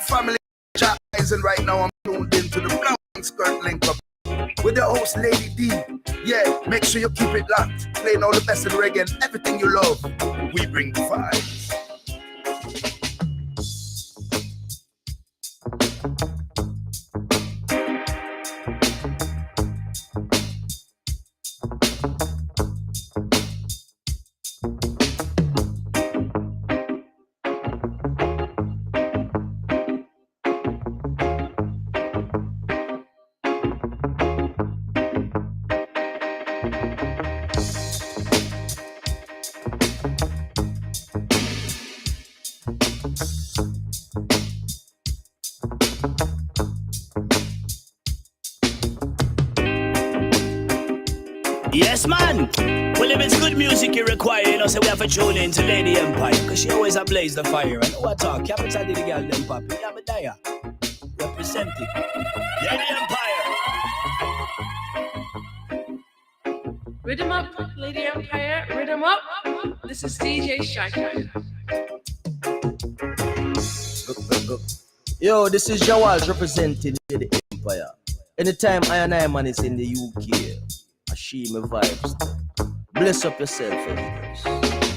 family, and right now I'm tuned into the Blouse skirt link up with the host Lady D. Yeah, make sure you keep it locked. Playing all the best in reggae and everything you love. We bring the vibes. Yes, man. Well, if it's good music you require, you know, so we have to tune in to Lady Empire, because she always ablaze the fire. And what talk? Capital the girl, them papi. Yeah, but there. Representing Lady Empire. Rhythm up, Lady Empire. Rhythm up. This is DJ Shine. Yo, this is Jawal representing Lady Empire. Anytime I and I man is in the UK, I see my vibes. Bless up yourself, everybody.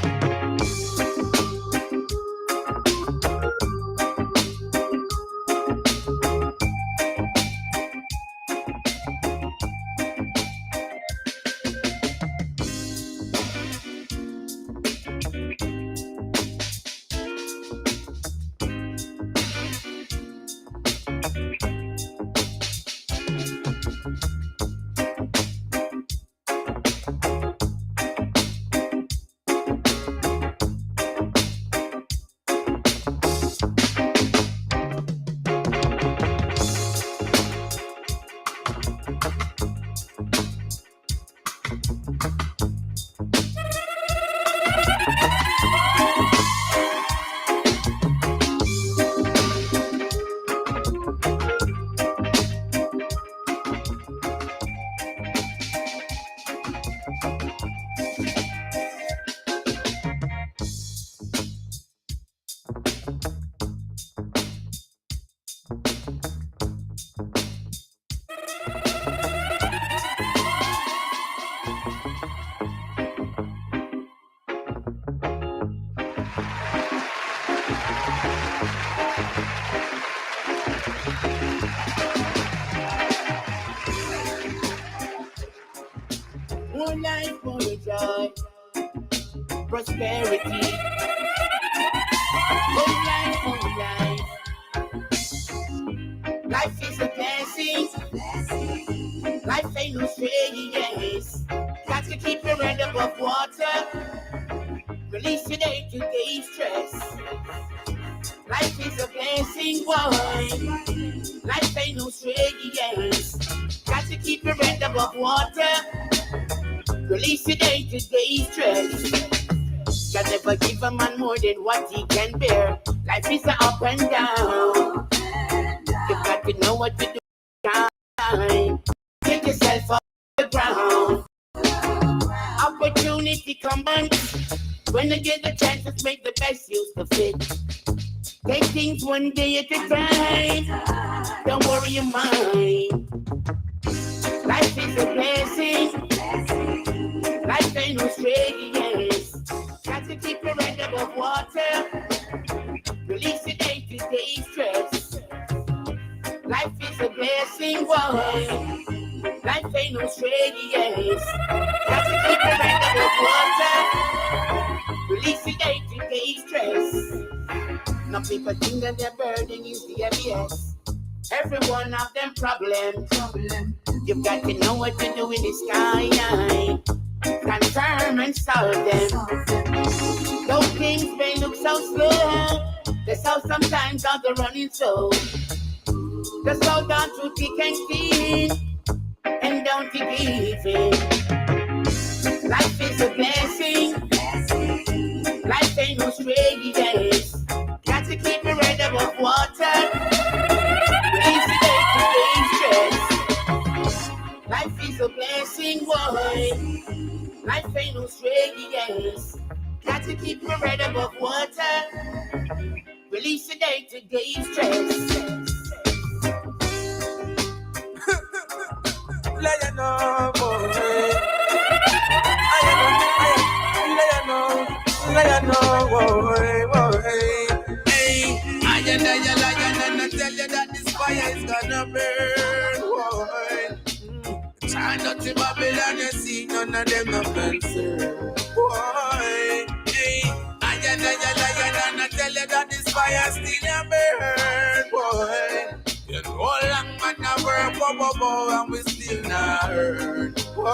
One life for the joy, prosperity. One life for life. Life is a blessing. Life ain't no stress. Got to keep your head above water. Release your day-to-day stress. Life is a blessing, boy. Life ain't no stress. Got to keep your head above water. Release your day-to-day stress. Can never give a man more than what he can bear. Life is a up and down. You got to know what to do. Get yourself off the ground. Opportunity comes when you get the chance to make the best use of it. Take things one day at a time. Don't worry your mind. Life is a blessing. Life ain't no stress. Got to keep your head above water. Release your day-to-day stress. Life is a blessing, boy. Life ain't no stress. Got to keep your head above water. Release your day-to-day stress. Now people think that their burden is the heaviest. Every one of them problem. You've got to know what to do in the sky. Confirm and solve them. Those things may look so slow. That's how sometimes others running slow. Just hold on to thick and thin, and don't give in. Life is a blessing. Life ain't no stress. Got to keep your head above water. Release the day-to-day stress. Life is a blessing, boy. Life ain't no stress. Got to keep your head above water. Release your day-to-day stress. Lion of boy. Lion of boy. Hey, I tell you that this fire is gonna burn, boy. Try not to Babylon, you see none of them are concerned, boy. Hey, I tell you that this fire still a burn, boy. You know long man a work, and we still not heard, boy.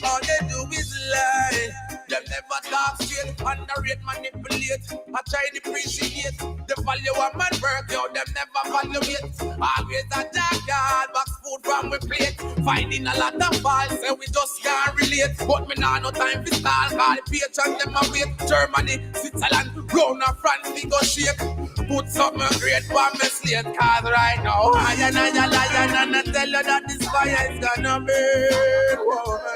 All they do is lie. Them never talk straight, underrate, manipulate. I try to appreciate the value of man work, yo, them never value it. Always a dark yard, box food from we plate. Finding a lot of faults, say we just can't relate. But me nah no time for stall, call the patrons, them a wait. Germany, Switzerland, round of France, we go shake. Put something great for me slate, cause right now I tell you that this fire is gonna burn, boy.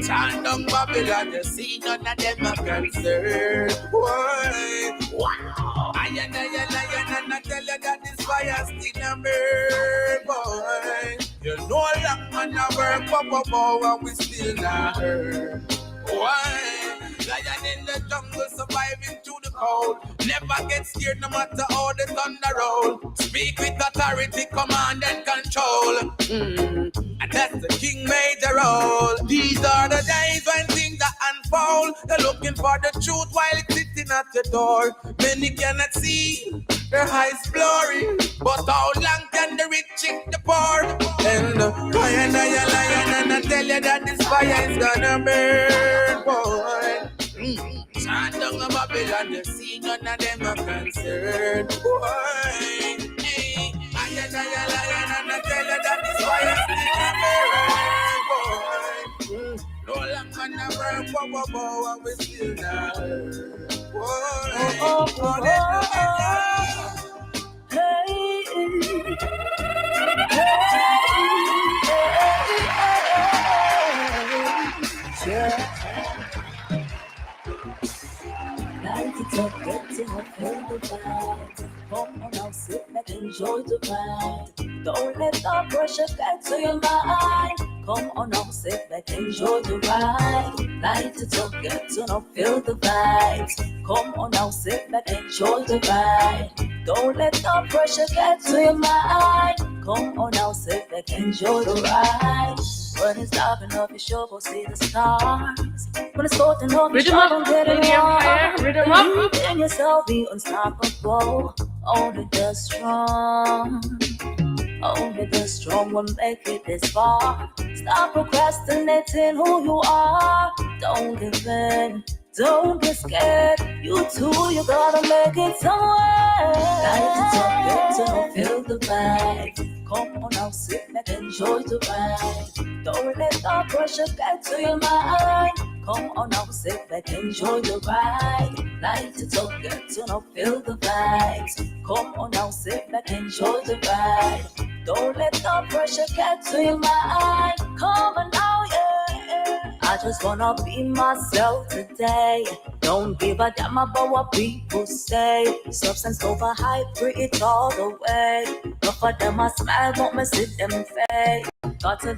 Turn down Babylon, you see none of them are concerned, boy. Wow. I tell you that this fire still a burn, boy. You know long man a work, and we still not heard. Why? Lion in the jungle, surviving through the cold. Never get scared no matter how the thunder roll. Speak with authority, command and control. And that's the king major role. These are the days when things are unfold. They're looking for the truth while it's sitting at the door. Many cannot see their highest glory, but how long can the rich cheat the poor? And lion, and I tell you that this fire is gonna burn, boy. Turn down a Babylon, you see none of them are concerned, boy. Hey, and I tell you that this fire is gonna burn, boy. No long man a burn, and we still not heard, boy. Come on now, sit back, enjoy the ride. Don't let the pressure get to your mind. Come on now, sit back, enjoy the ride. Light it up, get to know, feel the vibes. Come on now, sit back, enjoy the ride. Don't let the pressure get to your mind. Come on now, sit back, enjoy the ride. When it's dark enough, you sure will see the stars. When it's cold enough, you sure will get it warm. Rhythm up. Believe in yourself, be unstoppable. Only the strong will make it this far. Stop procrastinating who you are. Don't give in, don't get scared. You too, you gotta make it somewhere. Light it up, get to feel the vibe. Come on now, sit back, enjoy the ride. Don't let the pressure get to your mind. Come on now, sit back, enjoy the ride. Light it up, get to know, feel the vibes. Come on now, sit back, enjoy the ride. Don't let the pressure get to your mind. Come on now, yeah. I just wanna be myself today. Don't give a damn about what people say. Substance over hype, bring it all the way. Enough of them a smile, don't me see them fake. Gotta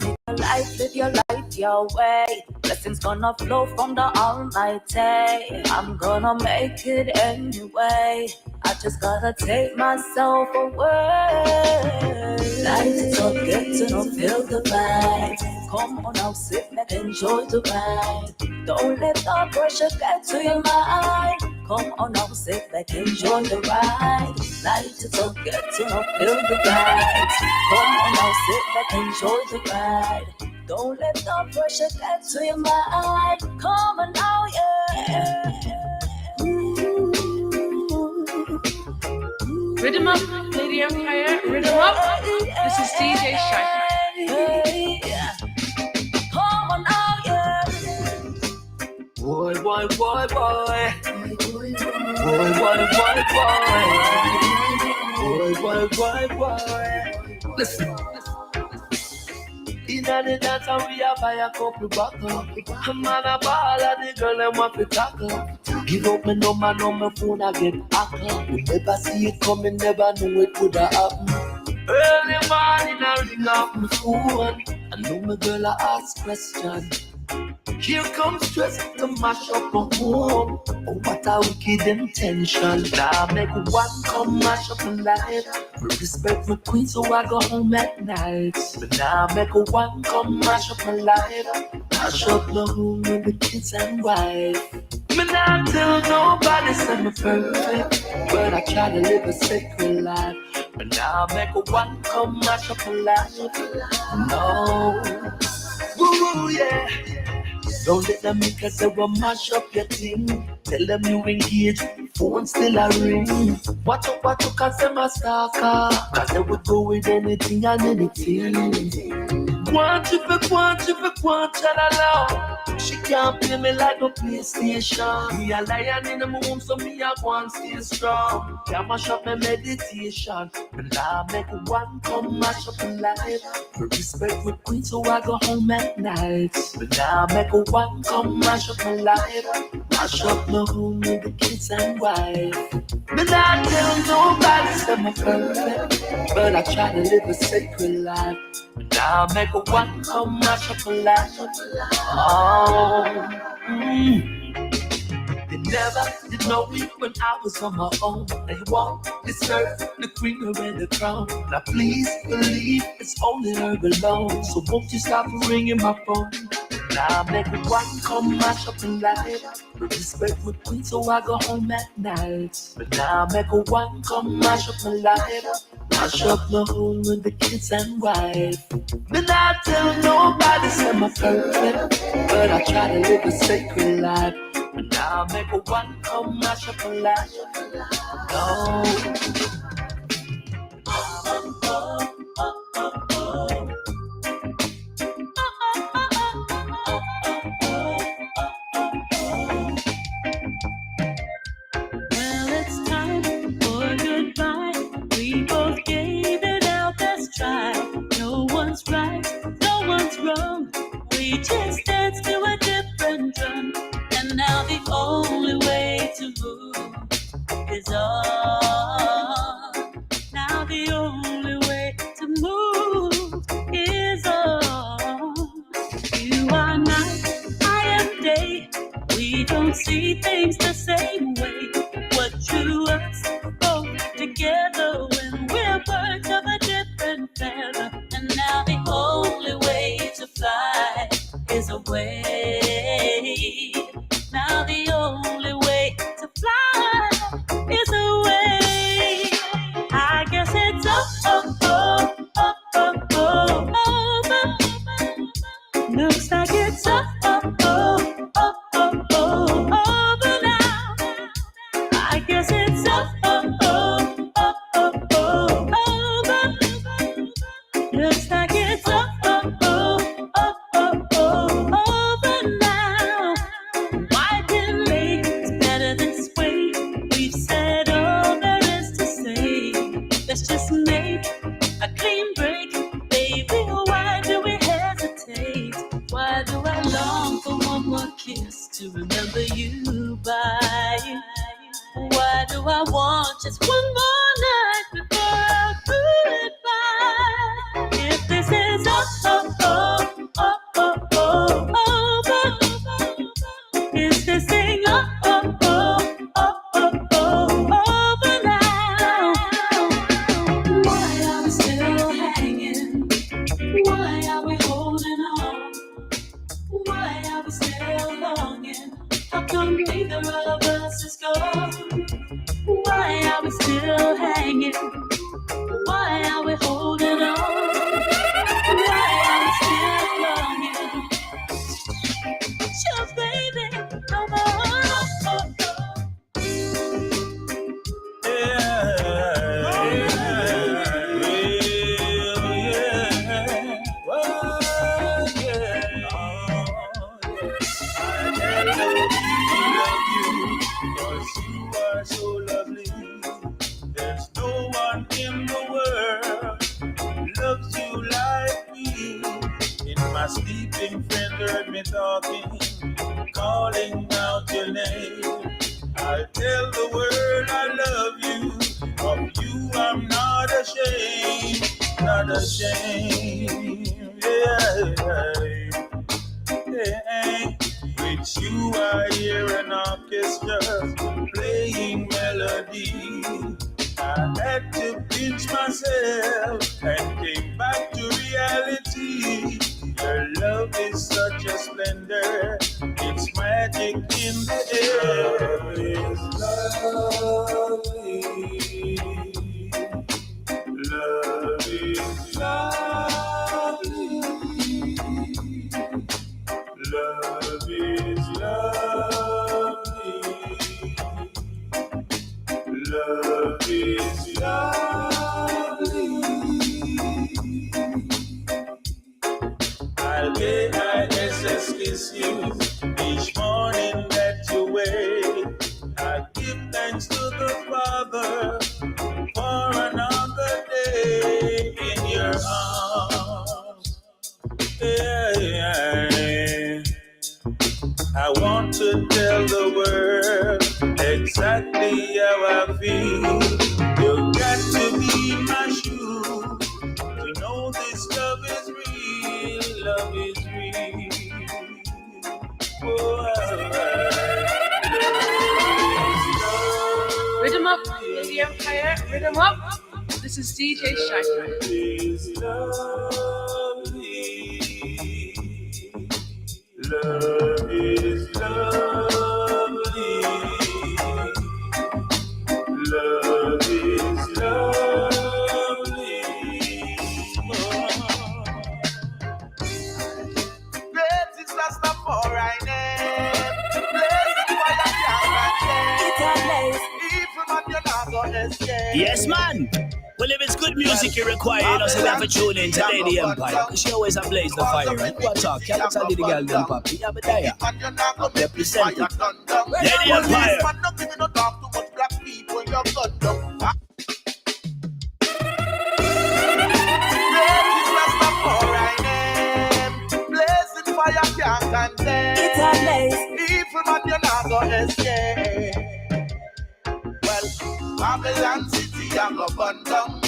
live your life your way. Blessings gonna flow from the Almighty. I'm gonna make it anyway. I just gotta take myself away. Light it up, get to know, feel the vibe. Come on now, sit back, enjoy the ride. Don't let the pressure get to your mind. Come on now, sit back, enjoy the ride. Light it up, get to know, feel the vibe. Come on now, sit back, enjoy the ride. Don't let the pressure get to your mind. Come on now, yeah. Rhythm up, Lady Empire. Rhythm up. This is DJ Shy. Come on now, yeah. Boy, boy, boy, boy. Boy, boy, boy, boy. Listen. In the dance we a buy a couple bottle. Man a ball and the girl them want to tackle. Give up me number, no my phone I get hacked. We never see it coming, never know it could have happened. Early morning I ring up my phone. I know my girl I ask questions. Here comes stress to mash up my home. Oh, what a wicked intention. Now make one come mash up my life. Respect my queen, so I go home at night. But now make one come mash up my life. Mash up my home with the kids and wife. Me not tell nobody say me perfect, but I try to live a sacred life. But now make one come mash up my life. No, woo yeah. Don't let them make us say we'll mash up your thing. Tell them you engage, phone still a ring. Watch out, cause them a stalker. Cause they would go with anything and anything. Want you for, chalala. She can't play me like no PlayStation. Me a lion in the moon, so me a go and stay strong. Can't mash up my meditation. But now make one come mash up my life. Respect my queen, so I go home at night. But now make one come mash up my life. Mash up my home with the kids and wife. But I tell nobody say I'm perfect, but I try to live a sacred life. But now make one come mash up my life. Oh, They never did know me when I was on my own. They want this earth, the queen and the crown. Now please believe it's only her alone. So won't you stop ringing my phone? Now make one come mash up in life. Respect my queen, so I go home at night. But now make one come mash up my life. Mash up my home with the kids and wife. But I tell nobody say I'm perfect, but I try to live a sacred life. But now make one come mash up my life. No. We just dance to a different drum, and now the only way to move is on. Now the only way to move is on. You are night, I am day. We don't see things the same way. What drew us both together when we're birds of a different feather, and now the only way to fly is away. Now the only way to fly is away. I guess it's over. Looks like it's over now. I guess it's over. Looks like it's over. Just make a clean break, baby. Why do we hesitate? Why do I long for one more kiss to remember you by? Why do I want just one more night before our goodbye? If this is over, is this thing over now? Why are we still hanging? Why are we holding on? Why are we still longing? How come neither of us is gone? Why are we still hanging? Why are we holding on? Why are we still longing? Just baby, come on. calling out your name. I'll tell the world I love you. Of you I'm not ashamed, not ashamed. Yeah. With you I hear an orchestra playing melody. I had to pinch myself and came back to reality. Your love is such a splendor, it's magic in the air. It's lovely. Love is lovely. Love is lovely. Love is lovely. I'll K-I-S-S kiss you each morning that you wake. I give thanks to the Father for another day in your arms. Yeah. I want to tell the world exactly how I feel. You got to be in my shoes to know this love is real. Love is real. Oh, Rhythm up, Lady Empire. Rhythm up. This is DJ Shine. love is lovely. Love is lovely. Love is lovely. Great is Rastafari name. Blessed by the young and evil man, you're not gonna escape. Yes, man. Well, if it's good music you require, you know, so we have to tune in to Lady Empire. Because she always ablaze the fire. And what's up? Capital the girl, them papi. Yeah, but there. Represent it. Lady Empire. Man, not giving no talk too much black people in your gun down. Great is Rastafari name. Blazing fire can't contain. Evil man, you're not gonna escape. Well, Babylon City, I go burn down.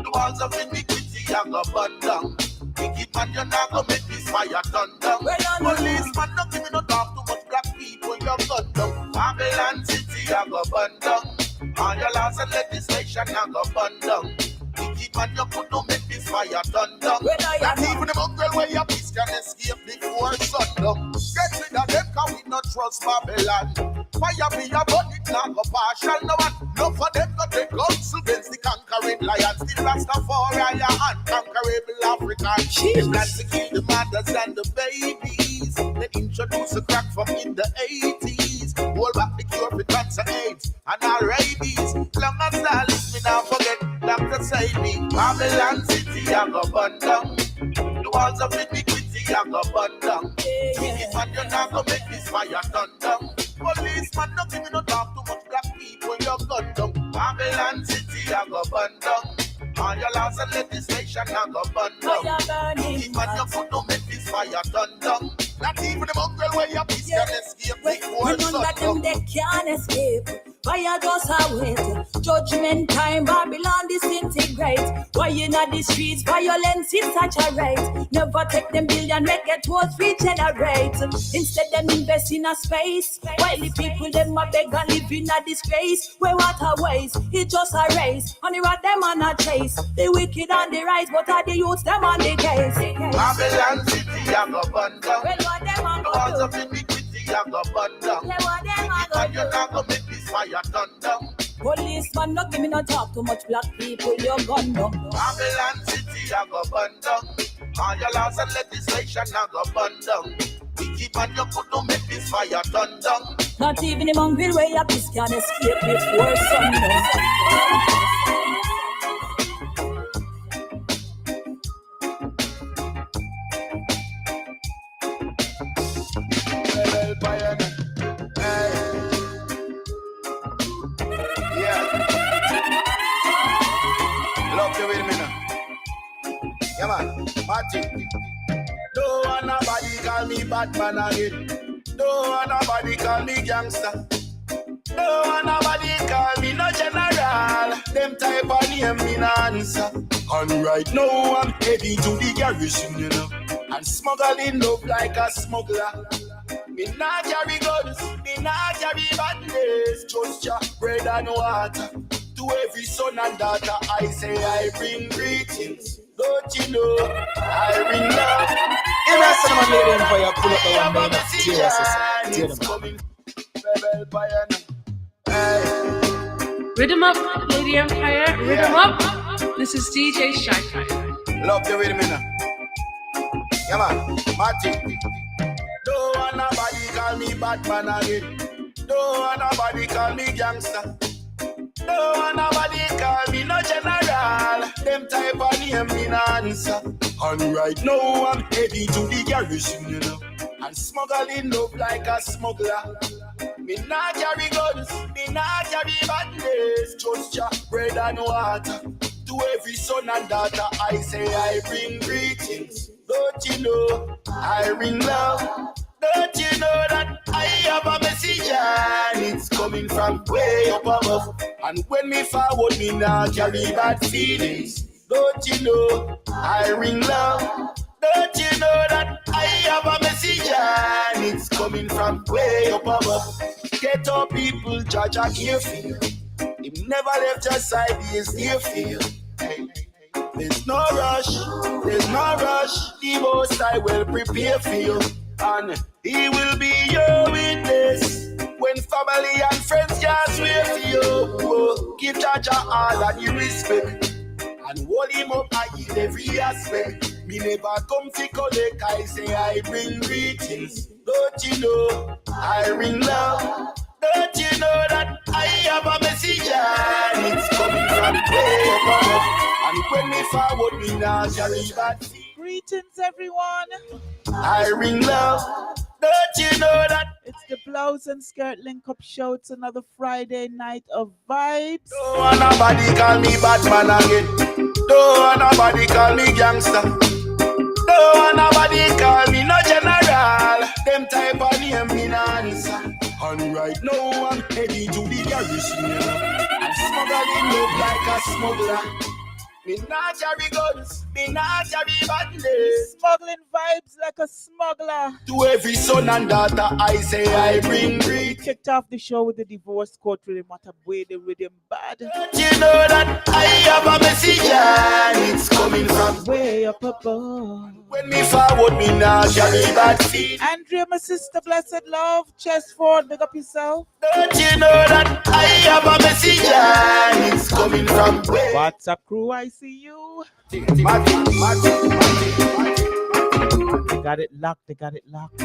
The walls of iniquity, I go burn down. Wicked man, you're not gonna make this fire turn down. Police man, not giving no talk too much black people, you're gun down. Babylon City, I go burn down. All your laws and legislation, I go burn down. Wicked man, you could not make this fire turn down. Not even the mongrel where your peace can escape before sundown. Get rid of them, cause we not trust Babylon. Fire be a bunny, not go partial, no one. No for them, go take guns against the conquering lion. Still Rastafari, unconquerable African. They plan to kill the mothers and the babies. They introduce the crack from in the 80s. Hold back the cure for cancer, AIDS, and all rabies. Long as I live, me now forget Dr. Sadie. Babylon City, I go burn down. The walls of iniquity, I go burn down. Wicked man, you're not gonna make this fire turn down. Policeman, not giving no talk too much black people, you're gun down. Babylon City, I go burn down. All your laws and legislation, I go burn down. Wicked man, you could not make this fire turn down. Not even the mongrel where your peace can escape before sundown. They can't escape. Fire just a wait. Judgment time, Babylon disintegrate. Why you not the streets? Violence is such a rate. Never take them billion, make it towards regenerate. Instead, them invest in a space. While the people, them a beg and live in a disgrace. Where water waste, it just a race. Only what them on a chase. The wicked on the rise, but are the youths, them on the case. Babylon City, I go burn down. Well, what them a The walls of iniquity, I go burn down. Well, what them a And you're not gonna make this fire turn down. Policeman, no give me no talk too much black people, you're gun down. Babylon City, I go burn down. All your laws and legislation, I go burn down. Wicked man, you could not make this fire turn down. Not even the mongrel where your peace can escape before sundown. Love you with me now. Yeah, man. Party. Don't want nobody call me Batman again. Don't Don't want nobody call me gangster. Don't want nobody call me no general. Them type of name me no answer. And right now I'm heading to the garrison, you know, and smuggling love like a smuggler. Me not carry guns, me not carry badness. Just your bread and water. To every son and daughter I say I bring greetings. Don't you know I bring love. If that's someone made them for you, pull up the one day now. Tear them up. Rhythm up, Lady Empire. Rhythm up. This is DJ Shy. Love the rhythm now. Yeah man, Martin. Don't want nobody call me Batman again. Don't want nobody call me gangster. Don't want nobody call me no general. Them type of name me no answer. And right now I'm heading to the garrison, you know, and smuggling love like a smuggler. Me not carry guns, me not carry badness. Just your bread and water. To every son and daughter I say I bring greetings. Don't you know I bring love? Don't you know that I have a message and it's coming from way up above? And when me forward, me now carry bad feelings. Don't you know I ring love? Don't you know that I have a message and it's coming from way up above? Get up people, judge a careful. He never left your side, he is near for. There's no rush, there's no rush. The most I will prepare for you. And he will be your witness when family and friends can't swear for you. Oh, give Jaja all and you respect and hold him up in every aspect. Me never come to collect, I say I bring greetings. Don't you know I bring love? Don't you know that I have a message and it's coming from way above? And when me forward, me now carry bad. Greetings, everyone. I ring love. Don't you know that? It's the Blouse and Skirt Link Up Show. It's another Friday night of vibes. Don't want nobody call me Batman again. Don't want nobody call me gangster. Don't want nobody call me no general. Them type of name me no answer. And right now I'm heading to the garrison, you know, and smuggling love like a smuggler. Me not carry guns, me not carry badness. Smuggling vibes like a smuggler. To every son and daughter I say I bring greet. We kicked off the show with the divorce court rhythm. What a way the rhythm bad. Don't you know that I have a message and it's coming from way up above? When me forward, me now carry bad feet. Andrea, my sister, blessed love. Chest forward, big up yourself. Don't you know that I have a message and it's coming from way. What's up, crew? I see you. They got it locked. They got it locked.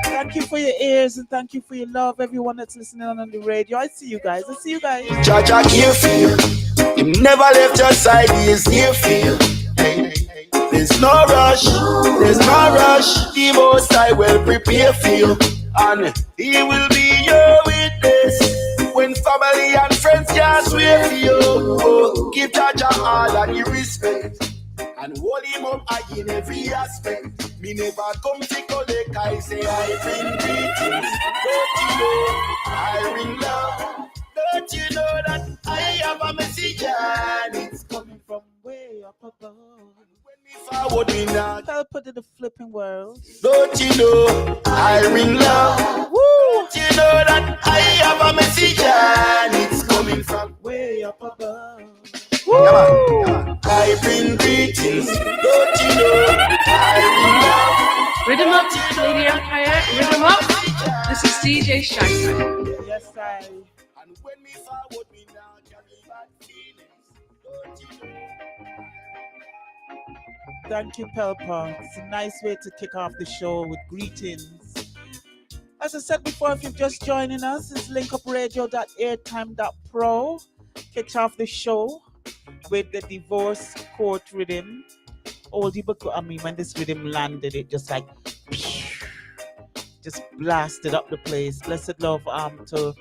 Thank you for your ears and thank you for your love, everyone that's listening on the radio. I see you guys. Jaja care for you. He never left your side. He is here for you. There's no rush. There's no rush. The most I will prepare for you, and he will be your witness when family and friends can't swear for you. Oh, give Jaja all and you respect and hold him up high in every aspect. Me never come to collect, I say I bring greetings. Don't you know I bring love? Don't you know that I have a message and it's coming from way up above? When me forward, me now I'll put in the flipping world. Don't you know I bring love? Woo! Don't you know that I have a message and it's coming from way up above? Woo! Yeah, man. I bring greetings. Don't you know I bring love? Rhythm up, Lady Empire. Rhythm up. This is DJ Shy. Yes, I. And when me forward, me now carry bad feelings. Don't you know? Thank you, Pelpa. It's a nice way to kick off the show with greetings. As I said before, if you're just joining us, it's linkupradio.airtime.pro. Kicks off the show with the divorce court rhythm. Oldie, but I mean, when this rhythm landed, it just like just blasted up the place. Blessed love to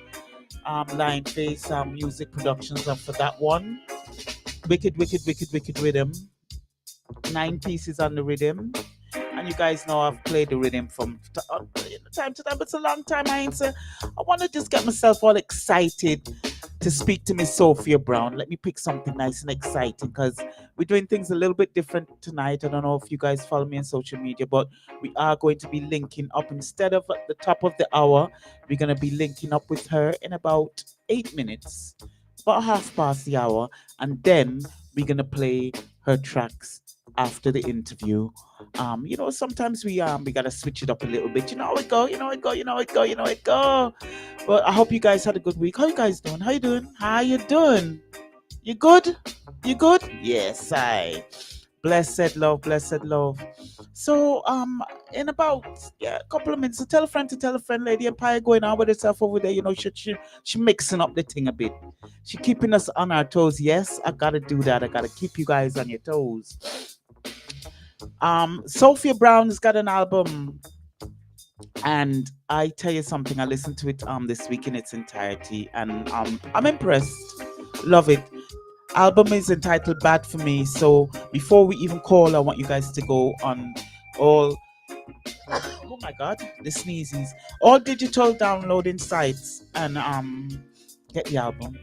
Lion Face Music Productions for that one. Wicked rhythm. 9 pieces on the rhythm. I And you guys know I've played the rhythm from time to time, but it's a long time I ain't say. I want to just get myself all excited to speak to Miss Sophia Brown. Let me pick something nice and exciting because we're doing things a little bit different tonight. I don't know if you guys follow me on social media, but we are going to be linking up. Instead of at the top of the hour, we're going to be linking up with her in about 8 minutes, about half past the hour, and then we're going to play her tracks after the interview. Sometimes we gotta switch it up a little bit. You know how it go. But I hope you guys had a good week. How you guys doing? How you doing? You good? Yes, I. Blessed love. So in about a couple of minutes, so tell a friend to tell a friend. Lady Empire going on with herself over there. She mixing up the thing a bit. She keeping us on our toes. Yes, I gotta do that. I gotta keep you guys on your toes. Sophia Brown has got an album, and I tell you something, I listened to it this week in its entirety, and I'm impressed. Love it. Album is entitled Bad For Me. So before we even call, I want you guys to go on all oh my god, the sneezes, all digital downloading sites and get the album.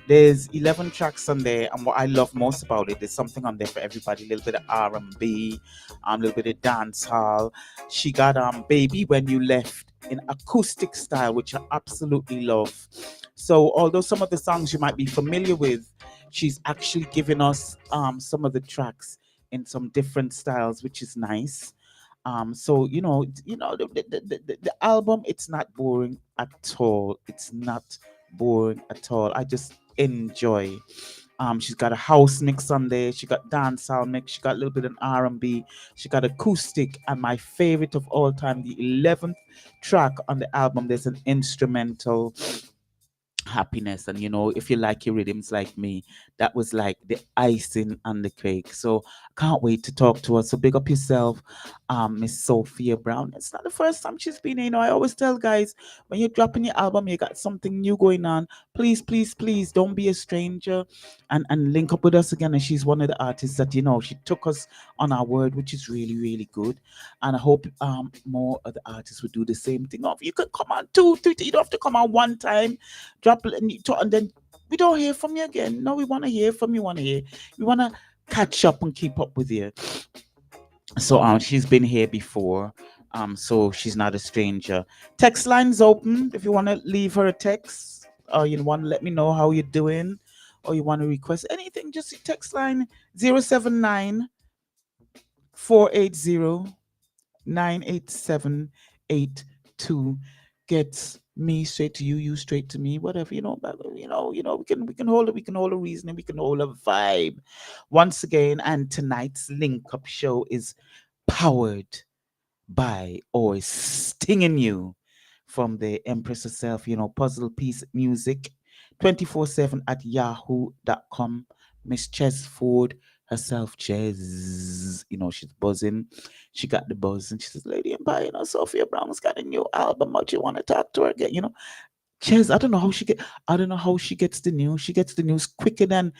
There's 11 tracks on there, and what I love most about it, there's something on there for everybody. A little bit of R&B, a little bit of dancehall. She got Baby When You Left in acoustic style, which I absolutely love. So although some of the songs you might be familiar with, she's actually giving us some of the tracks in some different styles, which is nice. So the album, it's not boring at all. I just enjoy. She's got a house mix on there. She got dancehall mix. She got a little bit of R&B. She got acoustic, and my favorite of all time, the 11th track on the album, there's an instrumental, Happiness. And if you like your rhythms like me, that was like the icing on the cake. So can't wait to talk to her. So big up yourself, Miss Sophia Brown. It's not the first time she's been here. I always tell guys, when you're dropping your album, you got something new going on, please don't be a stranger and link up with us again. And she's one of the artists that she took us on our word, which is really, really good. And I hope more of the artists would do the same thing. You could come on 2, 3, you don't have to come on one time, drop and then we don't hear from you again. No, we want to hear from you. We want to catch up and keep up with you. So she's been here before, so she's not a stranger. Text line's open if you want to leave her a text, or you want to let me know how you're doing, or you want to request anything. Just text line 079 480 98782 gets me straight to you, you straight to me, whatever, we can hold it, we can hold a reasoning, we can hold a vibe once again. And tonight's link up show is powered by Always Stinging You from the Empress herself, Puzzle Piece Music 24/7 at yahoo.com. Miss Ches Ford herself, Ches, she's buzzing. She got the buzz, and she says, Lady Empire, Sophia Brown's got a new album out. You want to talk to her again? Ches, I don't know how she gets the news. She gets the news quicker than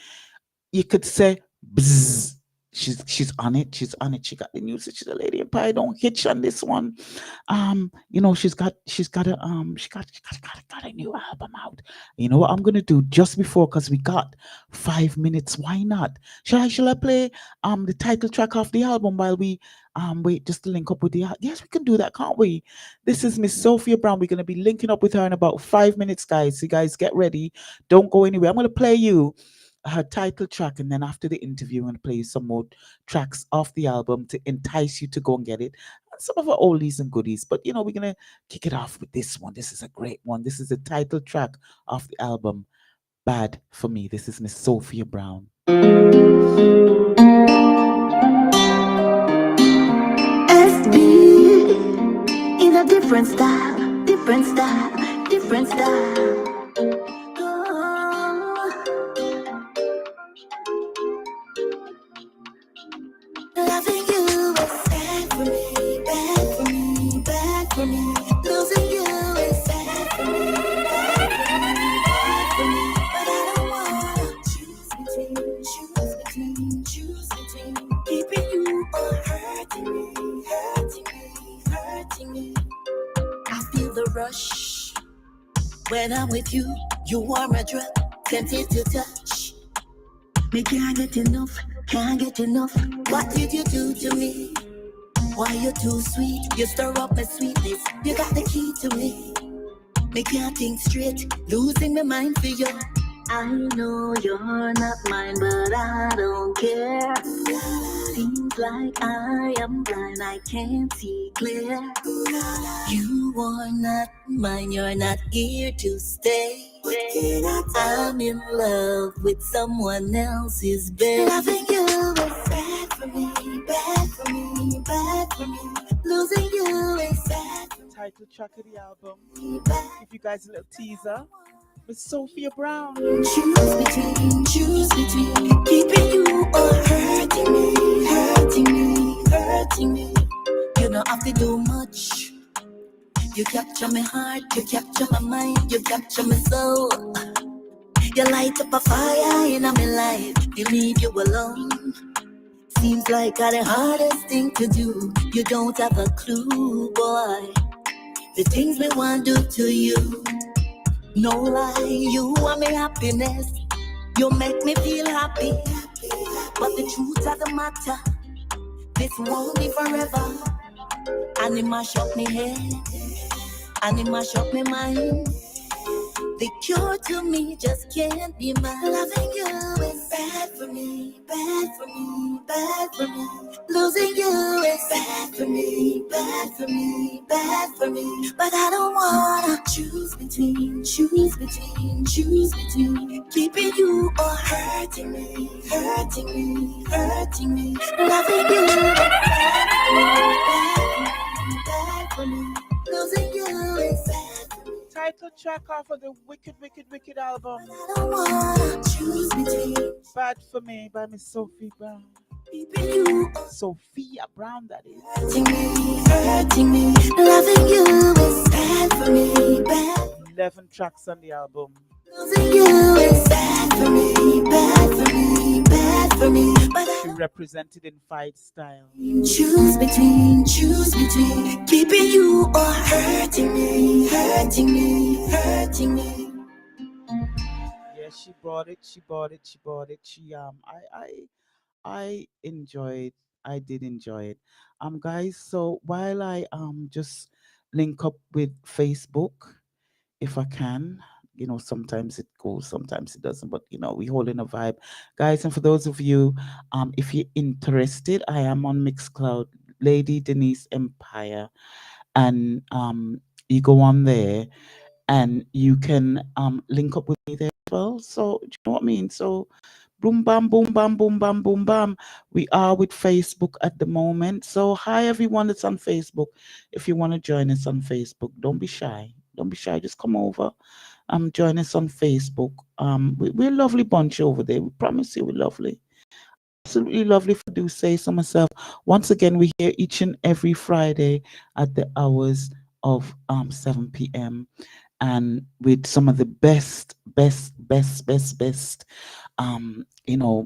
you could say bzzz. She's on it. She got the news. She's a Lady Empire. Don't hitch on this one. She's got a new album out. You know what I'm gonna do just before, because we got 5 minutes. Why not? Shall I play the title track of the album while we wait just to link up with the yes, we can do that, can't we? This is Miss Sophia Brown. We're gonna be linking up with her in about 5 minutes, guys. So you guys get ready. Don't go anywhere. I'm gonna play you her title track, and then after the interview, I'm going to play you some more tracks off the album to entice you to go and get it. And some of our oldies and goodies, but we're going to kick it off with this one. This is a great one. This is the title track of the album, Bad For Me. This is Miss Sophia Brown. SB in a different style. Loving you is bad for me. Losing you is bad for me. But I don't want to choose between. rush. When I'm with you, you are my drug, tempted to touch. Me can't get enough, can't get enough. What did you do to me? Why you too sweet? You stir up my sweetness. You got the key to me. Me can't think straight, losing my mind for you. I know you're not mine, but I don't care. Seems like I am blind, I can't see clear. You are not mine, you're not here to stay. I'm in love with someone else's bed. Loving you is bad for me, bad for me, bad for me. Losing you is bad. Title track of the album. Give you guys a little teaser. With Sophia Brown. Choose between keeping you or hurting me, hurting me, hurting me. You don't have to do much. You capture my heart, you capture my mind, you capture my soul. You light up a fire in my life, you leave you alone. Seems like the hardest thing to do. You don't have a clue, boy. The things we want to do to you. No lie, you are my happiness. You make me feel happy. But the truth of the matter, this won't be forever. And it mash up my head, and it mash up my mind. The cure to me just can't be mine. Loving you is bad for me, bad for me, bad for me. Losing you is bad for me, bad for me, bad for me. But I don't wanna choose between keeping you or hurting me, hurting me, hurting me. Loving you is bad for me, losing you is bad. Title track off of the Wicked, Wicked, Wicked album. I don't wanna choose between Bad for Me by Miss Sophia Brown. Sophia Brown, that is. Hurting me, loving you is bad for me, bad. 11 tracks on the album. Losing you is bad for me, bad for me, bad for me. But she represented in fight style. Choose between keeping you or hurting me, hurting me, hurting me. Yeah, she brought it. I enjoyed. I did enjoy it. Guys, so while I just link up with Facebook, if I can, sometimes it goes, sometimes it doesn't, but we hold in a vibe, guys. And for those of you, if you're interested, I am on Mixcloud, Lady Denise Empire, and you go on there and you can link up with me there as well. So do you know what I mean? So boom bam boom bam boom bam boom bam. We are with Facebook at the moment. So hi everyone that's on Facebook. If you want to join us on Facebook, don't be shy. Don't be shy. Just come over. Join us on Facebook. We're a lovely bunch over there. We promise you we're lovely. Absolutely lovely, if I do say so myself. Once again, we're here each and every Friday at the hours of 7 p.m. and with some of the best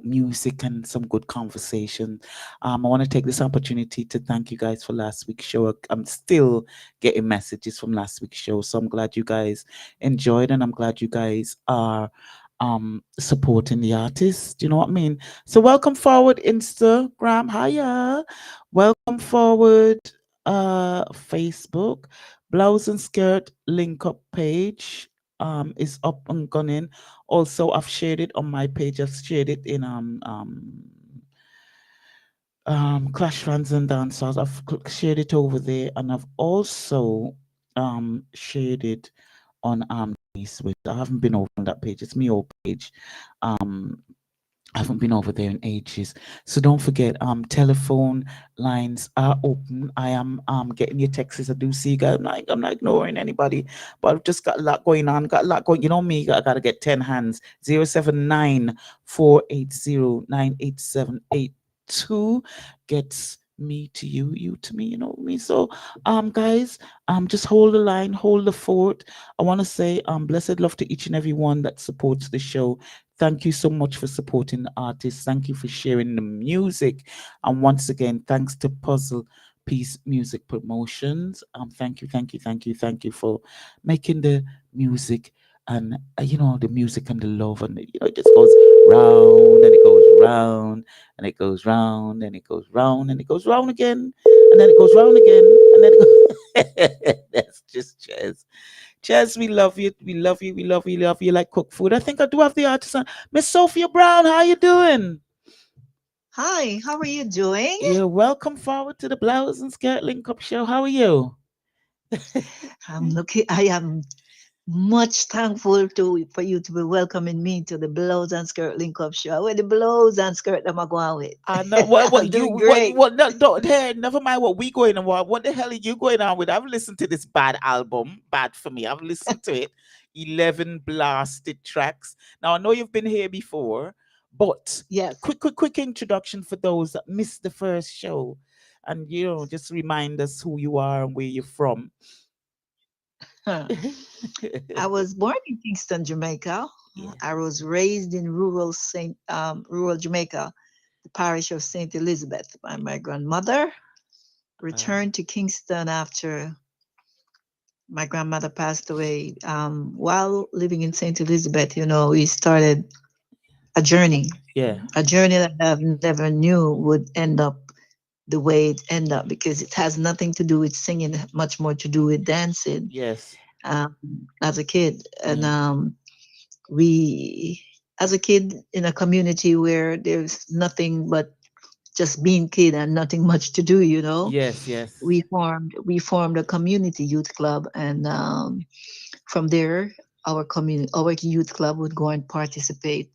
music and some good conversation. I want to take this opportunity to thank you guys for last week's show. I'm still getting messages from last week's show, so I'm glad you guys enjoyed, and I'm glad you guys are supporting the artists. Do you know what I mean? So welcome forward Instagram, hiya. Welcome forward Facebook. Blouse and Skirt link up page is up and running. Also, I've shared it on my page. I've shared it in Clash Fans and Dancers. I've shared it over there, and I've also shared it on Swift. I haven't been over on that page. It's my old page. I haven't been over there in ages. So don't forget, telephone lines are open. I am getting your texts. I do see you guys. I'm not ignoring anybody, but I've just got a lot going on. Got a lot going. You know me, I gotta get 10 hands. 079-480-98782 gets me to you, you to me, you know me. So guys, just hold the line, hold the fort. I want to say blessed love to each and every one that supports the show. Thank you so much for supporting the artists. Thank you for sharing the music. And once again, thanks to Peace Music Promotions. Thank you, thank you, thank you, thank you for making the music and the music and the love, and it just goes round and it goes round and it goes round and it goes round and it goes round again and then it goes round again and then it goes. That's just jazz. Jazz, we love you, we love you, we love you, we love you like cook food. I think I do have the artist on. Miss Sophia Brown, how you doing? Hi, how are you doing? You're welcome forward to the Blouse and Skirt Link Up Show. How are you? I am much thankful for you to be welcoming me to the Blouse and Skirt Link Up Show. Where the blouse and skirt them are going with. I know what I'm doing great. no, don't, hey, never mind what we going on. What the hell are you going on with? I've listened to this bad album, bad for me. I've listened to it, 11 blasted tracks. Now I know you've been here before, but Yes. quick introduction for those that missed the first show, and just remind us who you are and where you're from. I was born in Kingston, Jamaica. Yeah. I was raised in rural Jamaica, the parish of St. Elizabeth. My grandmother returned to Kingston after my grandmother passed away. While living in St. Elizabeth, we started a journey. Yeah. A journey that I never knew would end up the way it ended up, because it has nothing to do with singing, much more to do with dancing. Yes. As a kid, and we, as a kid in a community where there's nothing but just being kid and nothing much to do, Yes, yes. we formed a community youth club, and from there, our youth club would go and participate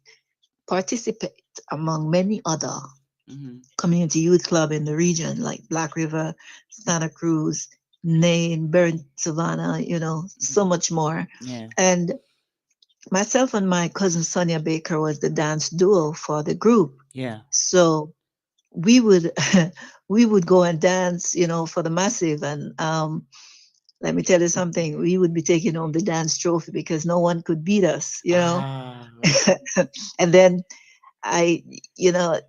among many other community youth club in the region, like Black River, Santa Cruz, Nain, Burnt Savannah, so much more. Yeah. And myself and my cousin Sonia Baker was the dance duo for the group. Yeah. So we would we would go and dance, for the massive. And let me tell you something, we would be taking home the dance trophy because no one could beat us, And then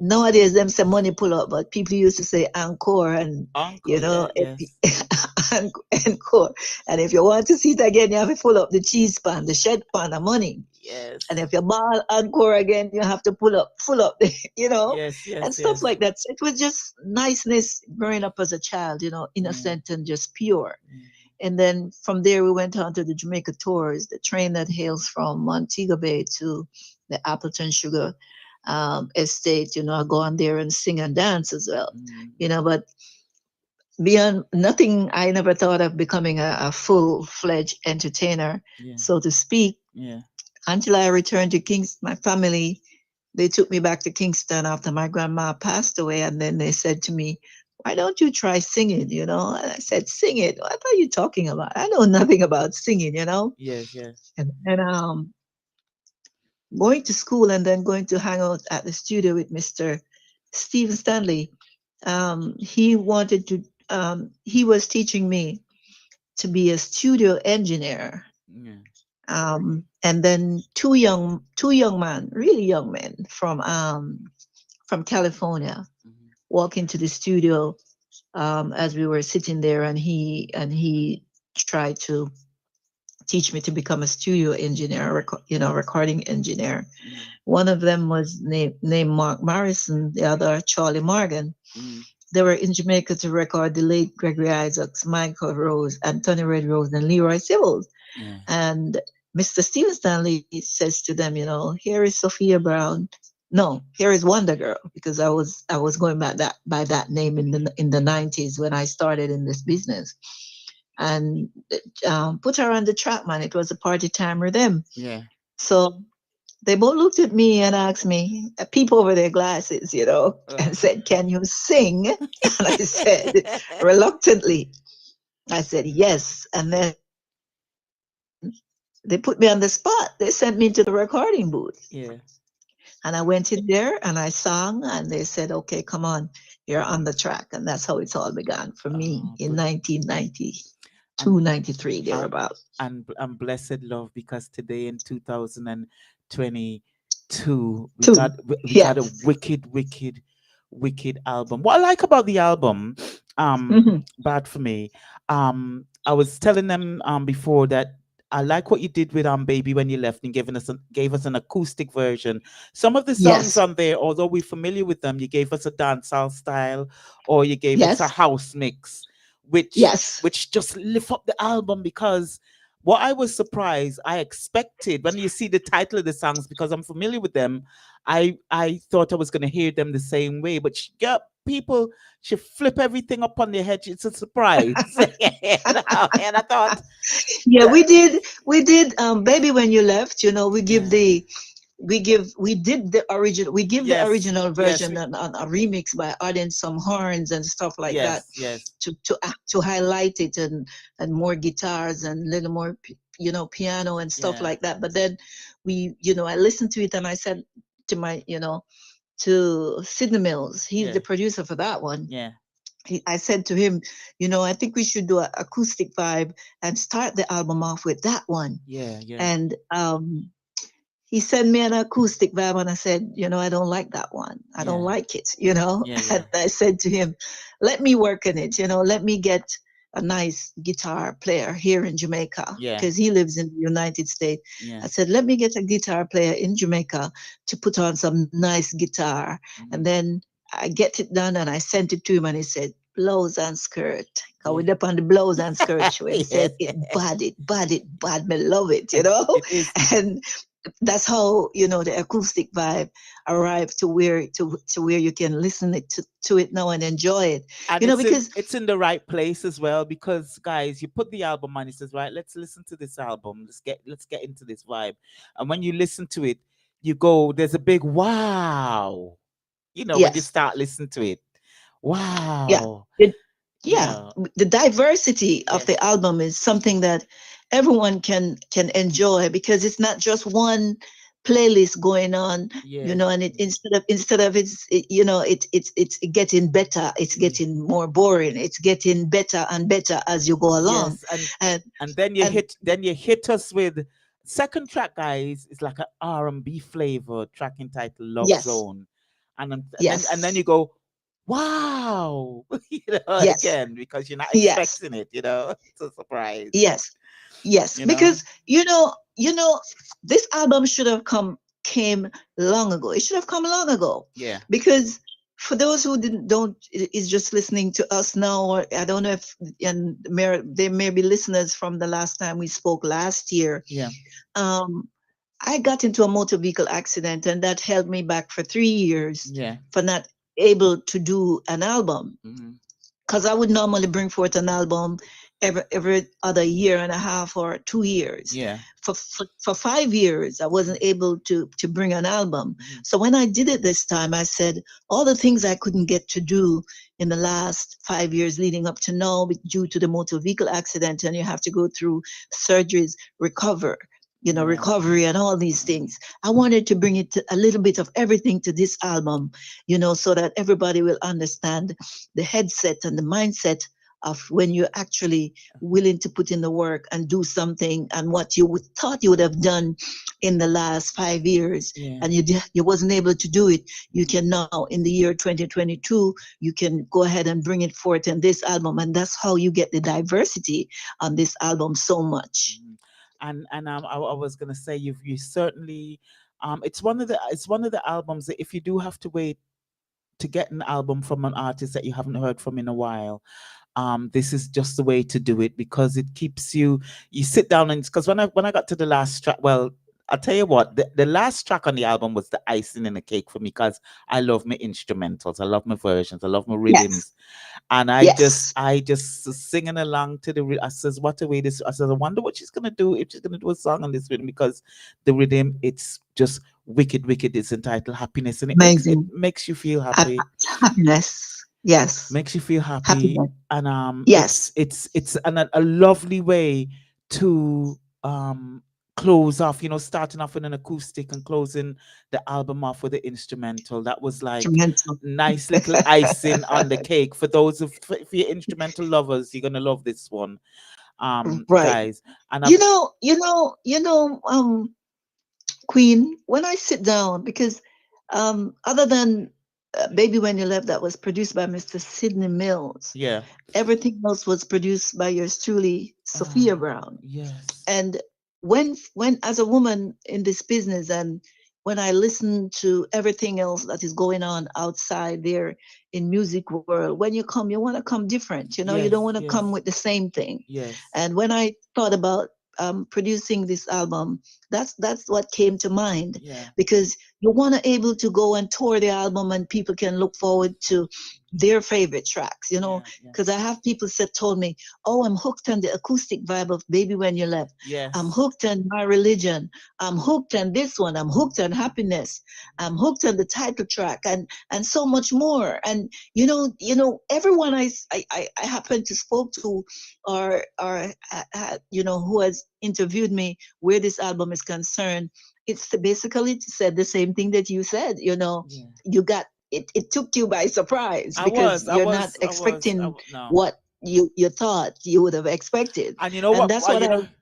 nowadays them say money pull up, but people used to say encore, and encore, yes. Encore. And if you want to see it again, you have to pull up the cheese pan, the shed pan of money. Yes. And if you ball encore again, you have to pull up Yes, and stuff like that. So it was just niceness growing up as a child, innocent and just pure. And then from there, we went on to the Jamaica tours, the train that hails from Montego Bay to the Appleton Sugar estate. I go on there and sing and dance as well, but beyond nothing, I never thought of becoming a full-fledged entertainer, so to speak, until I returned to Kingston. My family, they took me back to Kingston after my grandma passed away, and then they said to me, why don't you try singing, And I said, sing it? What are you talking about? I know nothing about singing, Yes, yes. And going to school and then going to hang out at the studio with Mr. Stephen Stanley. He wanted to, he was teaching me to be a studio engineer. Yeah. And then two young men, really young men from California, walk into the studio as we were sitting there, and he tried to teach me to become a studio engineer, recording engineer. One of them was named Mark Morrison, the other Charlie Morgan. They were in Jamaica to record the late Gregory Isaacs, Michael Rose, Anthony Red Rose, and Leroy Sibbles. And Mr. Stephen Stanley says to them, here is Sophia Brown. No, here is Wonder Girl, because I was going by that name in the 90s when I started in this business. And put her on the track, man. It was a party time with them. Yeah. So they both looked at me and asked me, peep over their glasses, and said, can you sing? And I said, reluctantly, I said, yes. And then they put me on the spot. They sent me to the recording booth. Yeah. And I went in there and I sang, and they said, okay, come on, you're on the track. And that's how it's all began for me in 1992, 93, thereabout. And blessed love, because today in 2022, we got a wicked album. What I like about the album, Bad for me. I was telling them before that I like what you did with Baby when you left and gave us an acoustic version. Some of the songs Yes, on there, although we're familiar with them, you gave us a dancehall style or you gave us a yes, house mix, which yes. just lift up the album. Because what I was surprised, I expected when you see the title of the songs, because I'm familiar with them, I thought I was going to hear them the same way, but yeah, people, she flip everything up on their head. It's a surprise. And I thought, Yeah, we did Baby When You Left, yeah, we did the original, we give the yes, original yes, version on a remix by adding some horns and stuff like that yes, yes, to highlight it, and more guitars and little more piano and stuff yeah, like that. But then I listened to it and I said to to Sidney Mills, he's yeah, the producer for that one. yeah, I said to him, I think we should do an acoustic vibe and start the album off with that one. yeah, yeah, And he sent me an acoustic vibe, and I said, I don't like that one. I don't yeah, like it, yeah, And yeah, I said to him, let me work on it, let me get a nice guitar player here in Jamaica, yeah, because he lives in the United States. yeah. I said, let me get a guitar player in Jamaica to put on some nice guitar. And Mhm. then I get it done and I sent it to him and he said, blouse and skirt. Cause Yeah. we up on the blouse and skirt show. He said, Yes. it bad, me love it, It is. And that's how the acoustic vibe arrived to where you can listen to it now and enjoy it. And it's in Because it's in the right place as well, because guys, you put the album on, it says, right, let's listen to this album. Let's get into this vibe. And when you listen to it, you go, there's a big wow. When you yes, start listening to it. yeah, Wow. it, You yeah, know. the diversity of Yes. the album is something that everyone can enjoy, because it's not just one playlist going on, Yeah. and instead of it's getting better, it's Yeah. getting more boring, it's getting better and better as you go along. Yes. And and and then you and hit us with second track, guys. It's like an R&B flavor track entitled Love yes, Zone. And then you yes, go, wow. yes, Again, because you're not yes, expecting it, it's a surprise, yes, yes, you know. because this album should have came long ago. It should have come long ago, Yeah. because for those who didn't don't is just listening to us now, or I don't know if there may be listeners from the last time we spoke last year. Yeah. Um, I got into a motor vehicle accident, and that held me back for 3 years Yeah. for not able to do an album, Hmm. because I would normally bring forth an album every other year and a half or 2 years. Yeah. For 5 years, I wasn't able to bring an album. Hmm. So when I did it this time, I said all the things I couldn't get to do in the last 5 years leading up to now, due to the motor vehicle accident, and you have to go through surgeries, Yeah. recovery and all these things. I wanted to bring a little bit of everything to this album, so that everybody will understand the headset and the mindset of when you're actually willing to put in the work and do something, and what thought you would have done in the last 5 years, Yeah. and you wasn't able to do it. You can now, in the year 2022, you can go ahead and bring it forth in this album, and that's how you get the diversity on this album so much. Mhm. And I was gonna say, you certainly, it's one of the albums that if you do have to wait to get an album from an artist that you haven't heard from in a while, this is just the way to do it, because it keeps you sit down. And because when I got to the last track, well, I'll tell you what, the last track on the album was the icing in the cake for me, because I love my instrumentals, I love my versions, I love my Yes, rhythms. And yes, I just singing along to the I says, what a way this, I says, I wonder what she's gonna do, if she's gonna do a song on this rhythm, because the rhythm, it's just wicked, wicked. It's entitled Happiness, and it amazing. makes you feel Hap- happy, Happiness. Yes, makes you feel happy. happiness. And it's Yes, a lovely way to close off, starting off with an acoustic and closing the album off with the instrumental. That was like instrumental. nice little icing on the cake. For those for your instrumental lovers, you're gonna love this one, Right. guys. And You know, you know, you know, um, Queen, when I sit down, because other than Baby When You Left, that was produced by Mr. Sidney Mills. Yeah. Everything else was produced by yours truly, Sophia Brown. Yes. And when as a woman in this business, and when I listen to everything else that is going on outside there in music world, when you come, you want to come different. You know, you Yes, don't want to yes. come with the same thing. Yes. And when I thought about producing this album, that's what came to mind. Yeah. Because you want to able to go and tour the album, and people can look forward to their favorite tracks, you know. Because I have people told me, oh, I'm hooked on the acoustic vibe of Baby When You Left. Yes. I'm hooked on My Religion. I'm hooked on this one. I'm hooked on Happiness. I'm hooked on the title track, and so much more. And you know, everyone I happen to spoke to, or you know, who has interviewed me where this album is concerned, it's basically said the same thing that you said. You know, you got it took you by surprise, because you're not expecting what you thought you would have expected. And you know what? That's what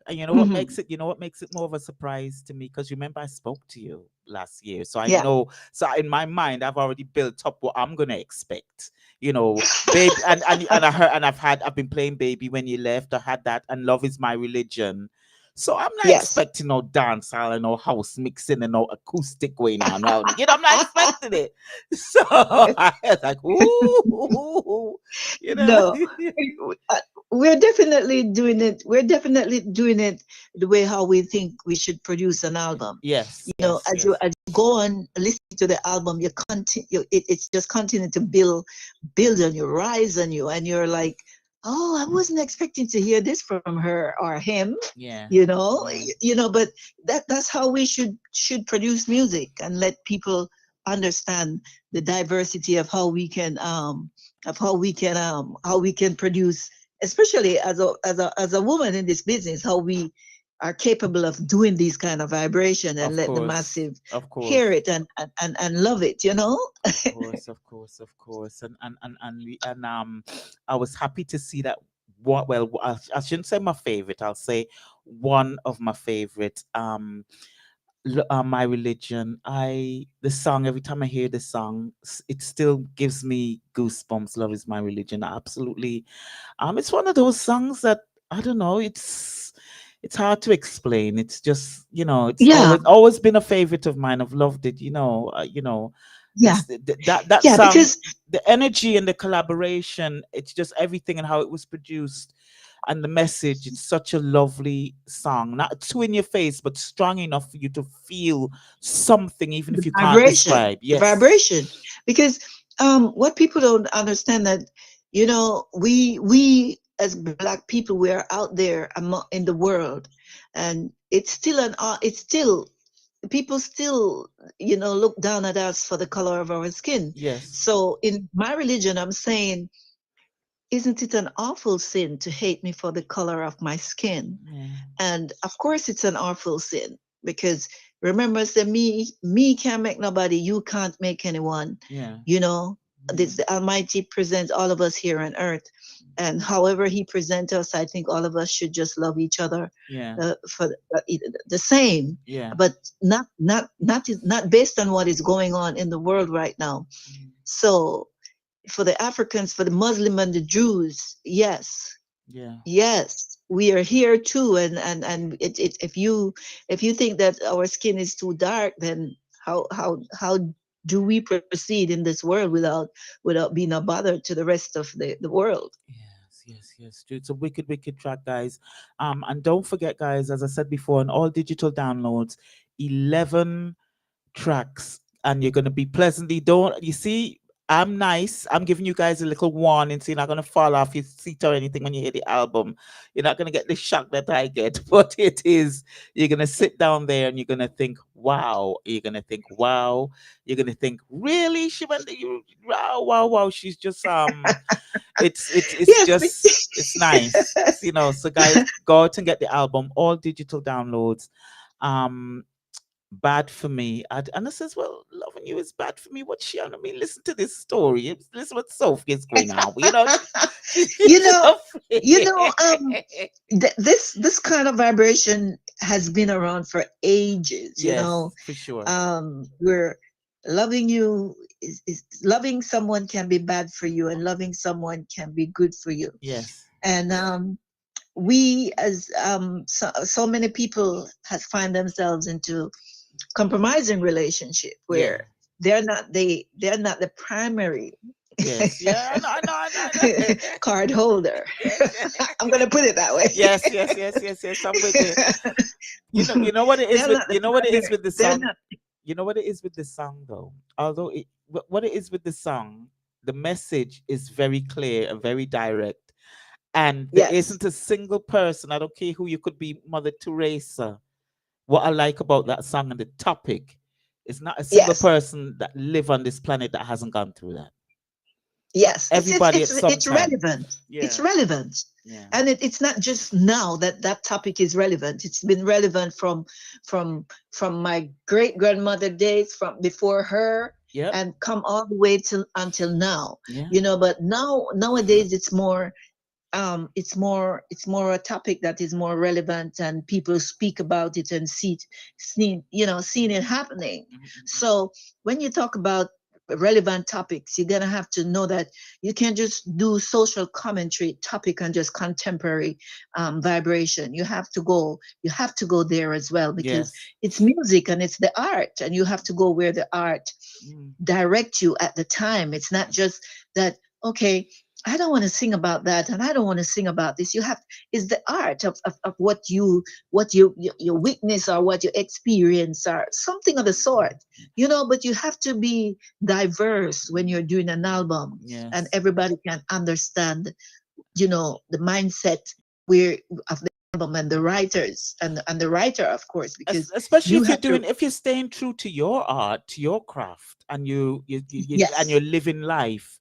you know what makes it. You know what makes it more of a surprise to me, because remember I spoke to you last year, so I know. So in my mind, I've already built up what I'm gonna expect. You know, babe, and I've been playing Baby When You Left. I had that, and Love Is My Religion. So I'm not expecting no dancehall and no house mixing and no acoustic going on. You know, I'm not expecting it. So I was like, ooh, you know. No, we're definitely doing it. We're definitely doing it the way how we think we should produce an album. Yes. You know, as you go on listening to the album, you continue. It's just continue to build on you, rise on you, and you're like, oh, I wasn't expecting to hear this from her or him. Yeah. You know, but that's how we should produce music, and let people understand the diversity of how we can produce, especially as a woman in this business, how we are capable of doing these kind of vibration, and let the massive hear it and love it, you know. Of course. And I was happy to see that. I shouldn't say my favorite. I'll say one of my favorite. My Religion. The song, every time I hear the song, it still gives me goosebumps. Love Is My Religion. Absolutely. It's one of those songs that I don't know. It's hard to explain. It's just, you know, it's always been a favorite of mine. I've loved it. You know. That song, because the energy and the collaboration. It's just everything and how it was produced. And the message, it's such a lovely song. Not too in your face, but strong enough for you to feel something, even if you can't describe. Yes. The vibration. Because what people don't understand, that, you know, we as Black people, we are out there in the world, and it's still people still, you know, look down at us for the color of our skin. Yes. So in My Religion, I'm saying, isn't it an awful sin to hate me for the color of my skin? Yeah. And of course it's an awful sin, because remember, say, me can't make nobody, you can't make anyone. Yeah. You know, this, the Almighty presents all of us here on earth, and however He presents us, I think all of us should just love each other. Yeah. For the same. Yeah. But not based on what is going on in the world right now. So for the Africans, for the Muslim and the Jews, yes, we are here too. And if you think that our skin is too dark, then how do we proceed in this world without being a bother to the rest of the world? Yes. It's a wicked track, guys. And don't forget, guys, as I said before, on all digital downloads, 11 tracks, and you're gonna be pleasantly. Don't you see? I'm nice. I'm giving you guys a little warning, so you're not gonna fall off your seat or anything when you hear the album. You're not gonna get the shock that I get, but it is. You're gonna sit down there and you're gonna think, wow. You're gonna think, wow. You're gonna think, really? She went. Wow. She's just it's nice, you know. So guys, go out and get the album, all digital downloads. Bad for Me. And I says, well, Loving You is bad for me. What's she on? I mean, listen to this story. Listen what Sophie is going on. You know, this kind of vibration has been around for ages. You know, for sure. We're Loving You is loving someone can be bad for you, and loving someone can be good for you. Yes. And we, as so many people has find themselves into compromising relationship where they're not the primary Yes. Yeah. I know. card holder. Yes. I'm gonna put it that way. Yes. I'm with you. You know what it is with what it is with the song. You know what it is with the song though. Although what it is with the song, the message is very clear and very direct, and there isn't a single person. I don't care who you could be, Mother Teresa. What I like about that song and the topic is not a single person that live on this planet that hasn't gone through that. Yes, everybody it's relevant. Yeah. It's relevant, and it's not just now that topic is relevant. It's been relevant from my great grandmother days, from before her, and come all the way until now. You know, but nowadays it's more a topic that is more relevant, and people speak about it and seeing it happening. So when you talk about relevant topics, you're gonna have to know that you can't just do social commentary topic and just contemporary vibration. You have to go there as well, because it's music and it's the art, and you have to go where the art direct you at the time. It's not just that, okay, I don't want to sing about that, and I don't want to sing about this. It's the art of what your weakness or what you experience or something of the sort, but you have to be diverse when you're doing an album, and everybody can understand, the mindset of the album, and the writers and the writer, of course, because especially if you're staying true to your art, to your craft, and you and you're living life.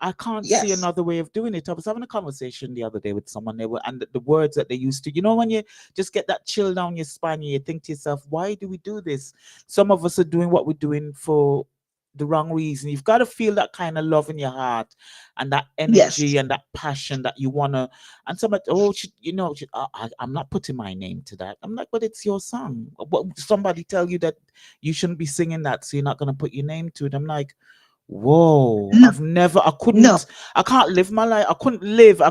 I can't see another way of doing it. I was having a conversation the other day with someone, and the words that they used to, when you just get that chill down your spine, you think to yourself, why do we do this? Some of us are doing what we're doing for the wrong reason. You've got to feel that kind of love in your heart, and that energy and that passion that you want to. And somebody, I'm not putting my name to that. I'm like, but it's your song. Somebody tell you that you shouldn't be singing that, so you're not going to put your name to it. I'm like, whoa, I can't live my life. I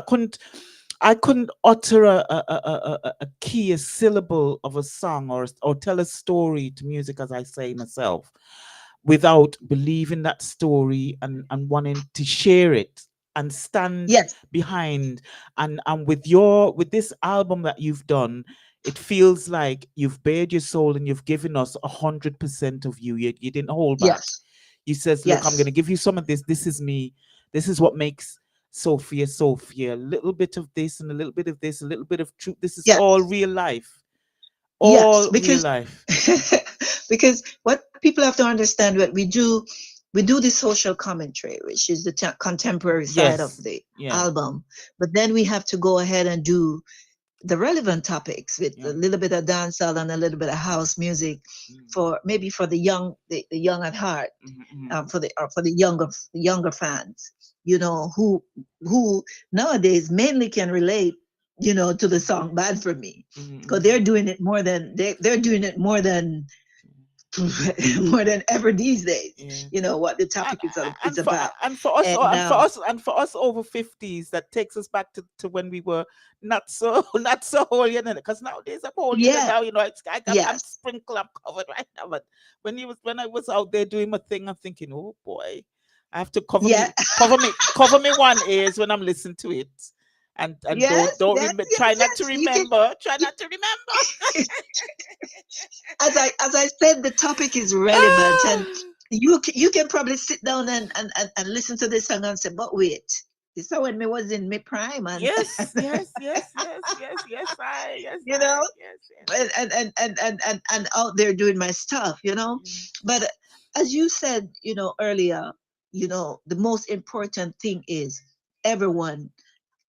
couldn't utter a key, a syllable of a song or tell a story to music as I say myself without believing that story and wanting to share it and stand behind. And with this album that you've done, it feels like you've bared your soul and you've given us 100% of you. You didn't hold back. He says, look, I'm going to give you some of this. This is me. This is what makes Sophia. A little bit of this and a little bit of this, a little bit of truth. This is all real life. Real life. Because what people have to understand, what we do the social commentary, which is the contemporary side of the album. But then we have to go ahead and do the relevant topics with a little bit of dancehall and a little bit of house music for the young at heart, for the younger fans, who nowadays mainly can relate, to the song "Bad for Me," because they're doing it more than more than ever these days. What the topic is about. And for us over 50s, that takes us back to when we were not so old, because nowadays I'm old, now, I'm sprinkled, I'm covered right now. But when I was out there doing my thing, I'm thinking, oh boy, I have to cover me one ears when I'm listening to it. And try not to remember. As I said, the topic is relevant, and you can probably sit down and listen to this song and say, but wait, this is when me was in my prime, and yes, and out there doing my stuff, But as you said, earlier, the most important thing is everyone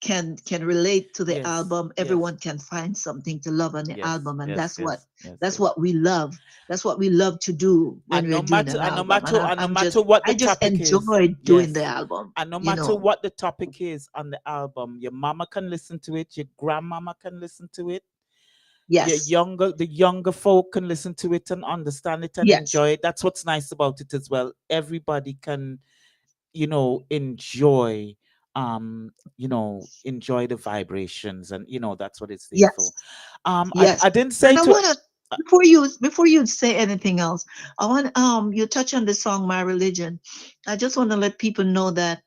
can relate to the album. Everyone can find something to love on the album, and that's what we love. That's what we love to do when we're doing an album. No matter what the topic is, I just enjoy doing the album. And no matter what the topic is on the album, your mama can listen to it, your grandmama can listen to it. Yes. the younger folk can listen to it and understand it and Yes. enjoy it. That's what's nice about it as well. Everybody can, enjoy, enjoy the vibrations, and that's what it's there for. Yes. Yes. I didn't say And I to want to, before you say anything else, I want you touch on the song "My Religion." I just want to let people know that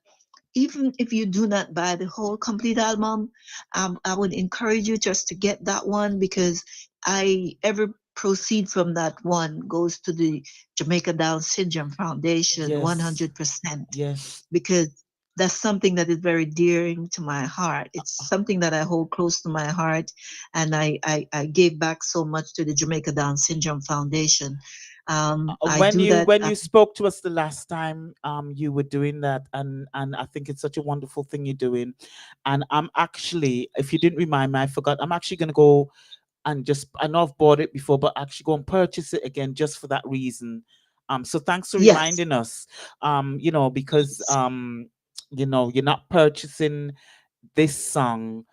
even if you do not buy the whole complete album, I would encourage you just to get that one, because every proceed from that one goes to the Jamaica Down Syndrome Foundation, yes, 100%, yes. because that's something that is very dear to my heart. It's something that I hold close to my heart, and I gave back so much to the Jamaica Down Syndrome Foundation. I When do you that. when you spoke to us the last time, you were doing that, and I think it's such a wonderful thing you're doing. And I'm actually, if you didn't remind me, I forgot. I'm actually gonna go and just, I know I've bought it before, but actually go and purchase it again just for that reason. So thanks for Yes. reminding us. Because you're not purchasing this song.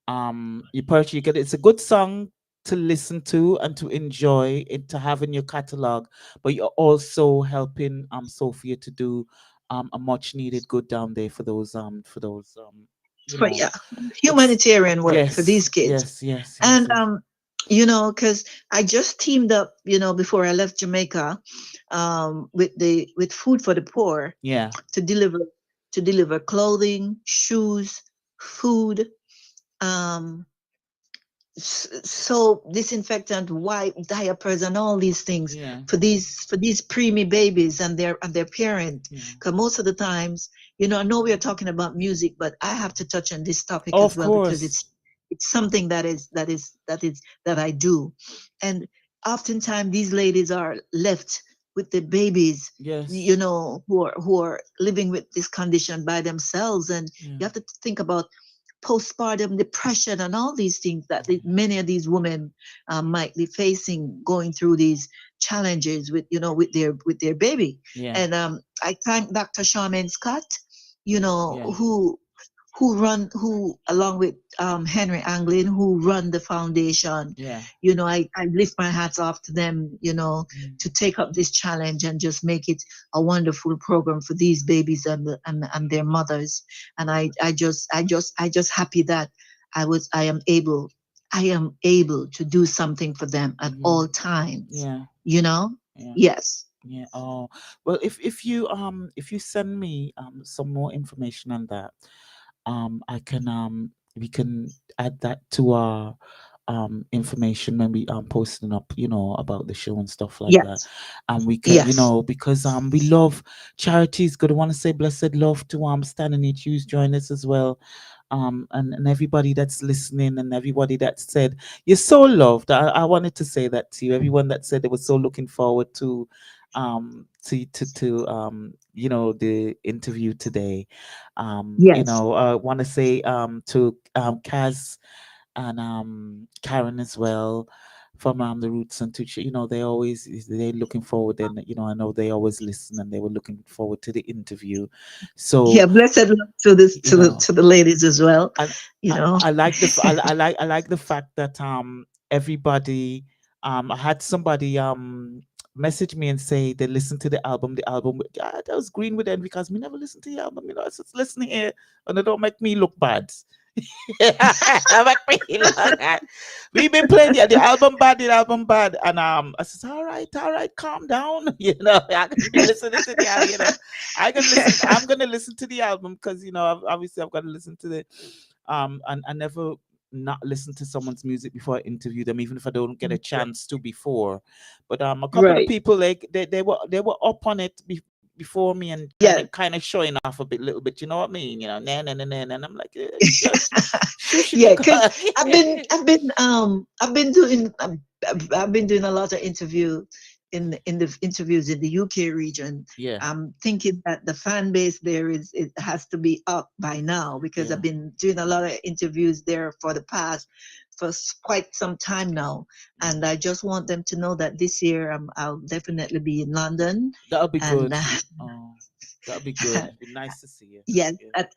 You get it. It's a good song to listen to and to enjoy it, to have in your catalog, but you're also helping Sophia to do a much needed good down there for those you For, know yeah, it's humanitarian work for these yes, kids. yes, yes, yes, And yes. because I just teamed up, before I left Jamaica, with Food for the Poor, Yeah. to deliver clothing, shoes, food, um so disinfectant, wipe, diapers, and all these things Yeah. for these preemie babies and their parent. Yeah. Because most of the times, I know we are talking about music, but I have to touch on this topic as Of well, because course. it's something that I do. And oftentimes these ladies are left with the babies, Yes. who are living with this condition by themselves, and Yeah. you have to think about postpartum depression and all these things that many of these women might be facing, going through these challenges with their baby. Yeah. And I thank Dr. Charmaine Scott, Yeah. who along with Henry Anglin, who run the foundation. Yeah. I lift my hats off to them, to take up this challenge and just make it a wonderful program for these babies and their mothers. And I just happy that I am able to do something for them at all times. Yeah. Yeah. Yes. Yeah. Oh, well, if you send me some more information on that, I can we can add that to our information when we posting up, about the show and stuff like that. Yes. And we can, Yes. because we love charities. Good, I want to say blessed love to Stand and Each Use join us as well. And everybody that's listening, and everybody that said you're so loved. I wanted to say that to you. Everyone that said they were so looking forward to the interview today. Yes. I want to say to Kaz and Karen as well, from the Roots and Tucci. They're looking forward, and I know they always listen, and they were looking forward to the interview. So Yeah, blessed love to this to the ladies as well. I, I like I like the fact that everybody, I had somebody message me and say they listened to the album. That was green with them, because me never listened to the album. It's just listening here, and it don't make me look bad. Make me look bad. We've been playing the album bad, and I says, all right, calm down. I can be listening to the album. I'm gonna listen to the album, because obviously I've got to listen to the and I never not listen to someone's music before I interview them, even if I don't get a chance to before. But a couple of Right. people, like they were up on it before me, and Yeah. kind of showing off a little bit. You know what I mean? Nah, and I'm like, shush, Yeah, because I've been doing a lot of interviews in the UK region. Yeah. I'm thinking that the fan base there it has to be up by now, because Yeah. I've been doing a lot of interviews there for quite some time now, and I just want them to know that this year I'll definitely be in London. That'll be And good. That'll be good. It'd be nice to see you. yes, Yeah. at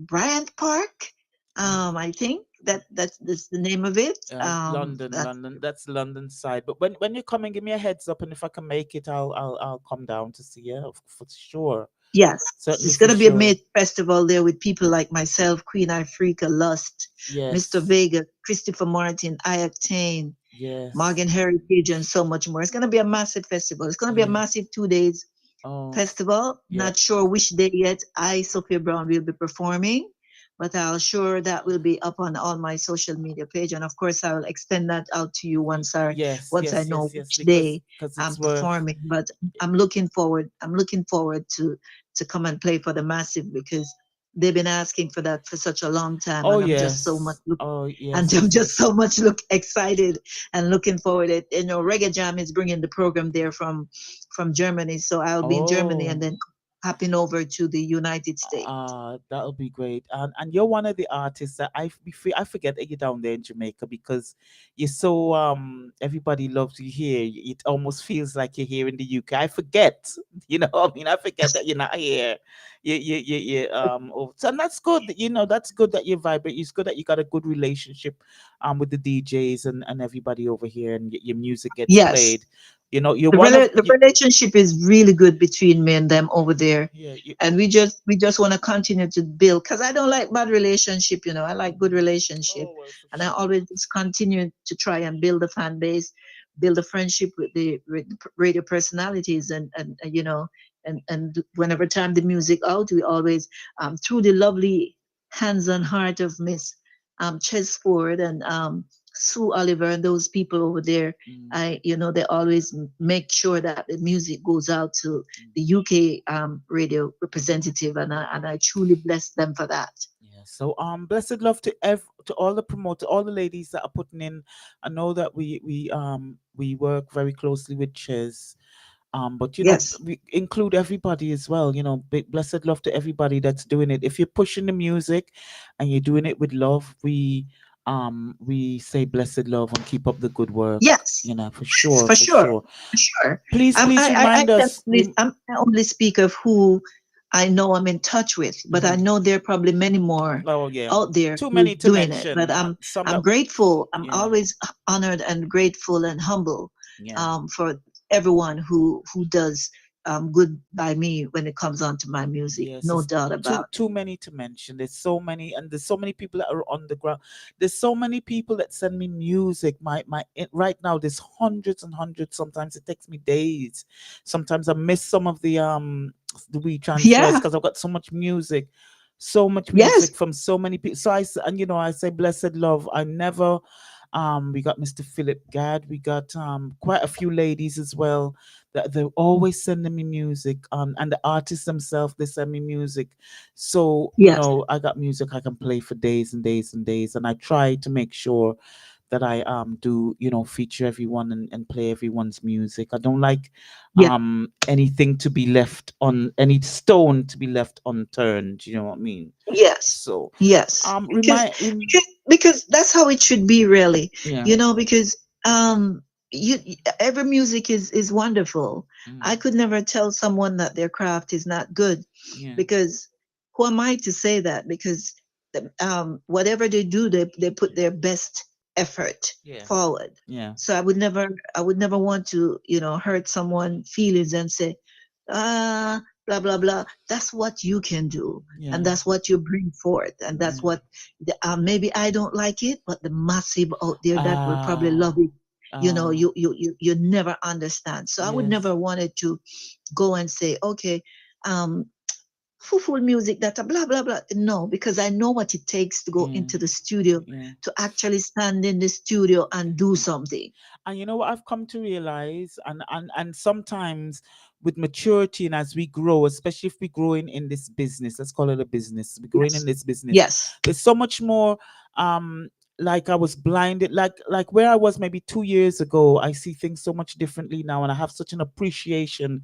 Bryant Park. I think that's the name of it. London, That's London. That's London side. But when you come and give me a heads up, and if I can make it, I'll come down to see you for sure. yes. Certainly It's for gonna be a sure. made festival there with people like myself, Queen Ifrika, Lust, Mr. Yes. Vega, Christopher Martin, Iactane, Yes. Morgan Heritage, and so much more. It's gonna be a massive festival. It's gonna be a Yeah. massive 2 days Oh. festival. Yeah. Not sure which day yet. I, Sophia Brown, will be performing, but I'll sure that will be up on all my social media page, and of course I will extend that out to you Yes. once I Yes. know Yes. Yes. which Because day I'm it's worth. performing. But I'm looking forward. I'm looking forward to come and play for the massive because they've been asking for that for such a long time, Oh and I'm just so much yes. Oh and yes. I'm Yes. just Yes. so much look excited and looking forward. It Reggae Jam is bringing the program there from Germany, so I'll be in Germany and Oh. then hopping over to the United States. That'll be great. And you're one of the artists that I forget that you're down there in Jamaica because you're so everybody loves you here. It almost feels like you're here in the UK. I forget, I mean, I forget that you're not here. And that's good. That's good that you vibrate. It's good that you got a good relationship with the DJs and everybody over here, and your music gets Yes, played. You're one of the relationship is really good between me and them over there, yeah. and we just want to continue to build because I don't like bad relationship. I like good relationship, Oh well, for and I sure. always just continue to try and build a fan base, build a friendship with the radio personalities, and whenever time the music out, we always through the lovely hands and heart of Miss Chesford and Sue Oliver and those people over there. Mm. They always make sure that the music goes out to the UK radio representative, and I truly bless them for that. Yeah. So blessed love to all the promoter, all the ladies that are putting in. I know that we work very closely with Chiz. But Yes, we include everybody as well. Big blessed love to everybody that's doing it. If you're pushing the music and you're doing it with love, we say blessed love and keep up the good work. yes, For sure, for for sure, sure. for sure. Please I remind can us. only, I only speak of who I know I'm in touch with, but I Mhm. know there are probably many more Oh yeah, out there too who's many to doing it. But mention. Some I'm that grateful. I'm yeah, always honored and grateful and humble yeah. for everyone who does good by me when it comes on to my music. Yes, No it's doubt too about too many to mention. There's so many, and there's so many people that are on the ground. There's so many people that send me music. Right now, there's hundreds and hundreds. Sometimes it takes me days. Sometimes I miss some of the we it. transfers Yeah. because I've got so much Yes. music from so many people. So I say blessed love. I never. We got Mr. Philip Gadd. We got quite a few ladies as well that they're always sending me music. And the artists themselves, they send me music. So Yes. I got music I can play for days and days and days, and I try to make sure that I do feature everyone and play everyone's music. I don't like Yes. anything to be left on any stone to be left unturned. You know what I mean? Yes, So yes, because remind because that's how it should be, really. yeah. Because um, every music is wonderful. I Mm, could never tell someone that their craft is not good, yeah. because who am I to say that? Because whatever they do, they put their best effort Yeah. forward. Yeah. So I would never want to hurt someone's feelings and say, blah blah blah. That's what you can do, and Yeah. that's what you bring forth, and that's what maybe I don't like it, but the massive out there that will probably love Ah. it. Ah. You never understand. So I would Yes. never wanted to go and say, okay, um, full music that blah blah blah. No, because I know what it takes to go Yeah. into the studio Yeah. to actually stand in the studio and do something. And you know what I've come to realize, and sometimes with maturity and as we grow, especially if we grow in this business, let's call it a business, we're growing in Yes, this business. yes, There's so much more. Like I was blinded, like where I was maybe 2 years ago. I see things so much differently now, and I have such an appreciation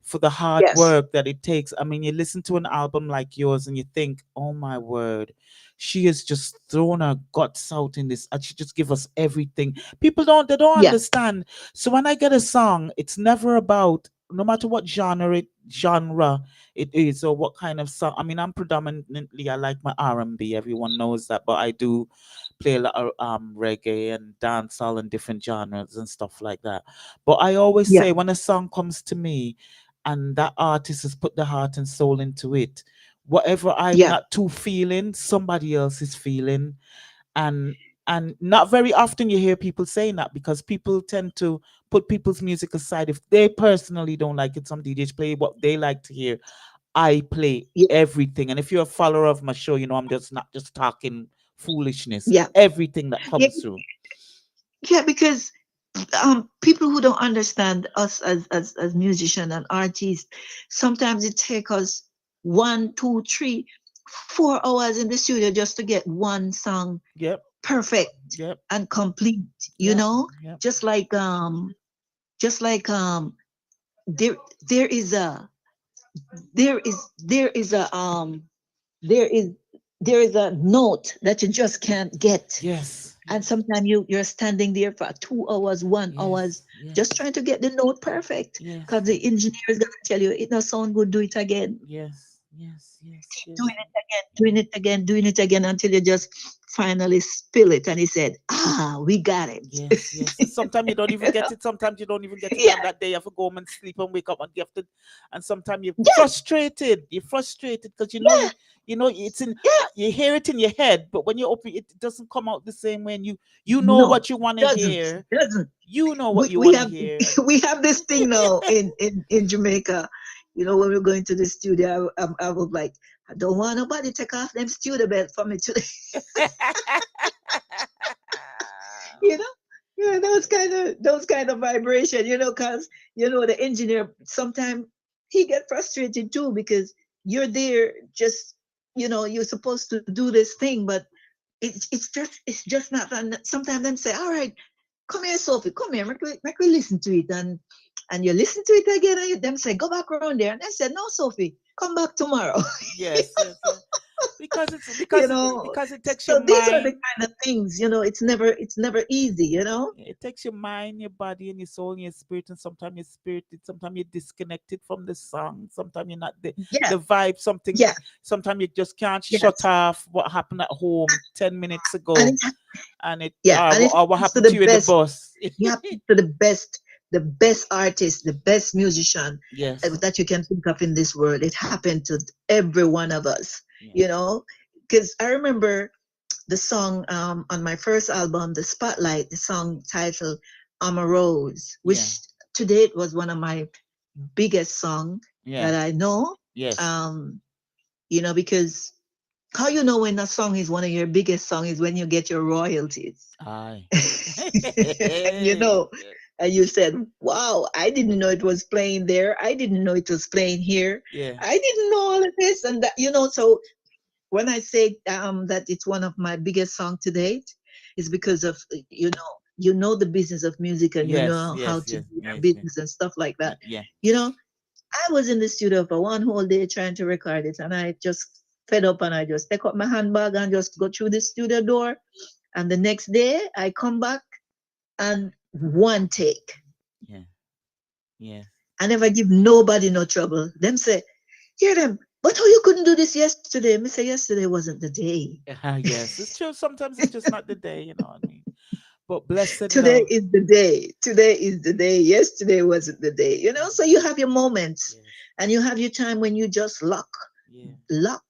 for the hard yes, work that it takes. I mean, you listen to an album like yours and you think, oh my word, she has just thrown her guts out in this and she just give us everything. People don't, they don't yes, understand. So when I get a song, it's never about no matter what genre it is, or what kind of song. I mean, I'm predominantly, I like my R&B. Everyone knows that, but I do play a lot of reggae and dancehall and different genres and stuff like that. But I always Yeah, say, when a song comes to me and that artist has put the heart and soul into it, whatever I'm yeah, not too feeling, somebody else is feeling. And and not very often you hear people saying that, because people tend to put people's music aside if they personally don't like it. Some DJs play what they like to hear. I play yeah, everything, and if you're a follower of my show, I'm just not just talking foolishness. yeah, Everything that yeah, comes through. yeah. Because people who don't understand us as musician and artists, sometimes it take us 1, 2, 3, 4 hours in the studio just to get one song Yep, perfect yep, and complete. You yep, know, yep. just like just like there there is a there is a there is there is a note that you just can't get. Yes, And yes, sometimes you're standing there for 2 hours, 1 hours, yes, just yes, trying to get the note perfect. yes, Because the engineer is gonna tell you it not sound good, do it again. yes, yes, yes, Keep yes. doing it again, doing it again, doing it again until you just finally spill it. And he said, "Ah, we got it." Yes, yes. And sometimes you don't even get it. Sometimes you don't even get it Yeah, on that day. You have to go home and sleep and wake up and you have to. And sometimes you're yeah, frustrated. You're frustrated because yeah, it's in. yeah. You hear it in your head, but when you open it, it doesn't come out the same way. And you know No, what you want to doesn't, hear. doesn't. You know what we, you we want to have hear. we have this thing now in Jamaica. You know, when we're going to the studio, I was like, I don't want nobody take off them studio belt for me today. You know, yeah, those kind of vibration. You know, cause the engineer sometimes he get frustrated too because you're there just you're supposed to do this thing, but it's just not. And sometimes them say, all right, come here, Sophie, come here, make we listen to it. And you listen to it again, and them say, go back around there. And I said, no, Sophie, come back tomorrow. Yes, yes, yes. Because it's you because it, know. because it takes your So these are the mind. kind of things, it's never easy. Yeah, it takes your mind, your body, and your soul, and your spirit. And sometimes you're spirited, sometimes you're disconnected from the song. Sometimes you're not Yeah, the vibe. yeah, Sometimes you just can't shut yes. off what happened at home 10 minutes And ago, it and it yeah, and it or what happens to happened the to you in the best. bus. It happens to the best artist, the best musician Yes. that you can think of in this world. It happened to every one of us, you Yes. know. Because I remember the song on my first album, The Spotlight, the song titled I'm a Rose, Yeah. which to date was one of my biggest song Yeah. that I know. Yes. Um, because how you know when a song is one of your biggest songs is when you get your royalties. Aye. And and you said, wow, I didn't know it was playing there. I didn't know it was playing here. Yeah. I didn't know all of this and that, so when I say that it's one of my biggest songs to date, it's because of the business of music and you Yes. know how Yes. to Yes. do your Yes. Yes. business and stuff like that. Yeah. You know, I was in the studio for one whole day trying to record it, and I just fed up and I just take up my handbag and just go through the studio door. And the next day I come back and one take. Yeah. Yeah. I never give nobody no trouble. Them say, hear them, but how you couldn't do this yesterday? Me say yesterday wasn't the day. Yes. It's true. Sometimes it's just not the day. You know what I mean. But blessed Today love. is the day. Today is the day. Yesterday wasn't the day. So you have your moments Yes. and you have your time when you just Yeah. lock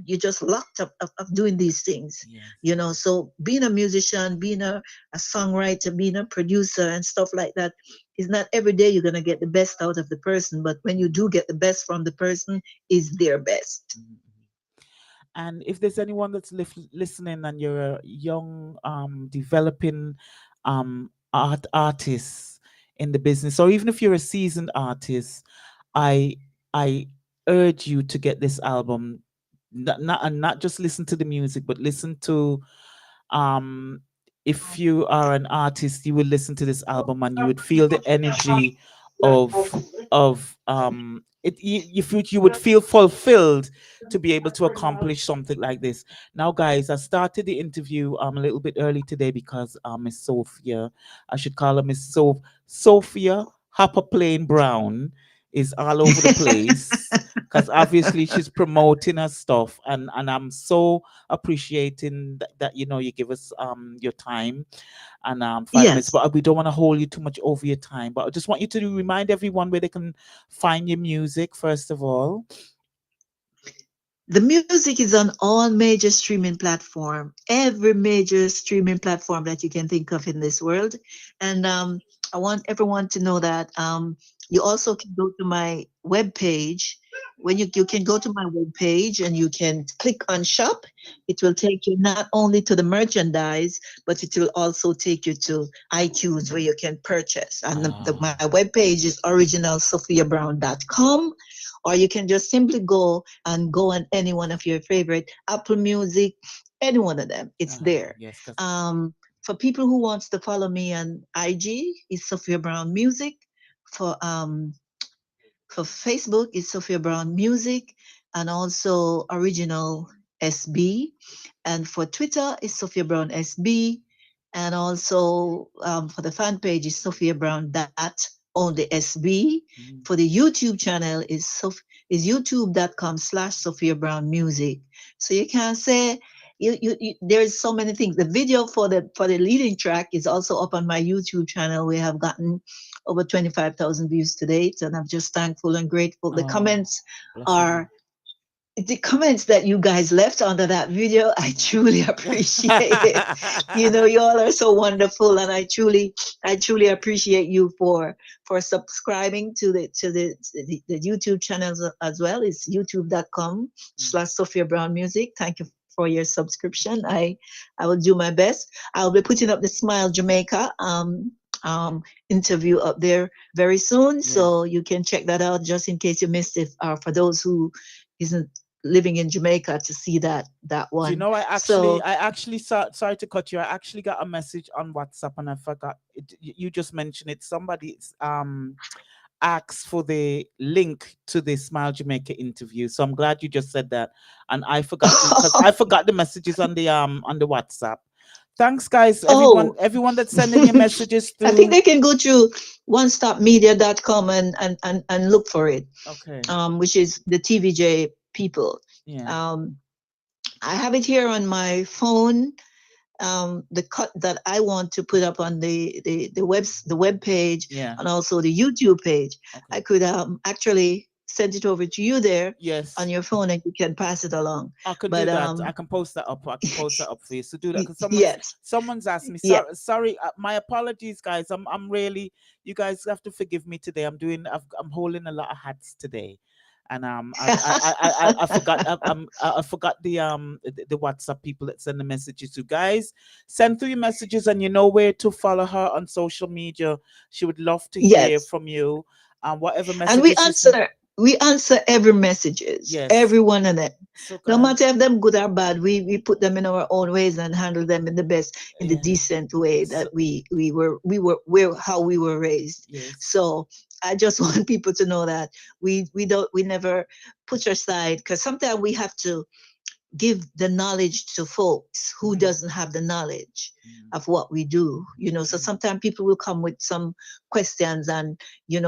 you just locked up of doing these things. Yes. So being a musician, being a songwriter, being a producer and stuff like that is not every day you're gonna get the best out of the person, but when you do get the best from the person, is their best. Mhm. And if there's anyone that's listening and you're a young, developing artist in the business, or even if you're a seasoned artist, I I urge you to get this album. Not just listen to the music, but listen to if you are an artist, you would listen to this album and you would feel the energy of it. You would feel fulfilled to be able to accomplish something like this. Now, guys, I started the interview a little bit early today because Miss Sophia, I should call her Miss Sophia Hopper Plain Brown, is all over the place because obviously she's promoting her stuff, and I'm so appreciating that you give us your time and 5 minutes, Yes. but we don't want to hold you too much over your time, but I just want you to remind everyone where they can find your music first of all. The music is on all major streaming platform, every major streaming platform that you can think of in this world. And I want everyone to know that you also can go to my webpage. When you can go to my webpage and you can click on shop, it will take you not only to the merchandise, but it will also take you to iTunes where you can purchase. And my webpage is originalsophiabrown.com, or you can just simply go on any one of your favorite Apple Music, any one of them. It's there. Yes, For people who wants to follow me on IG, it's Sophia Brown Music. For Facebook, it's Sophia Brown Music, and also Original SB. And for Twitter, it's Sophia Brown SB. And also for the fan page, is Sophia Brown only SB. For the YouTube channel is youtube.com/Sophia Brown Music. So you can say there's so many things. The video for the leading track is also up on my YouTube channel. We have gotten over 25,000 views to date, and I'm just thankful and grateful. The comments are the comments that you guys left under that video. I truly appreciate it. You all are so wonderful, and I truly appreciate you for subscribing to the YouTube channels as well. It's youtube.com/Sophia Brown Music. Thank you for your subscription. I will do my best. I'll be putting up the Smile Jamaica interview up there very soon, so you can check that out just in case you missed it, for those who isn't living in Jamaica to see that one. I actually sorry to cut you. I actually got a message on WhatsApp and I forgot it. You just mentioned it. Somebody asked for the link to the Smile Jamaica interview, so I'm glad you just said that, and I forgot because I forgot the messages on the WhatsApp. Thanks, guys. Everyone that's sending your messages through. I think they can go to onestopmedia.com and look for it. Okay. Which is the TVJ people. Yeah. I have it here on my phone. The cut that I want to put up on the web page, and also the YouTube page. Okay. I could actually send it over to you there on your phone, and you can pass it along. I could do that. I can post that up. for you. So do that, because someone's asked me. Sorry, my apologies, guys. I'm really. You guys have to forgive me today. I'm holding a lot of hats today. And I forgot I forgot the WhatsApp people that send the messages to. Guys, send through your messages, and you know where to follow her on social media. She would love to hear from you. Whatever messages. And we answer every messages. Every one of them. So no matter if them good or bad, we put them in our own ways and handle them in the best, in the decent way that we were how we were raised. Yes. So I just want people to know that we never push aside, because sometimes we have to give the knowledge to folks who doesn't have the knowledge of what we do, so sometimes people will come with some questions, and you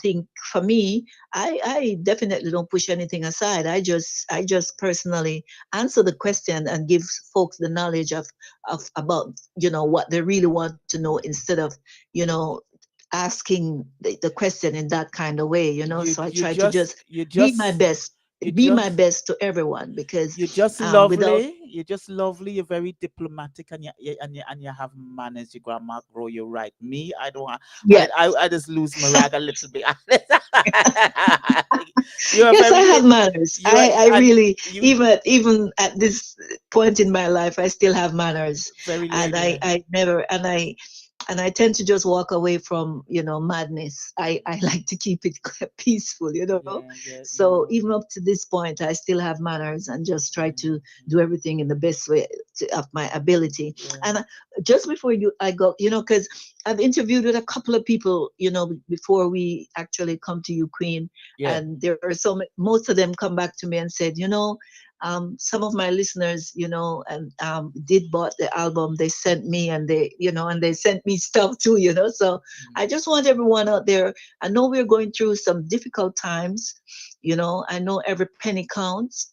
think, for me, I definitely don't push anything aside. I just personally answer the question and give folks the knowledge of about what they really want to know, instead of asking the question in that kind of way, so I try to just be my best. My best to everyone, because you're just lovely. You're just lovely. You're very diplomatic, and you have manners. Your grandma grow you right. Me, I don't. I just lose my rag a little bit. Yes, I have manners. I really, even at this point in my life, I still have manners. And I tend to just walk away from, madness. I like to keep it peaceful, So even up to this point, I still have manners and just try to do everything in the best way of my ability. Yeah. And just before I go, because I've interviewed with a couple of people, before we actually come to you, Queen. Yeah. And there are most of them come back to me and said, some of my listeners, and did bought the album. They sent me, and they sent me stuff too, So I just want everyone out there. I know we're going through some difficult times. I know every penny counts,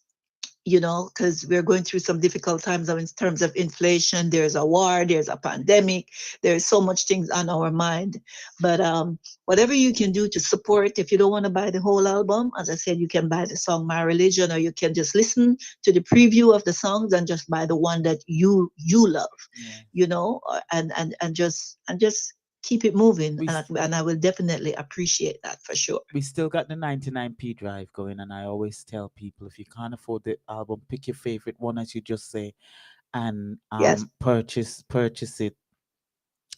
because we're going through some difficult times in terms of inflation. There's a war, there's a pandemic, there's so much things on our mind. But whatever you can do to support, if you don't want to buy the whole album, as I said, you can buy the song My Religion, or you can just listen to the preview of the songs and just buy the one that you love, and just keep it moving. And I will definitely appreciate that for sure. We still got the 99p drive going, and I always tell people, if you can't afford the album, pick your favorite one, as you just say, and Yes. purchase it.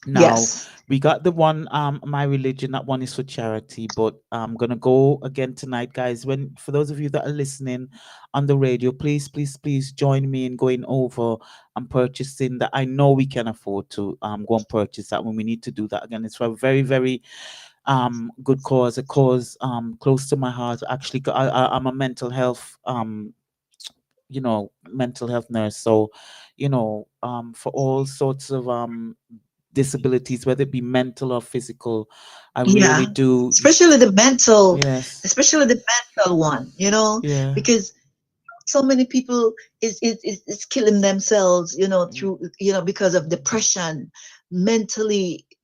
Now Yes. we got the one, My Religion. That one is for charity, but I'm gonna go again tonight, guys. For those of you that are listening on the radio, please, please, please join me in going over and purchasing that. I know we can afford to go and purchase that when we need to do that again. It's for a very, very good cause, a cause close to my heart. Actually, I'm a mental health mental health nurse, so for all sorts of disabilities, whether it be mental or physical, I really Yeah, do. especially the mental, Yes. especially the mental one, Yeah. because so many people is killing themselves, through, because of depression.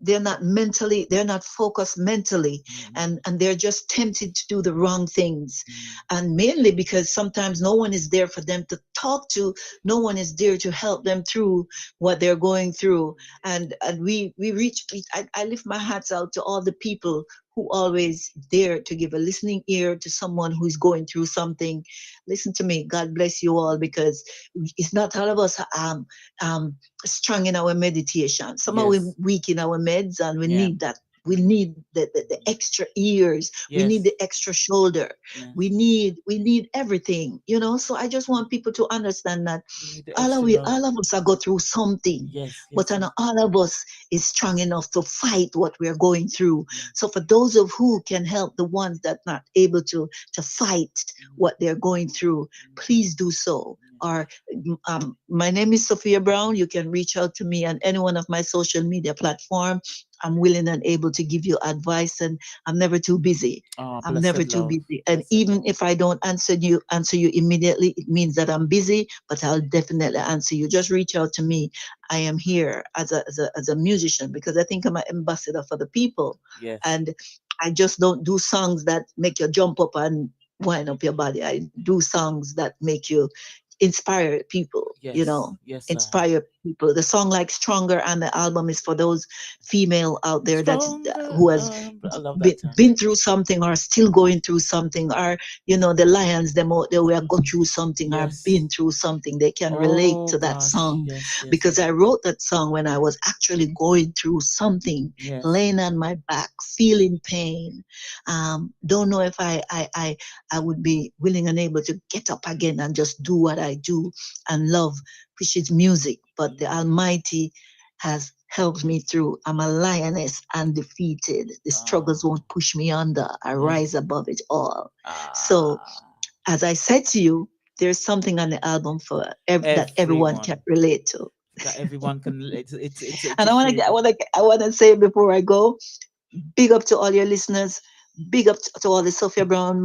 They're not focused mentally, and they're just tempted to do the wrong things. And mainly because sometimes no one is there for them to talk to, no one is there to help them through what they're going through. And I lift my hats out to all the people who always dare to give a listening ear to someone who's going through something. Listen to me. God bless you all, because it's not all of us strong in our meditation. Some are Yes. weak in our meds, and we Yeah. need that. We need the extra ears. We need Yes. the extra shoulder. Yes. We need everything. So I just want people to understand that We need the extra love. all of us are go through something, Yes. but Yes. not all of us is strong enough to fight what we're going through. So for those of who can help the ones that not able to fight what they're going through, please do so. Or my name is Sophia Brown. You can reach out to me on any one of my social media platform. I'm willing and able to give you advice, and I'm never too busy. Oh, I'm never blessed too love. busy. And Blessed even love. if I don't answer you immediately, it means that I'm busy, but I'll definitely answer you. Just reach out to me. I am here as a musician, because I think I'm an ambassador for the people. Yes. And I just don't do songs that make you jump up and wind up your body. I do songs that make you inspire people, Yes. Yes, sir. inspire people. The song like Stronger and the album is for those female out there that's Stronger. who has I love been, that song. been through something, or still going through something, or the lions, them out there, will go through something, or Yes. been through something. They can relate Oh to that gosh. song, Yes. Yes. because Yes. I wrote that song when I was actually going through something, Yes. laying on my back, feeling pain. Don't know if I would be willing and able to get up again and just do what I do and love, which is music. But the Almighty has helped me through. I'm a lioness, undefeated. The struggles won't push me under. I rise above it all. So, as I said to you, there's something on the album for that everyone can Everyone. relate to. That everyone can. It's And a I want to, I favorite. want to, I want to say before I go, big up to all your listeners. Big up to all the Sophia Brown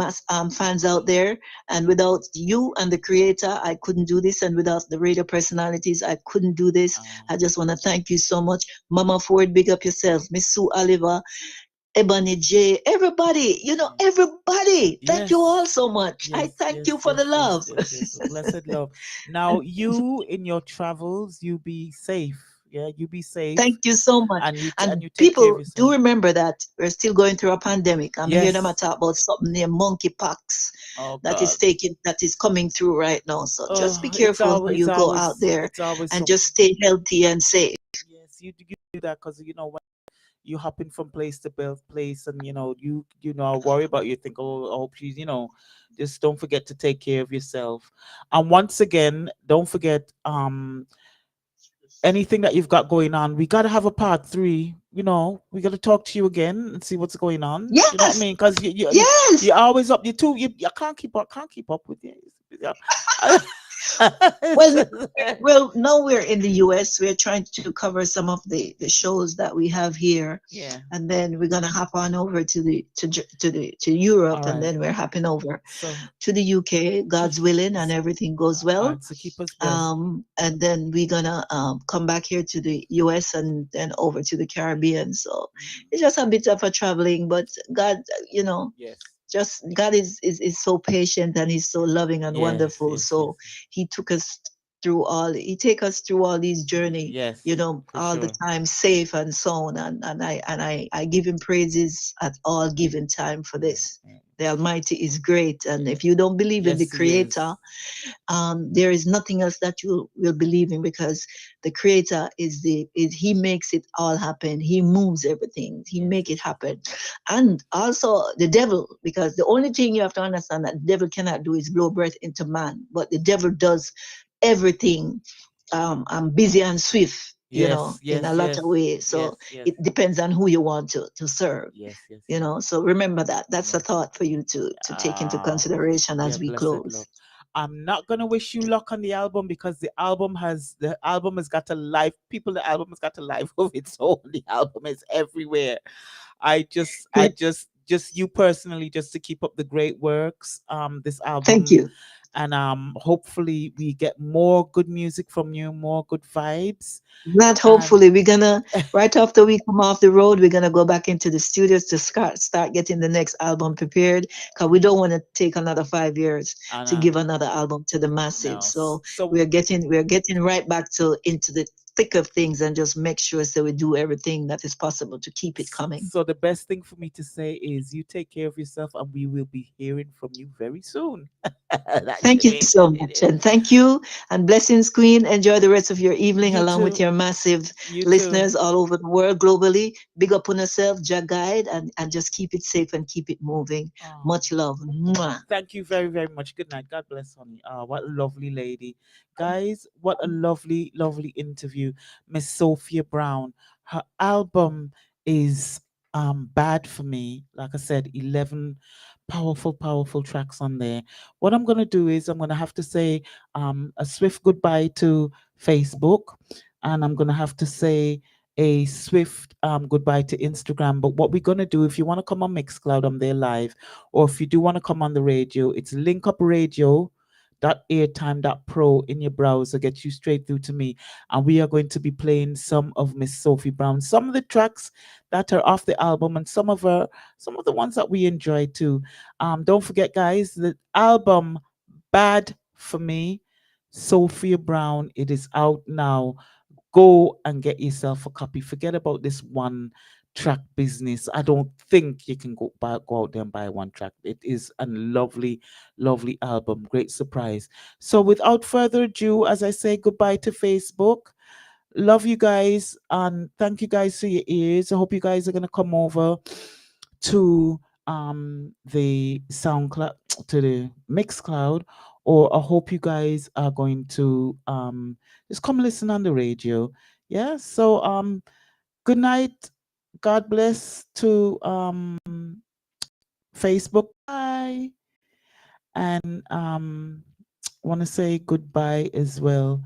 fans out there. And without you and the creator, I couldn't do this. And without the radio personalities, I couldn't do this. I just want to thank you so much. Mama Ford, big up yourself. Miss Sue Oliver, Ebony J, everybody, everybody. Thank you all Yes. so much. I Yes. thank Yes. you for the Yes. Yes. love. Yes. Yes. Blessed love. Now, you in your travels, you be safe. Yeah, you be safe, Thank you so much. and And you take care of people do yourself. remember that we're still going through a pandemic. I'm hearing them Yes. talk about something named monkeypox Oh that God. is coming through right now. So just be Oh, careful how you go out there, it's always and so. just stay healthy and safe. Yes, you do that because when you hopping from place to place, and worry about, you think, oh, I hope she's, just don't forget to take care of yourself. And once again, don't forget, anything that you've got going on. We got to have a part 3. You know, we got to talk to you again and see what's going on. Yes. You know what I mean? Because Yes. you're always up. You can't keep up with you. Well, now we're in the US. We're trying to cover some of the shows that we have here. Yeah. And then we're gonna hop on over to Europe, All and right. then we're hopping over So to the UK, God's willing, and everything goes well. right, so keep us blessed. And then we're gonna come back here to the US and then over to the Caribbean. So it's just a bit of a traveling, but God, you know, Yes. just God is so patient, and He's so loving and Yes, wonderful. yes, So He take us through all these journey, Yes, you know, for all the sure. time, safe and so on. And I give Him praises at all given time for this. The Almighty is great, and if you don't believe in the Yes, he is. Creator, there is nothing else that you will believe in, because the Creator is He makes it all happen. He moves everything. He make it happen. And also the devil, because the only thing you have to understand that the devil cannot do is blow breath into man, but the devil does everything busy and swift, you know, in a lot of ways. So it depends on who you want to serve. Yes. You know, so remember that. That's a thought for you to take into consideration as we blessed close. love. I'm not gonna wish you luck on the album, because the album has got a life. The album has got a life of its own. The album is everywhere. I just you personally, just to keep up the great works. This album. Thank you. And hopefully we get more good music from you, more good vibes. Not hopefully, we're gonna right after we come off the road, we're gonna go back into the studios to start getting the next album prepared, because we don't want to take another 5 years to give another album to the masses. So we're getting right back into the thick of things, and just make sure so we do everything that is possible to keep it coming. So the best thing for me to say is you take care of yourself, and we will be hearing from you very soon. Thank you so much, and thank you, and blessings, Queen. Enjoy the rest of your evening along with your massive listeners all over the world, globally. Big up on yourself, Jah guide, and just keep it safe and keep it moving. Much love. Mwah. Thank you very, very much. Good night. God bless, honey. What a lovely lady. Guys, what a lovely, lovely interview. Miss Sophia Brown. Her album is Bad For Me. Like I said, 11 powerful tracks on there. What I'm gonna do is I'm gonna have to say a swift goodbye to Facebook, and I'm gonna have to say a swift goodbye to Instagram. But what we're gonna do, if you want to come on Mixcloud, I'm there live, or if you do want to come on the radio, it's linkupradio.airtime.pro in your browser, get you straight through to me, and we are going to be playing some of Miss Sophie Brown, some of the tracks that are off the album, and some of the ones that we enjoyed too. Don't forget, guys, the album Bad For Me, Sophia Brown, it is out now. Go and get yourself a copy. Forget about this one track business. I don't think you can go out there and buy one track. It is a lovely album. Great surprise. So without further ado, as I say goodbye to Facebook, love you guys, and thank you guys for your ears. I hope you guys are going to come over to the SoundCloud, to the Mixcloud, or I hope you guys are going to just come listen on the radio. Yeah. So good night. God bless to Facebook. Bye. And want to say goodbye as well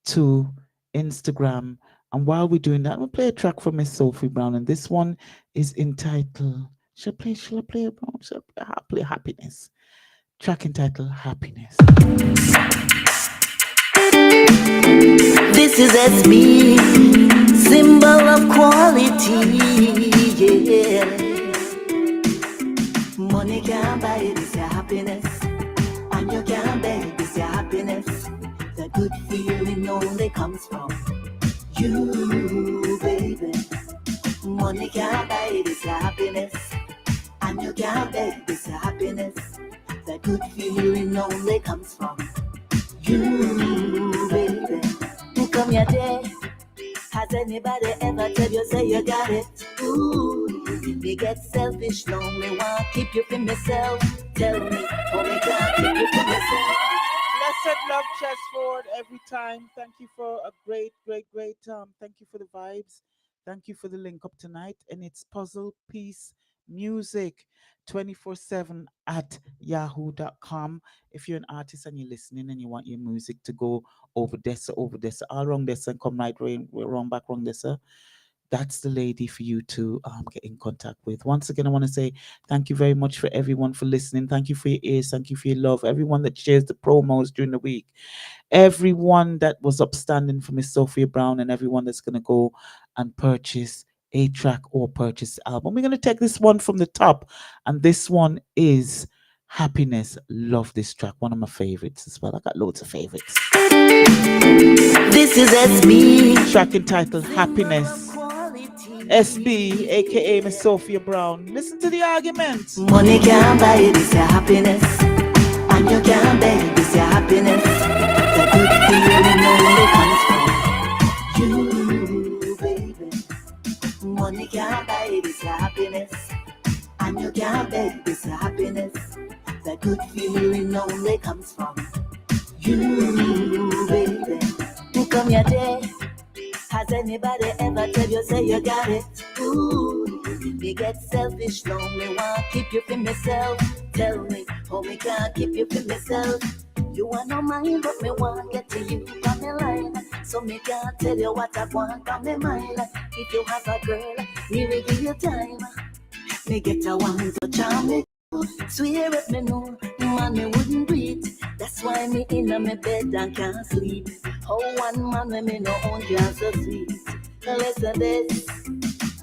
to Instagram. And while we're doing that, we'll play a track from Miss Sophie Brown, and this one is entitled, Shall I play Happiness? Track entitled Happiness. This is SB, symbol of quality, yeah. Money can't buy this your happiness, and you can't beg this your happiness. The good feeling only comes from you, baby. Money can't buy this your happiness, and you can't beg this your happiness. The good feeling only comes from you, baby. Who come your day? Has anybody ever tell you say you got it? Ooh, me get selfish, lonely, want keep you from myself. Tell me, how me can't keep you from myself. Plus said love Chessford every time. Thank you for a great thank you for the vibes. Thank you for the link up tonight. And it's Puzzle Piece Music 24/7 at yahoo.com. If you're an artist and you're listening and you want your music to go over this, all wrong this and come right wrong back wrong this, that's the lady for you to get in contact with. Once again, I want to say thank you very much for everyone for listening. Thank you for your ears. Thank you for your love. Everyone that shares the promos during the week. Everyone that was upstanding for Miss Sophia Brown, and everyone that's going to go and purchase a track or purchase the album. We're going to take this one from the top, and this one is Happiness. Love this track. One of my favorites as well. I got loads of favorites. This is SB. Track entitled Happiness. SB, aka Miss Sophia Brown. Listen to the argument. Money can't buy this your happiness, and you can't beg this your happiness. The good feeling only comes from you, baby. Money can't buy this your happiness, and you can't beg this your happiness. The good feeling only comes from you, baby. Who come your day? Has anybody ever tell you say you got it? Ooh, me get selfish, no, me want keep you for myself. Tell me, how me can't keep you for myself. You want no mind, but me want get to you from me line. So me can't tell you what I want from me mind. If you have a girl, me will give you time. Me get a one to charm me. Swear at me no, man me wouldn't do it. That's why me in my bed and can't sleep. How one man when me no own can so sweet. Now listen this,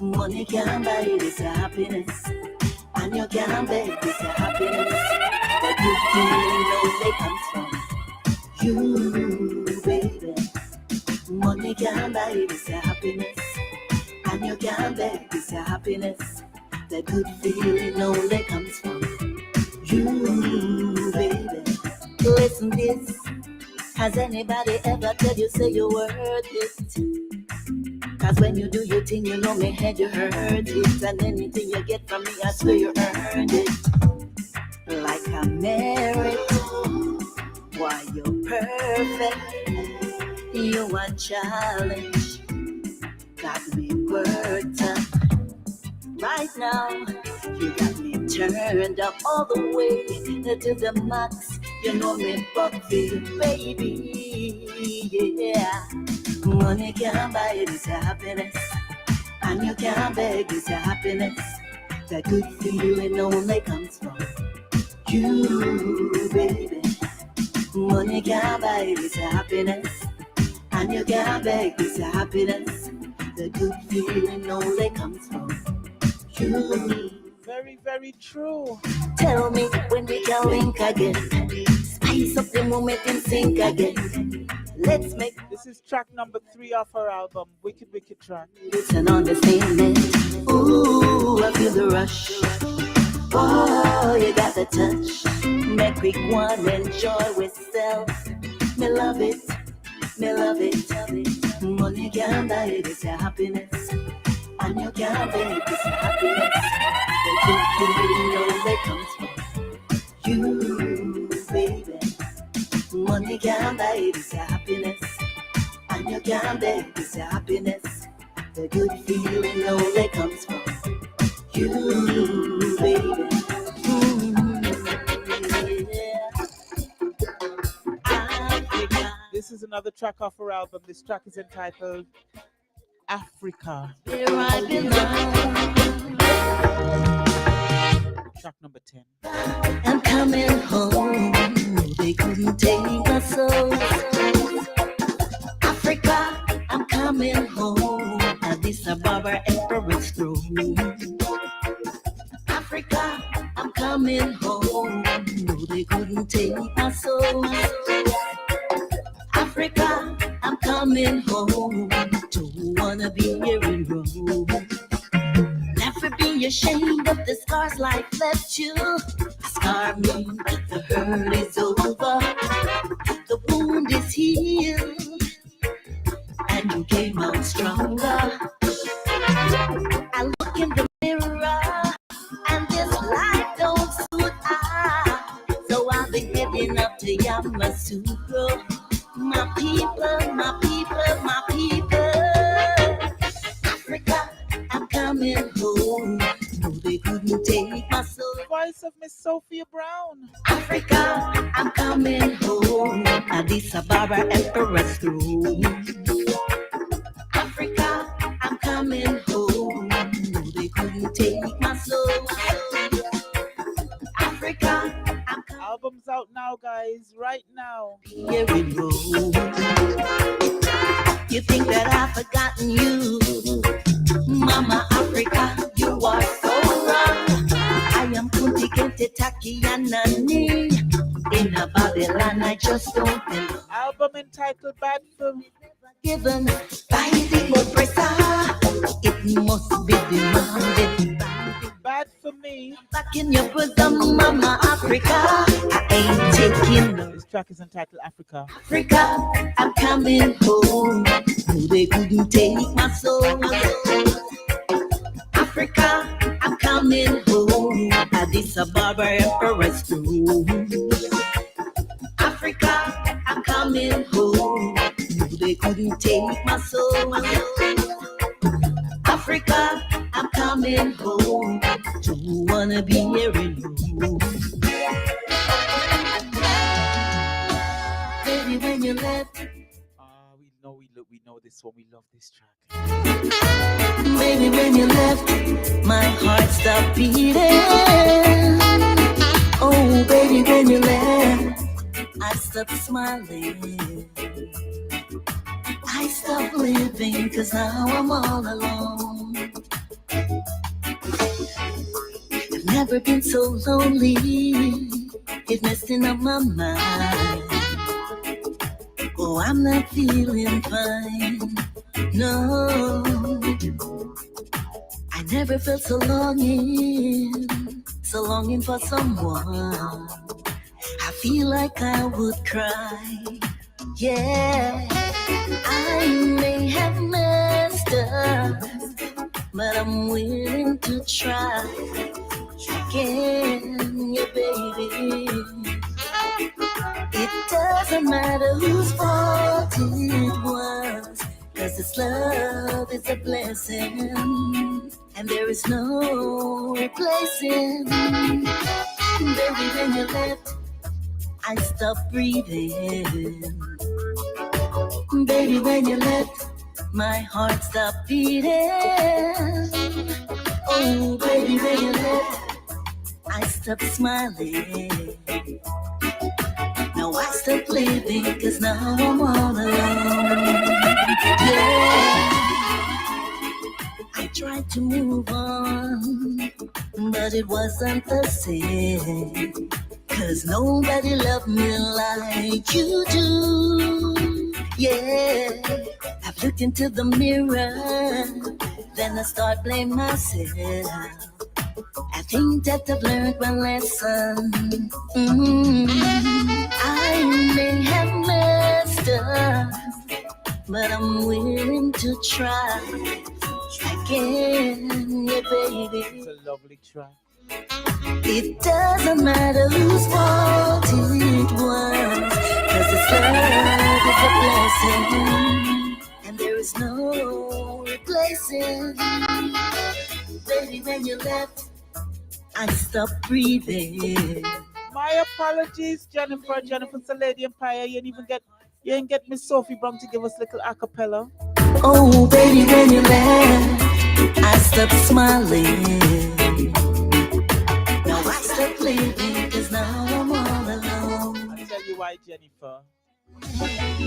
money can't buy this your happiness, and you can't beg this your happiness. The good feeling only comes from you, baby. Money can't buy this your happiness, and you can't beg this your happiness. The good feeling only comes from you, baby. Listen this. Has anybody ever tell you say you're worth it? Cause when you do your thing, you know me head you hurt it. And anything you get from me, I swear you earned it. Like a merit. Why you're perfect. You a challenge. Got me worked up. Right now, you got me turned up all the way to the max. You know me buffy, baby, yeah. Money can't buy this happiness, and you can't beg this happiness. The good feeling only comes from you, baby. Money can't buy this happiness, and you can't beg this happiness. The good feeling only comes from you. Very, very true. Tell me when we can link again. Spice up the moment and sink again. Let's make. This is track number 3 off her album, Wicked track. Listen on the statement. Ooh, I feel the rush. Oh, you got the touch. Make quick one, enjoy with self. Me love it, me love it. Money can't buy this happiness, and you can't buy this happiness. The good feeling only comes from you, baby. Money can't buy this happiness, and you can't buy this happiness. The good feeling only comes from you, baby. This is another track off her album. This track is entitled Africa. Here I belong. Track number 10. I'm coming home. They couldn't take us so. Africa, I'm coming home. Addis Ababa Emperor's throne. Africa, I'm coming home. No, they couldn't take us so. Africa, I'm coming home. Don't wanna be here in Rome. Never be ashamed of the scars life left you. A scar means the hurt is over. The wound is healed, and you came out stronger. I look in the mirror, and this life don't suit I. So I'll be heading up to Yamasuro. My people, my people, my people. Africa, I'm coming home. No, they couldn't take my soul. Voice of Miss Sophia Brown. Africa, I'm coming home. Addis Ababa Emperor's throne. Africa, I'm coming home. No, they couldn't take my soul. Africa, I'm coming. Album's out now, guys, right now. Here in Rome. You think that I've forgotten you, Mama Africa? You are so wrong. I am Kunti Kente Taki Anani. In a Babylon, I just don't belong. Album entitled Bad for Me. Given by the oppressor, it must be demanded. Bad for Me. Back in your bosom, Mama Africa. I ain't taking no. This track is entitled Africa. Africa, I'm coming home. No, they couldn't take my soul. Africa, I'm coming home. Addis Ababa Emperor's throne. Africa, I'm coming home. No, they couldn't take my soul. Africa, I'm coming home. Don't wanna be here in you. Baby, when you left. We know this one. We love this track. Baby, when you left, my heart stopped beating. Oh, baby, when you left, I stopped smiling. I stopped living, 'cause now I'm all alone. I've never been so lonely. It's messing up my mind. Oh, I'm not feeling fine. No, I never felt so longing for someone. I feel like I would cry. Yeah, I may have messed up, but I'm willing to try again, yeah, baby. It doesn't matter whose fault it was, 'cause this love is a blessing, and there is no replacing. Baby, when you left, I stopped breathing. Baby, when you left, my heart stopped beating. Oh, baby, when you left, I stopped smiling. Now I stopped living, 'cause now I'm all alone. Yeah, I tried to move on, but it wasn't the same. 'Cause nobody loved me like you do. Yeah, I've looked into the mirror, then I start blaming myself. I think that I've learned my lesson. I may have messed up, but I'm willing to try again, yeah, baby. It's a lovely track. It doesn't matter whose fault it was, 'cause this love is a blessing, and there is no replacing. Baby, when you left, I stopped breathing. My apologies, Jennifer. Jennifer's the Lady Empire. You didn't get Miss Sophie Brown to give us a little acapella. Oh, baby, when you left, I stopped smiling. Now I stopped living, 'cause now I'm all alone. I'll tell you why, Jennifer.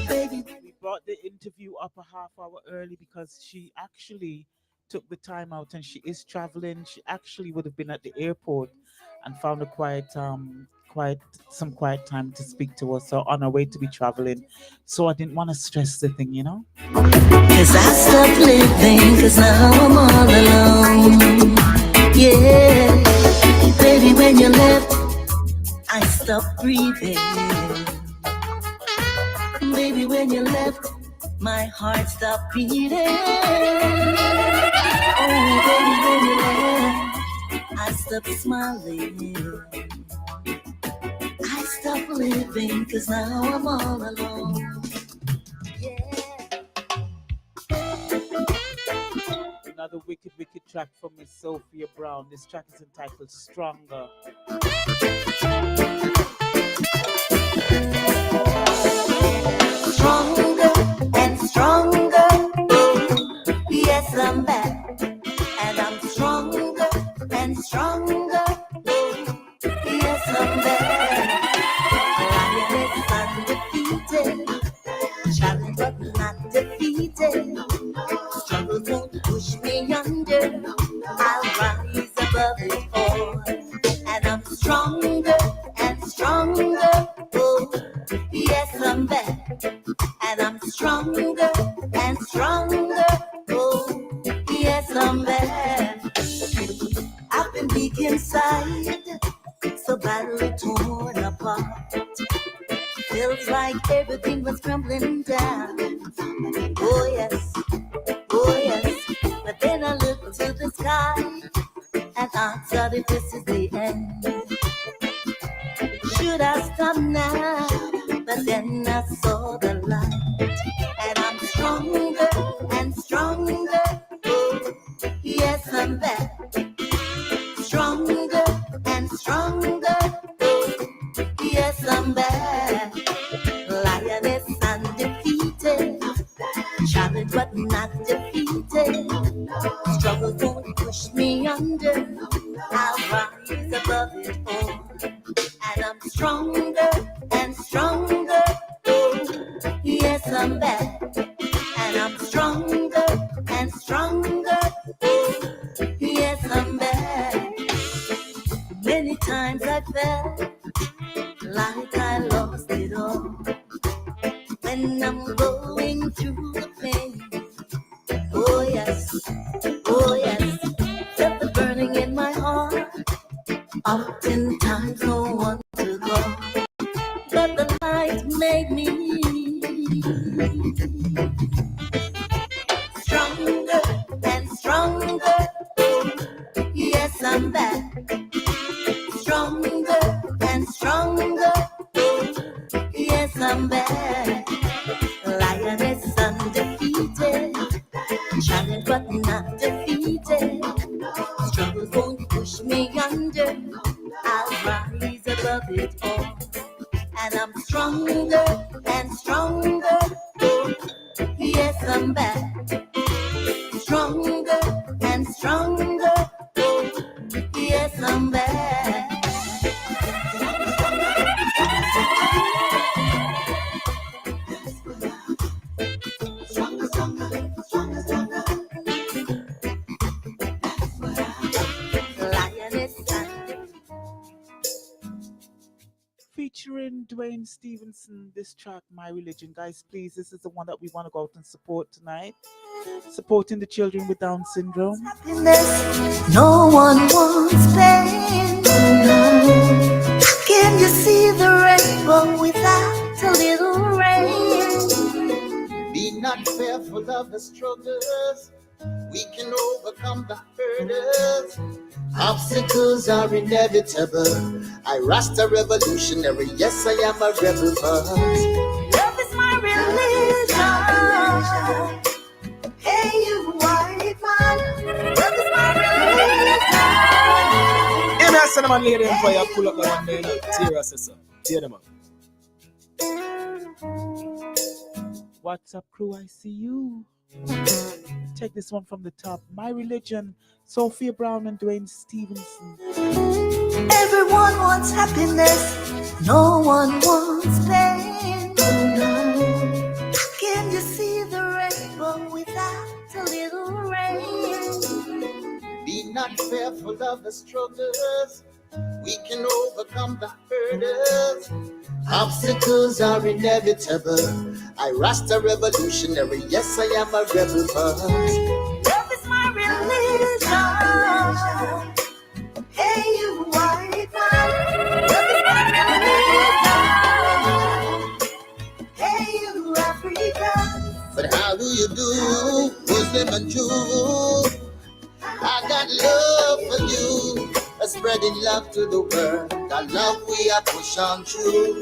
Baby, we brought the interview up a half hour early because she actually took the time out, and she is traveling. She actually would have been at the airport and found a quiet time to speak to us. So on her way to be traveling. So I didn't want to stress the thing, 'Cause I stopped living, 'cause now I'm all alone. Yeah, baby, when you left, I stopped breathing. Baby, when you left, my heart stopped beating. Oh, baby, when you left, I stopped smiling. I stopped living, 'cause now I'm all alone. Another wicked track from Miss Sophia Brown. This track is entitled Stronger. Stronger and stronger, oh, yes, I'm back. And I'm stronger and stronger, oh, yes, I'm back. Lioness undefeated, challenged but not defeated. Struggle won't push me under, I'll rise above it all. And I'm stronger and stronger, oh, yes, I'm back. And I'm stronger and stronger, oh, yes, I'm back. I've been weak inside, so badly torn apart. Feels like everything was crumbling down. Oh yes, oh yes. But then I looked to the sky and I thought if this is the end, should I stop now? But then I saw the light, and I'm stronger and stronger, oh, yes, I'm back. Stronger and stronger, oh, yes, I'm back. Lioness undefeated, challenged but not defeated. Struggle won't push me under, I'll rise above it all. And I'm stronger and stronger, oh, yes, I'm back. And I'm stronger and stronger, oh, yes, I'm back. Many times I felt like I lost it all. When I'm going through the pain, oh yes, felt the burning in my heart. Oftentimes no one to go, but the light made me stronger and stronger, oh, yes, I'm back. Stronger and stronger, oh, yes, I'm back. Lioness undefeated, challenged but not defeated. Struggles won't push me under, I'll rise above it all. And I'm stronger and stronger, oh, yes, I'm back. Stronger and stronger, oh, yes, I'm back. Featuring Dwayne Stevenson, this track, My Religion. Guys, please, this is the one that we want to go out and support tonight. Supporting the children with Down syndrome. Happiness, no one wants pain. Can you see the rainbow without a little rain? Be not fearful of the struggles, we can overcome the hurdles. Obstacles are inevitable. I Rasta revolutionary, yes, I am a rebel. Love is my religion. Hey, you white man. Love is my religion. Yeah, man, send them on Lady Empire, pull up the one day, tear us, sister. Tear them up. What's up, crew? I see you. Take this one from the top. My Religion, Sophia Brown and Dwayne Stevenson. Everyone wants happiness, no one wants pain. Can you see the rainbow without a little rain? Be not fearful of the struggles, we can overcome the hurdles. Obstacles are inevitable. I Rasta revolutionary, yes, I am a rebel. Love is my religion. Hey, you white man. Love is my religion. Hey, you African. But how do you do, Muslim and Jew? I got love for you, spreading love to the world. The love we are push on through.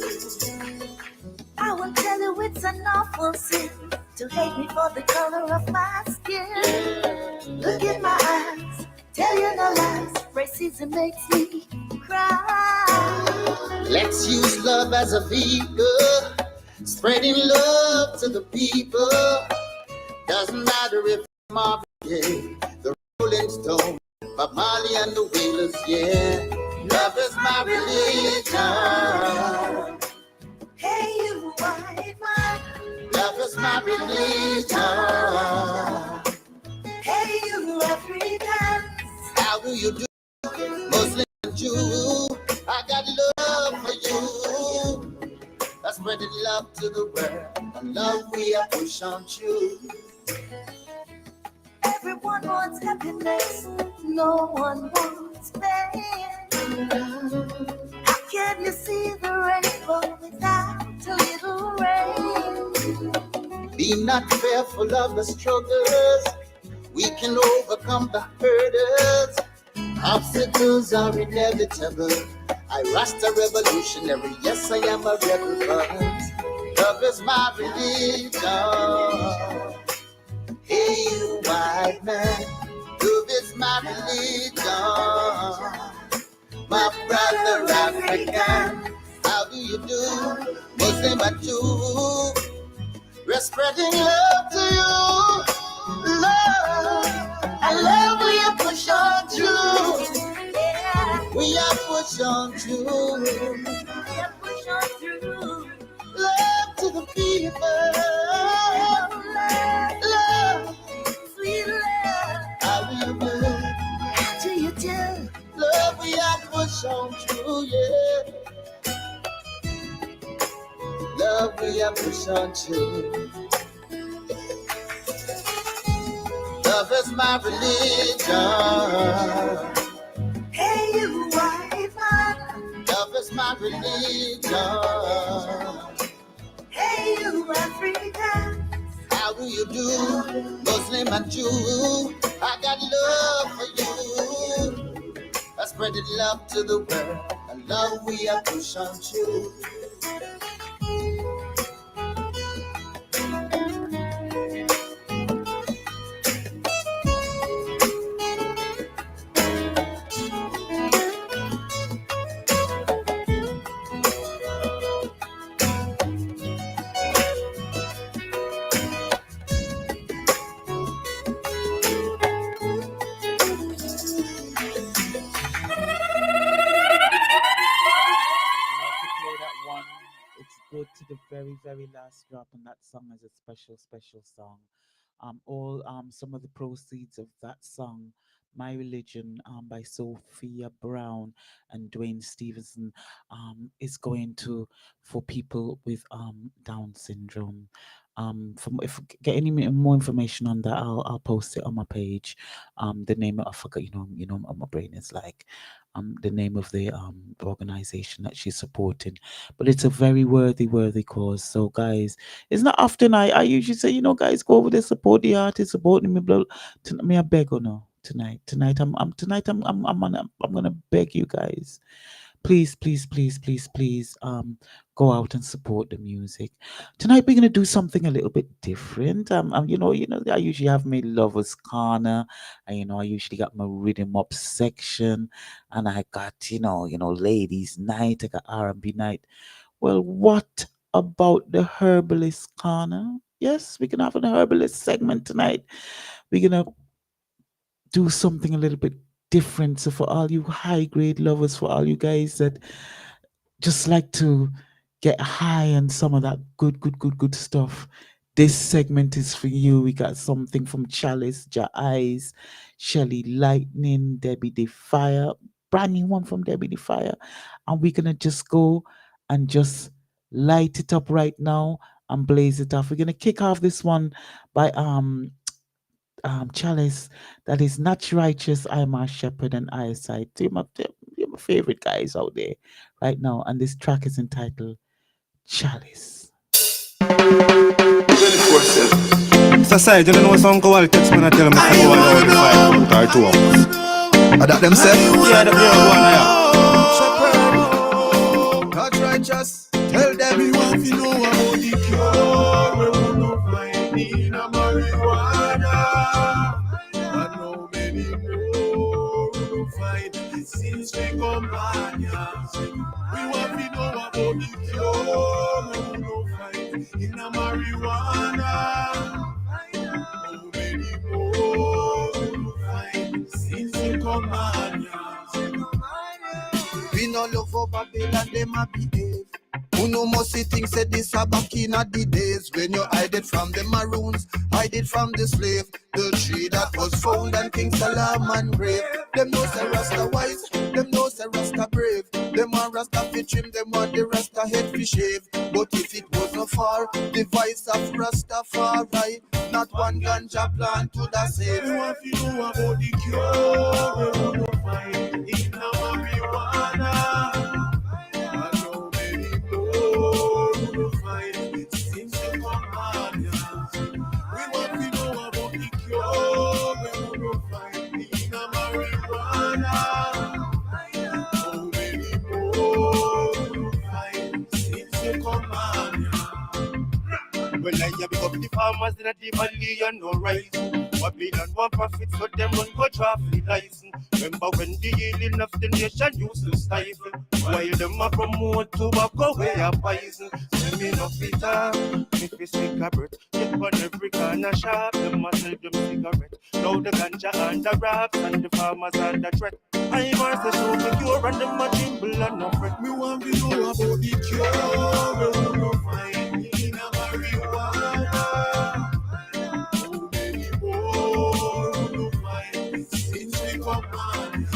I will tell you it's an awful sin to hate me for the color of my skin. Look in my eyes, tell you no lies. Racism makes me cry. Let's use love as a vehicle, spreading love to the people. Doesn't matter if it's Marvin Gaye, the Rolling Stones, Bob Marley and the Wailers, yeah. Love is my religion. Hey, you white man. Love is my religion. Hey, you Africans. How do you do, Muslim and Jew? I got love for you. That's spreading love to the world. The love we are push on through. Everyone wants happiness. No one wants pain. How can you see the rainbow without a little rain? Be not fearful of the struggles. We can overcome the hurdles. Obstacles are inevitable. I rasta revolutionary. Yes, I am a rebel, but love is my religion. Hey, you white man, love is my religion. My brother African, how do you do? Muslim and Jew, we're spreading love to you. Love, and love we are push on through. Yeah. We are push on through. We are push on through. Love to the people. Love, sweet love. How do you do? How do you do? Love we are push on through, yeah. Love we are push on through. Love is my religion. Hey, you white man. Love is my religion. Hey, you African. How do you do, Muslim and Jew? I got love for you. I spreading love to the world. And love we are push on through. To the very, very last drop, and that song is a special, special song. Some of the proceeds of that song, My Religion, by Sophia Brown and Dwayne Stevenson, is going to for people with Down syndrome. If I get any more information on that, I'll post it on my page. The name I forgot, my brain is like. The name of the organization that she's supporting, but it's a very worthy cause. So guys, it's not often I usually say, guys, go over there, support the artist, support me. Me I beg or no tonight. I'm gonna beg you guys. Please, go out and support the music. Tonight we're gonna do something a little bit different. I usually have my lovers corner, and I usually got my rhythm up section, and I got ladies night, I got R&B night. Well, what about the herbalist corner? Yes, we can have an herbalist segment tonight. We're gonna do something a little bit different. So for all you high grade lovers, for all you guys that just like to get high on some of that good stuff, this segment is for you. We got something from Chalice, Ja Eyes, Shelly Lightning, Debbie the Fire, brand new one from Debbie the Fire, and we're gonna just go and just light it up right now and blaze it off. We're gonna kick off this one by Chalice, that is Not Righteous, I'm a Shepherd and Eyesight. You're my favorite guys out there right now, and this track is entitled Chalice. 24/7. Society, you know, some go all text me and tell me to go all 5 or 2 hours. That them say? Yeah, the one, Shepherd, God righteous. Tell them you want to know about the cure. We will not find in a marijuana. And how many more we will find since we come back. We want to know about the cure. We will not find in a marijuana. How many more we will find since we come back. We no love for Babylon, them a behave. Who no must see things said this a back in the days when you hide it from the maroons, hide it from the slave, the tree that was found and King Solomon grave. Them know say Rasta wise, them know say Rasta brave. Them want Rasta fi trim, them want the Rasta head fi shave. But if it was not far, the voice of Rastafari, not one ganja plant to the save. We want to know about the cure, we want to find in the marijuana. Well, I have up the farmers in the valley and no rise. Babylon want profit, so them run go traffic license. Remember when the healing of the nation used to stifle, while them a promote tobacco way a poison. Send me no filter, me fi cigarette. Get on every corner shop, them a sell them cigarette. Now the ganja and the raps and the farmers and the threat. I must the show the cure and them a tremble and no fret. Me want to know about the cure, we want to find in a marijuana. So many more to find since we come on.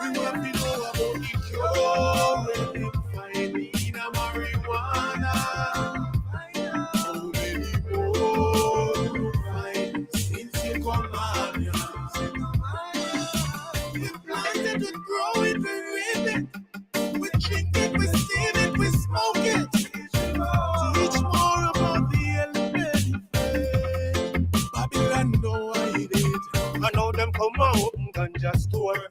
We want to know about the cure, we can find in a marijuana. So many more to find since we come on. We planted it, grow it, we reap it. We drink it, we steam it, we smoke it. Teach more about the element. Babylon know I did. I know them come out and ganja store.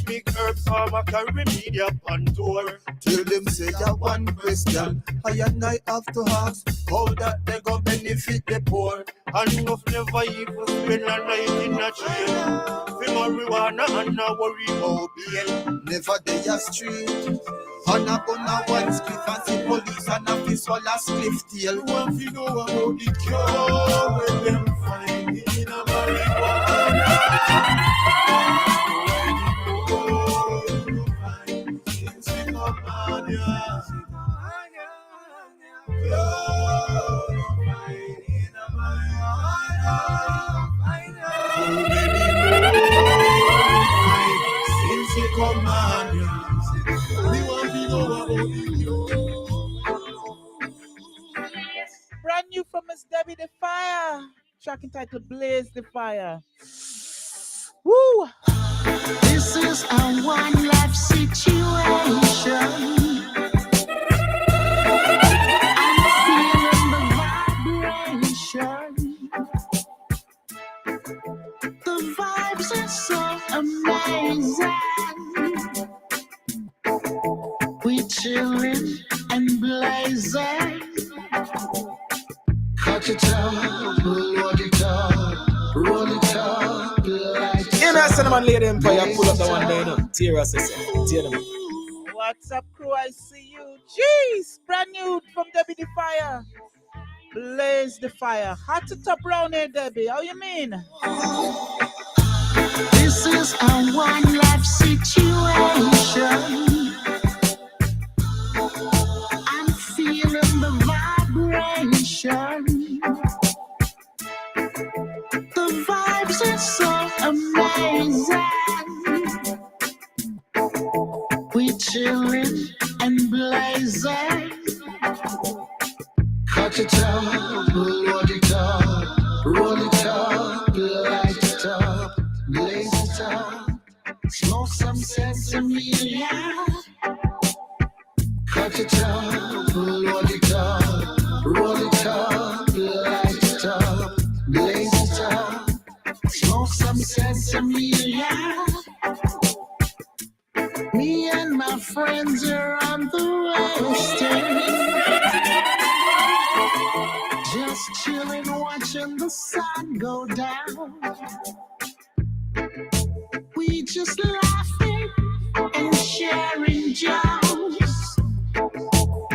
Big herb farmer carry media on tour. Till them say ya one question, I and I have to ask how that they go benefit the poor. And enough never even spend a night in a jail. For marijuana and not worry about bail. Never they a street. And a gun a one split and see police and a fist all a spliff tail. You want to know about the cure when them find in a marijuana. Since we come on, yeah. In a marijuana. Since we come on, yeah. We want to know about you. brand new from Miss Debbie the Fire. Track entitled Blaze the Fire. Woo! This is a one-life situation. I'm feeling the vibration. The vibes are so amazing. We chillin' and blazing. Cut it up, load it up, roll it up, light it In a cinnamon lady empire, pull up the one there, no. Tear us, tear them. What's up, crew? I see you. Jeez, brand new from Debbie the Fire. Blaze the Fire. Hot to top round here, Debbie. How you mean? This is a one-life situation. I'm feeling the vibration. The vibes are so amazing. We chillin' and blazing. Cut it up, load it up, roll it up, light it up, blaze it up, smoke some sesame, yeah. Cut it up, load it up, roll it up, light it up, blaze it up, smoke some sesame, yeah. Me and my friends are on the western, just chilling, watching the sun go down. We just laughing and sharing jokes.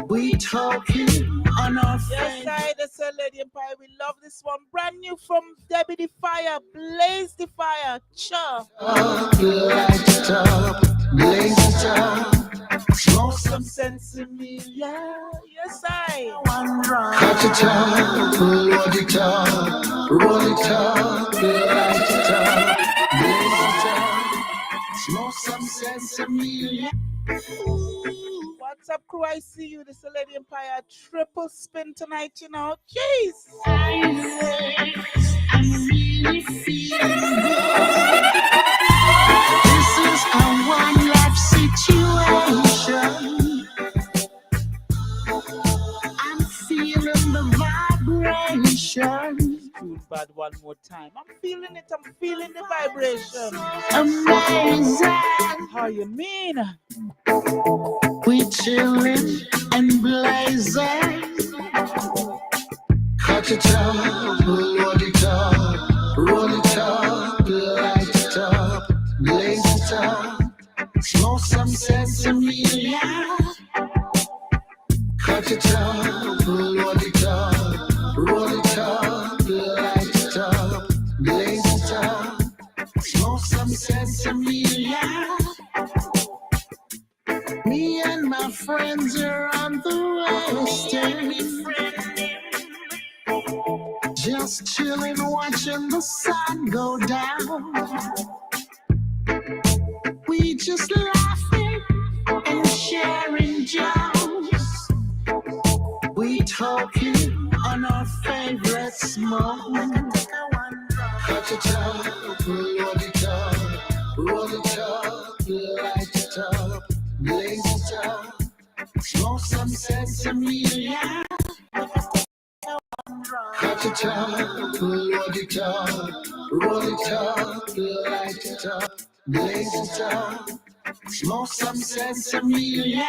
We talking on our Yes, I, the Cell Lady Empire. We love this one. Brand new from Debbie the Fire. Blaze the Fire. Cha. Light it up, blaze it up, smoke some sense in me. Yeah, yes, I. cut it up, load it up, roll it up, light it up, blaze it up, smoke some sesame. What's up, crew? I see you. The Cell Lady Empire. Triple spin tonight, you know. Jeez. I'm really feeling good. This is a one-life situation. I'm feeling the vibration. Tune bad one more time. I'm feeling it. I'm feeling the vibration. Amazing. How you mean? We chilling and blazing. Cut it up, load it up, roll it up, light it up, blaze it up, smoke some sesame. Cut it up, load it up, roll it up, light it up, blaze it up, smoke some sesame. Me and my friends are on the western, just chilling, watching the sun go down. We just laughing and sharing jokes. We talking on our favorite smoke. Cut it up, load it up, roll it up, light it up, blaze it up, smoke some sesame. Cut it up, load it up, roll it up, light it up, blaze it up, smoke some sesame.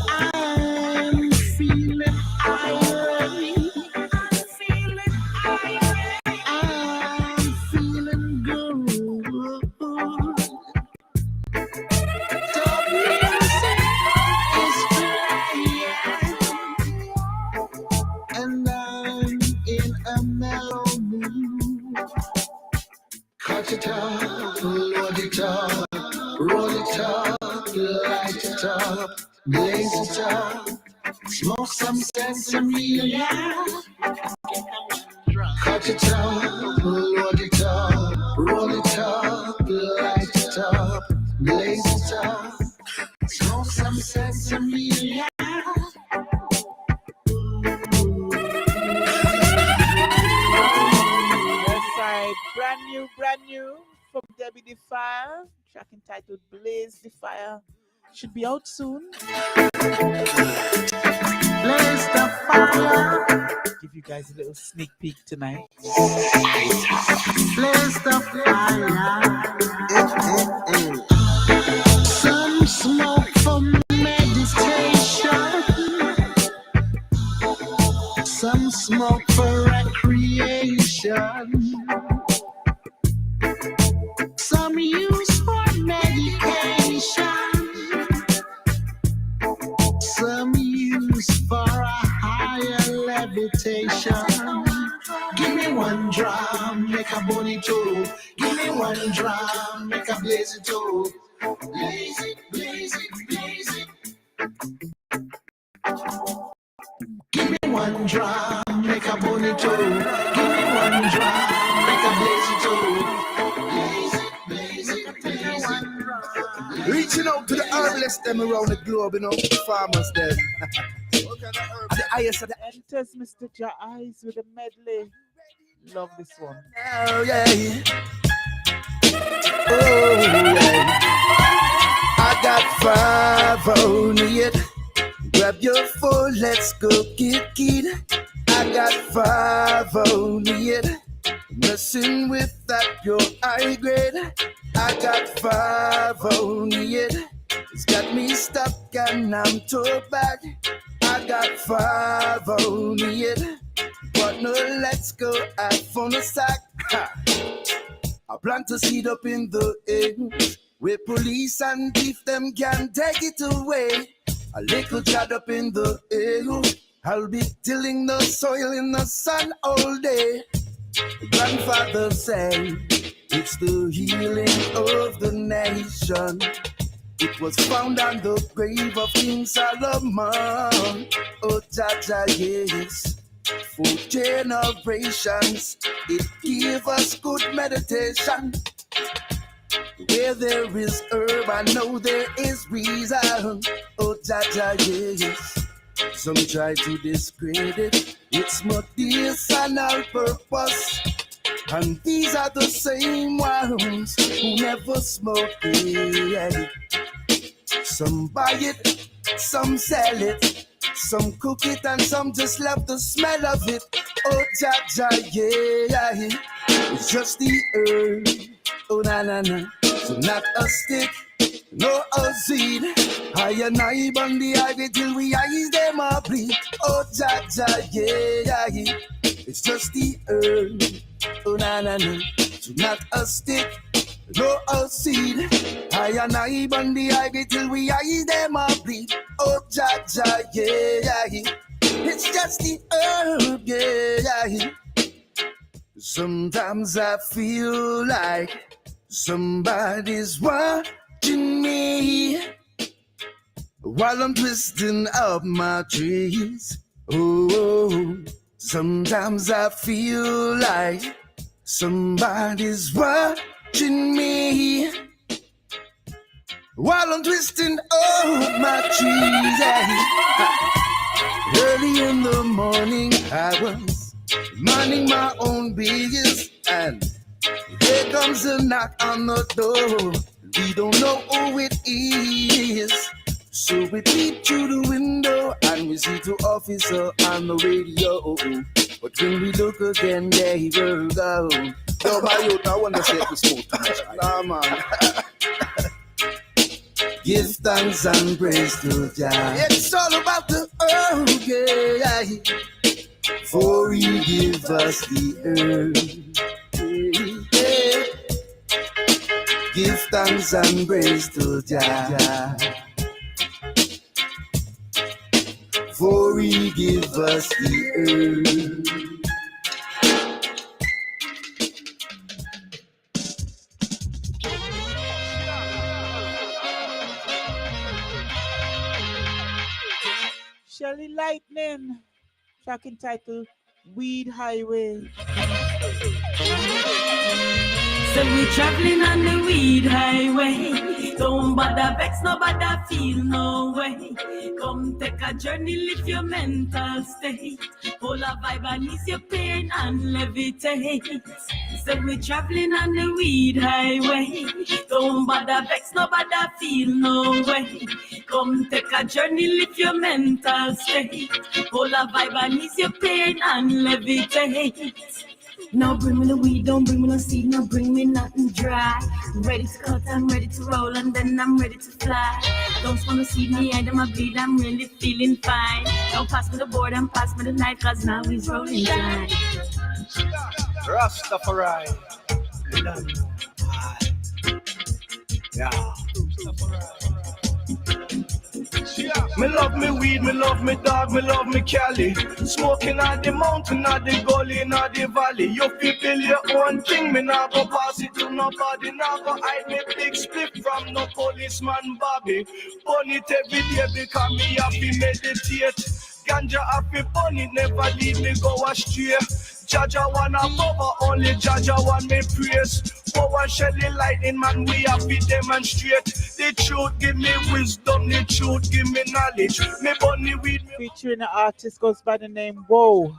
I'm feeling irony. I'm feeling good. The music is playing, and I'm in a mellow mood. Cut it up, load it up, roll it up, light it up, blaze it up, smoke some sesame. Cut it up, load it up, roll it up, light it up, blaze it up, smoke some sesame. Brand new from Debbie the Fire. Track entitled Blaze the Fire. Should be out soon. Blaze the fire. Give you guys a little sneak peek tonight. Blaze the fire. Some smoke for meditation. Some smoke for recreation. Some use for medication. Some use for a higher levitation. Give me one drum, make a bonito. Give me one drum, make a blaze it too. Blaze it, blaze it, blaze it. Give me one drum, make a bonito. Give me one drum, make a blaze it too. Blaze it, blaze it, blaze it. Reaching out to the herbalists them around the globe, you know, the farmers them. The highest of the enters Mr. Ja Eyes with a medley. Love this one. Oh yeah. Oh yeah. I got 5 on it. Grab your phone, let's go get it. I got 5 on it. Messing with that pure high grade. I got 5 on it. It's got me stuck and I'm too bad. I got 5 on it. But no, let's go have on the sack. I plant a seed up in the air where police and thief them can take it away. A little chat up in the air. I'll be tilling the soil in the sun all day. The grandfather said, it's the healing of the nation. It was found on the grave of King Solomon. Oh, Jaja, yes. For generations, it gave us good meditation. Where there is herb, I know there is reason. Oh, Jaja, yes. Some try to discredit its medicinal purpose. And these are the same ones who never smoke it. Some buy it, some sell it, some cook it, and some just love the smell of it. Oh, Jaja, yeah, it's just the herb. Oh, na na na, so not a stick, no a seed. I and I burn the ivy till we eyes them a bleed. Oh, Jaja, yeah, it's just the herb. Oh, na na na, so not a stick, no a seed. I and I burn the ivy till we eyes them a bleed. Oh, Jaja, yeah, it's just the herb, yeah. Sometimes I feel like somebody's watching me while I'm twisting up my trees. Oh, sometimes I feel like somebody's watching me while I'm twisting up my trees. Early in the morning, I was minding my own business, and here comes a knock on the door. We don't know who it is. So we peep through the window and we see the officer on the radio. But when we look again, there he will go. Yo, my youth, I want to say to smoke too much. Nah, man. Give thanks and praise to Jah. It's all about the herb, yeah. For he give us the herb. Yeah. Give thanks and praise to Jah. For he give us the herb. Shelly Lightning, track entitled Weed Highway. So we traveling on the weed highway. Don't bother vex, no bother feel no way. Come take a journey, lift your mental state. Pull a vibe and ease your pain and levitate. So we traveling on the weed highway. Don't bother vex, no bother feel no way. Come take a journey, lift your mental state. Pull a vibe and ease your pain and levitate. Now bring me the weed, don't bring me no seed, no bring me nothing dry. Ready to cut, I'm ready to roll, and then I'm ready to fly. Don't wanna see me, I don't bleed, I'm really feeling fine. Don't pass me the board and pass me the knife, cause now he's rolling time. Rastafari. Yeah. Me love me weed, me love me dog, me love me Cali. Smoking at the mountain, at the gully, at the valley. You feel build your own thing, me nah go pass it to nobody. Nah go hide me big split from no policeman Bobby. Burn it every day because me have to meditate. Ganja happy burn it, never leave me go astray. Jaja wanna cover, only Jaja want me praise. Power Shelly Lightning, man, we have to demonstrate. The truth give me wisdom, the truth give me knowledge. Me bunny weed. Featuring an artist goes by the name Whoa.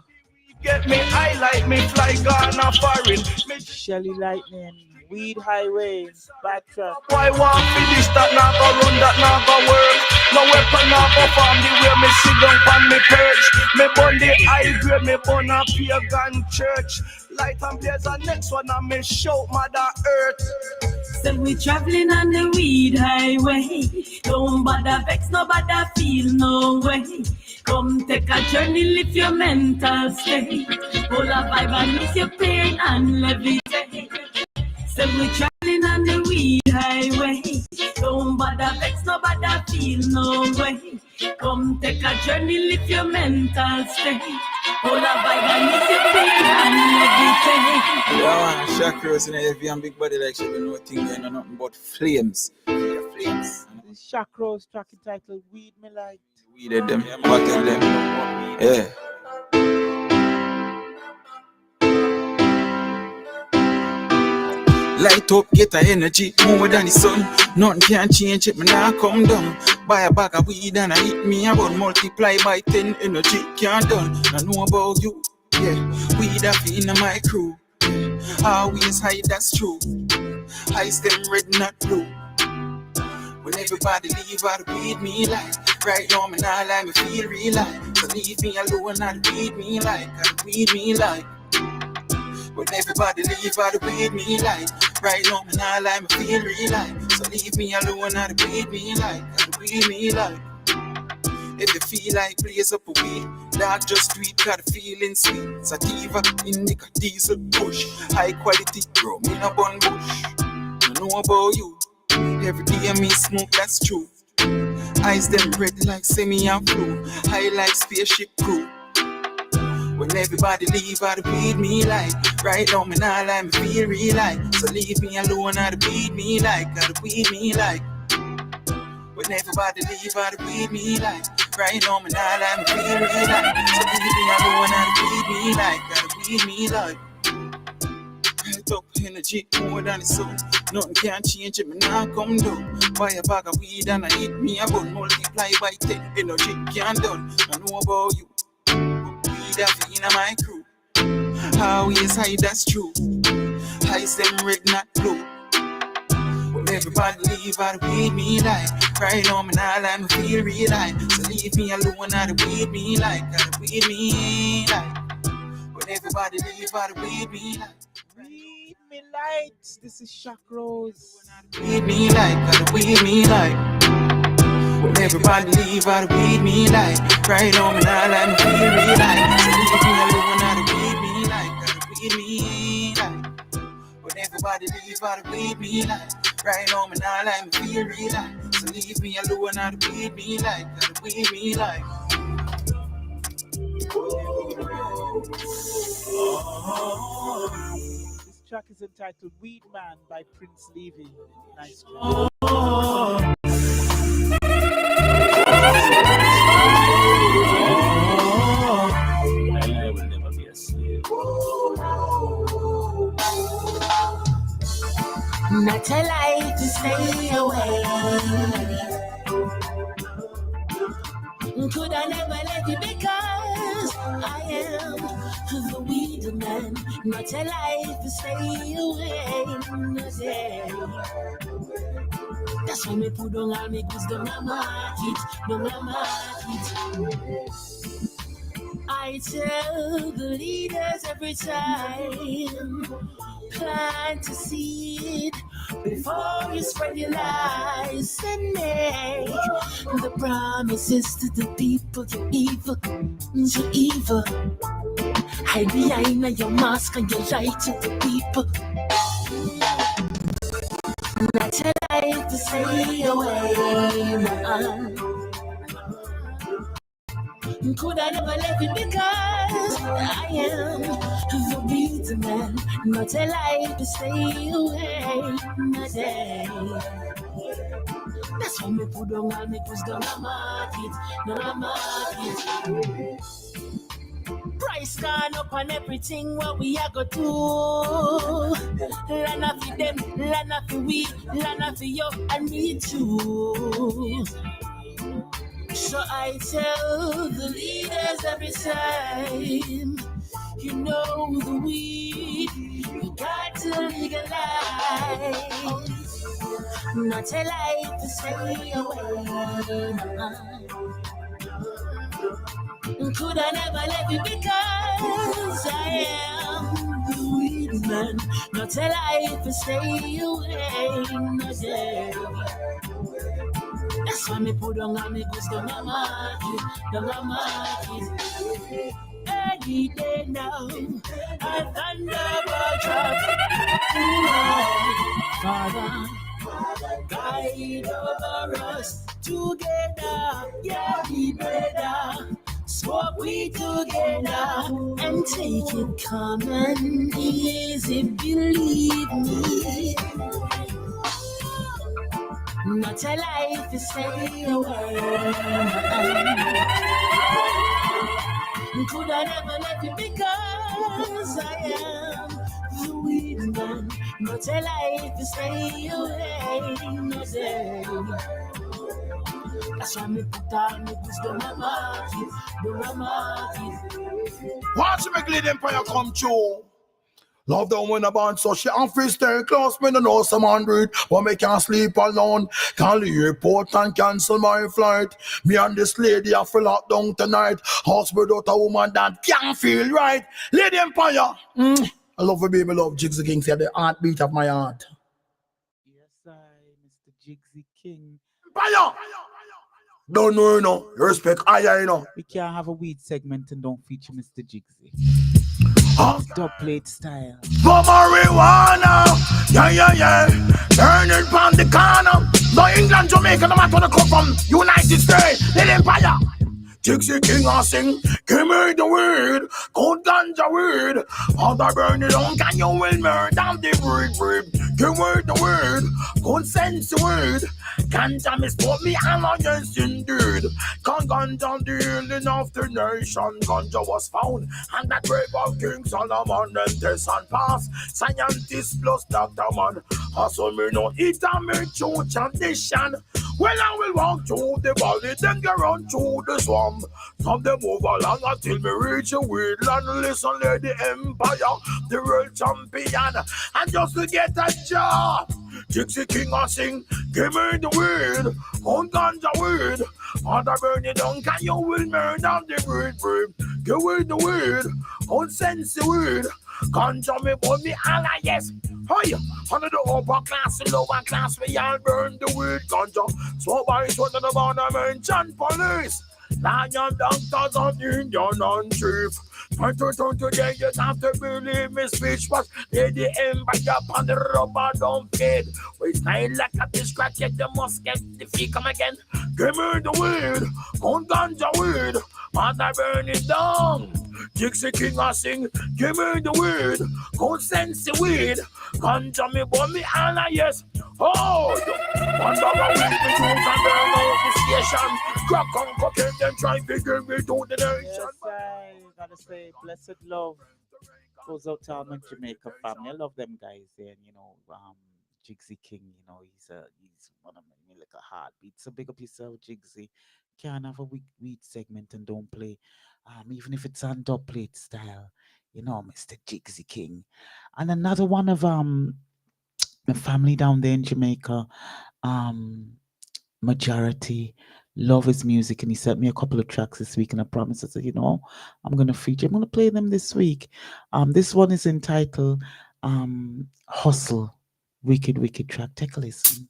Get me high like me fly Ghana foreign. Shelly Lightning, Weed Highway, bad track. Why want me this, that now go run, that now go work. No weapon now go farm the way me sit down on me perch. Me burn the high grade, me burn a pagan church. Light and blaze and next one I may shout Mother Earth. So we traveling on the weed highway. Don't bother vex, no bother feel no way. Come take a journey, lift your mental state. Pull a vibe and miss your pain and levitate. So we traveling on the weed highway. Don't bother vex, no bother feel no way. Come take a journey, lift your mental state. Pull a vibe and miss your pain and levitate. Yeah, Chakras in a heavy and big body like she don't know thing and nothing but flames. Yeah, flames. This Chakras track entitled Weed Me Light. Weeded them, bottled them. Yeah. Light up, get a energy more than the sun. Nothing can change it, me nah come down. Buy a bag of weed and I hit me about multiply by 10 energy can't done. I know about you, yeah. Weed have in my crew. Always high, that's true. Eyes them red, not blue. When everybody leave out the weed me like. Right now me nah lie, me feel real like. So leave me alone, not weed me like. Gotta weed me like. When everybody leave out the weed me like. Right now me nah lie, me feel real like. So leave me alone, not weed me like. Gotta weed me like. If you feel like blaze up a weed, dark just do it, got the feeling sweet. Sativa, indica, diesel, push. High quality, bro, me no bun bush. I know about you. Every day I me smoke, that's true. Eyes them red like semi and flu. High like spaceship crew. When everybody leave out the weed me like. Right now me nah lie, me feel real like. So leave me alone, out the weed me like. Gotta weed me like. When everybody leave out the weed me like. Right now me nah lie, me feel real like. So leave me alone, out the weed me like. Gotta weed me like. Head up energy more than the sun. Nothing can change it, me nah come down. Buy a bag of weed and I hit me about multiply by 10. Energy can't done. I know about you. Weed have in my crew. Always high, that's true. Eyes them red, not blue. When everybody leave out the weed me like. Right now me nah lie, me feel real like. So leave me alone, out the weed me like. Gotta weed me like. When everybody leave out the weed me like. Weed Me Light. This is Chakras. Weed me like, gotta weed me like. When everybody leave out the weed me like. Right on me now like me feel real like. So leave me alone out the weed me like. Gotta weed me like. When everybody leave out the weed me like. Right on me now like me feel real like. So leave me alone out the weed me like. Gotta weed me like. This track is entitled Weed Man by Prince Levy. Nice track. I will never be a slave. Not a life to stay away. Could I never let you because I am the weed man. Not a life to stay away. That's why me put on all me goods down the market, down the market. I tell the leaders every time, plant a seed before you spread your lies and make the promises to the people. You're evil, you're evil. Hide behind your mask and you lie to the people. Not a lie to stay away. Could I never let it because I am the beat man. Not a lie to stay away. Not a. That's why me put on all me goods down the market. Price gone up on everything what we are go do. Lana for them, lana for we, lana for you and me too. So I tell the leaders every time, you know the weed, you got to legalize. Not a lie to stay away. Could I never let you because I am the man. Not tell life to stay away, no day. That's why me put on me goose down the market. Any day now, I thunder will drop. Father, guide over us together. Yeah, we better smoke we together and take it calm and easy. Believe me. Not a life to stay away. Could I never let you because I am the weed man. Not a life to stay away. No day. That's why me put on me boots to my market. Watch me Glade Empire come true. Love don't win a band, so she and free stay close. Me no know some 100, but me can't sleep alone. Call the airport and cancel my flight. Me and this lady have to lock down tonight. House without a woman that can't feel right. Lady Empire. I love you, baby, love Jigsy King. Say the heartbeat of my heart. Yes, Mr. Jigsy King. Empire. Don't know, you know. Respect, you know. We can't have a weed segment and don't feature Mr. Jigsy. Dub plate style. For marijuana, yeah. Turning from the corner. No England, Jamaica, no matter where they come from. United States, the Empire. Jigsy King I sing, give me the word, cold ganja weed. All the burn it on, can you will murder the breed. Give me the word, cold sense word. Ganja misport me, and I yes indeed. Can ganja dealing of the nation, ganja was found. And that brave of King Solomon and test and pass. Scientist plus Dr. Man. Also me know it and me true tradition. Well, I will walk through the valley, then go run through the swamp. Some them move along until me reach a woodland. Listen, Lady Empire, the world champion. And just to get a job, Jigsy King I sing, give me the word, on ganja word. On the burning down, can you will murder the breed. Give me the word, on sense the word. Ganja me burn me all yes. Hey, under the upper class and lower class, we all burn the weed ganja. So by it's one of the mention police. Lion doctors of Indian and chief. Today you have to believe me speech, but Lady Empire upon the rubber don't fade. We style like a fish crack, yet you must get the fee come again. Give me the weed, on ganja weed, and I burn it down. Jigsy King I sing, give me the weed, go sense the weed, ganja me burn me all yes. Oh, one dog a weed me juice and burn out the station. Crack on cocaine, then try to give me to the nation. Yes, I gotta say, blessed love goes out to all my Jamaica family. I love them guys there, and you know, Jigsy King, you know, he's one of my like a heartbeat. So big up yourself, Jigsy. Can't have a weed segment and don't play, even if it's on dub plate style, you know, Mr. Jigsy King. And another one of my family down there in Jamaica, Majority, love his music, and he sent me a couple of tracks this week, and I promised, I said, you know, I'm gonna play them this week. This one is entitled Hustle. Wicked track. Take a listen.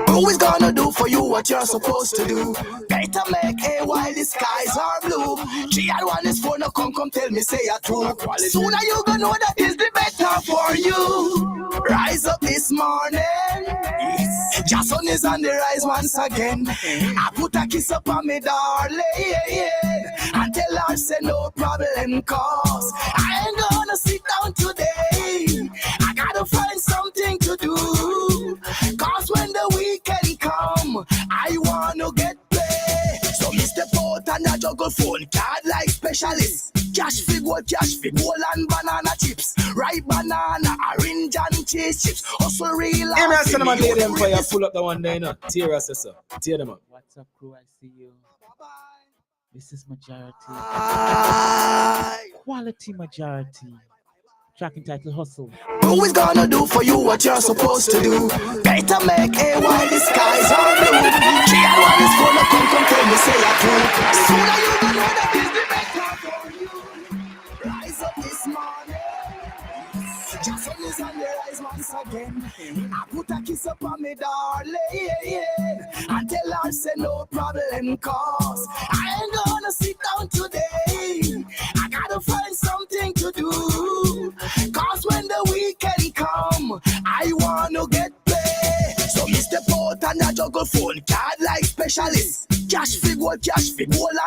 Always gonna do for you what you're supposed to do. Better make hay while the skies are blue. 3 and 1 is 4, no come tell me say you're true. Sooner you gonna know that is the better for you. Rise up this morning. Just sun is on the rise once again. I put a kiss up on me darling and tell her say no problem, cause I ain't gonna sit down today. I gotta find something to do, cause when the weekend come, I wanna get paid. So me step out and I juggle phone card like specialist. Cash for gold and banana chips. Ripe banana, orange and cheese chips. Also real. Hey man, son of my Lady Empire, pull up the one there, no. Tear us, sir. Tear them up. What's up, crew? I see you. This is Majority. Quality Majority. Track entitled Hustle. Who is gonna do for you what you're supposed to do? Better make a while the skies are blue. She and one is gonna come tell me say I do. Sooner you gonna know that is the better for you. Rise up this morning. Just on is on the rise once again. I put a kiss up on me darling. I tell her say no problem cause I ain't gonna sit down today. I gotta find something to do. Cause when the weekend come, I wanna get paid. So Mr. Port and a juggle phone card like specialist. Cash for gold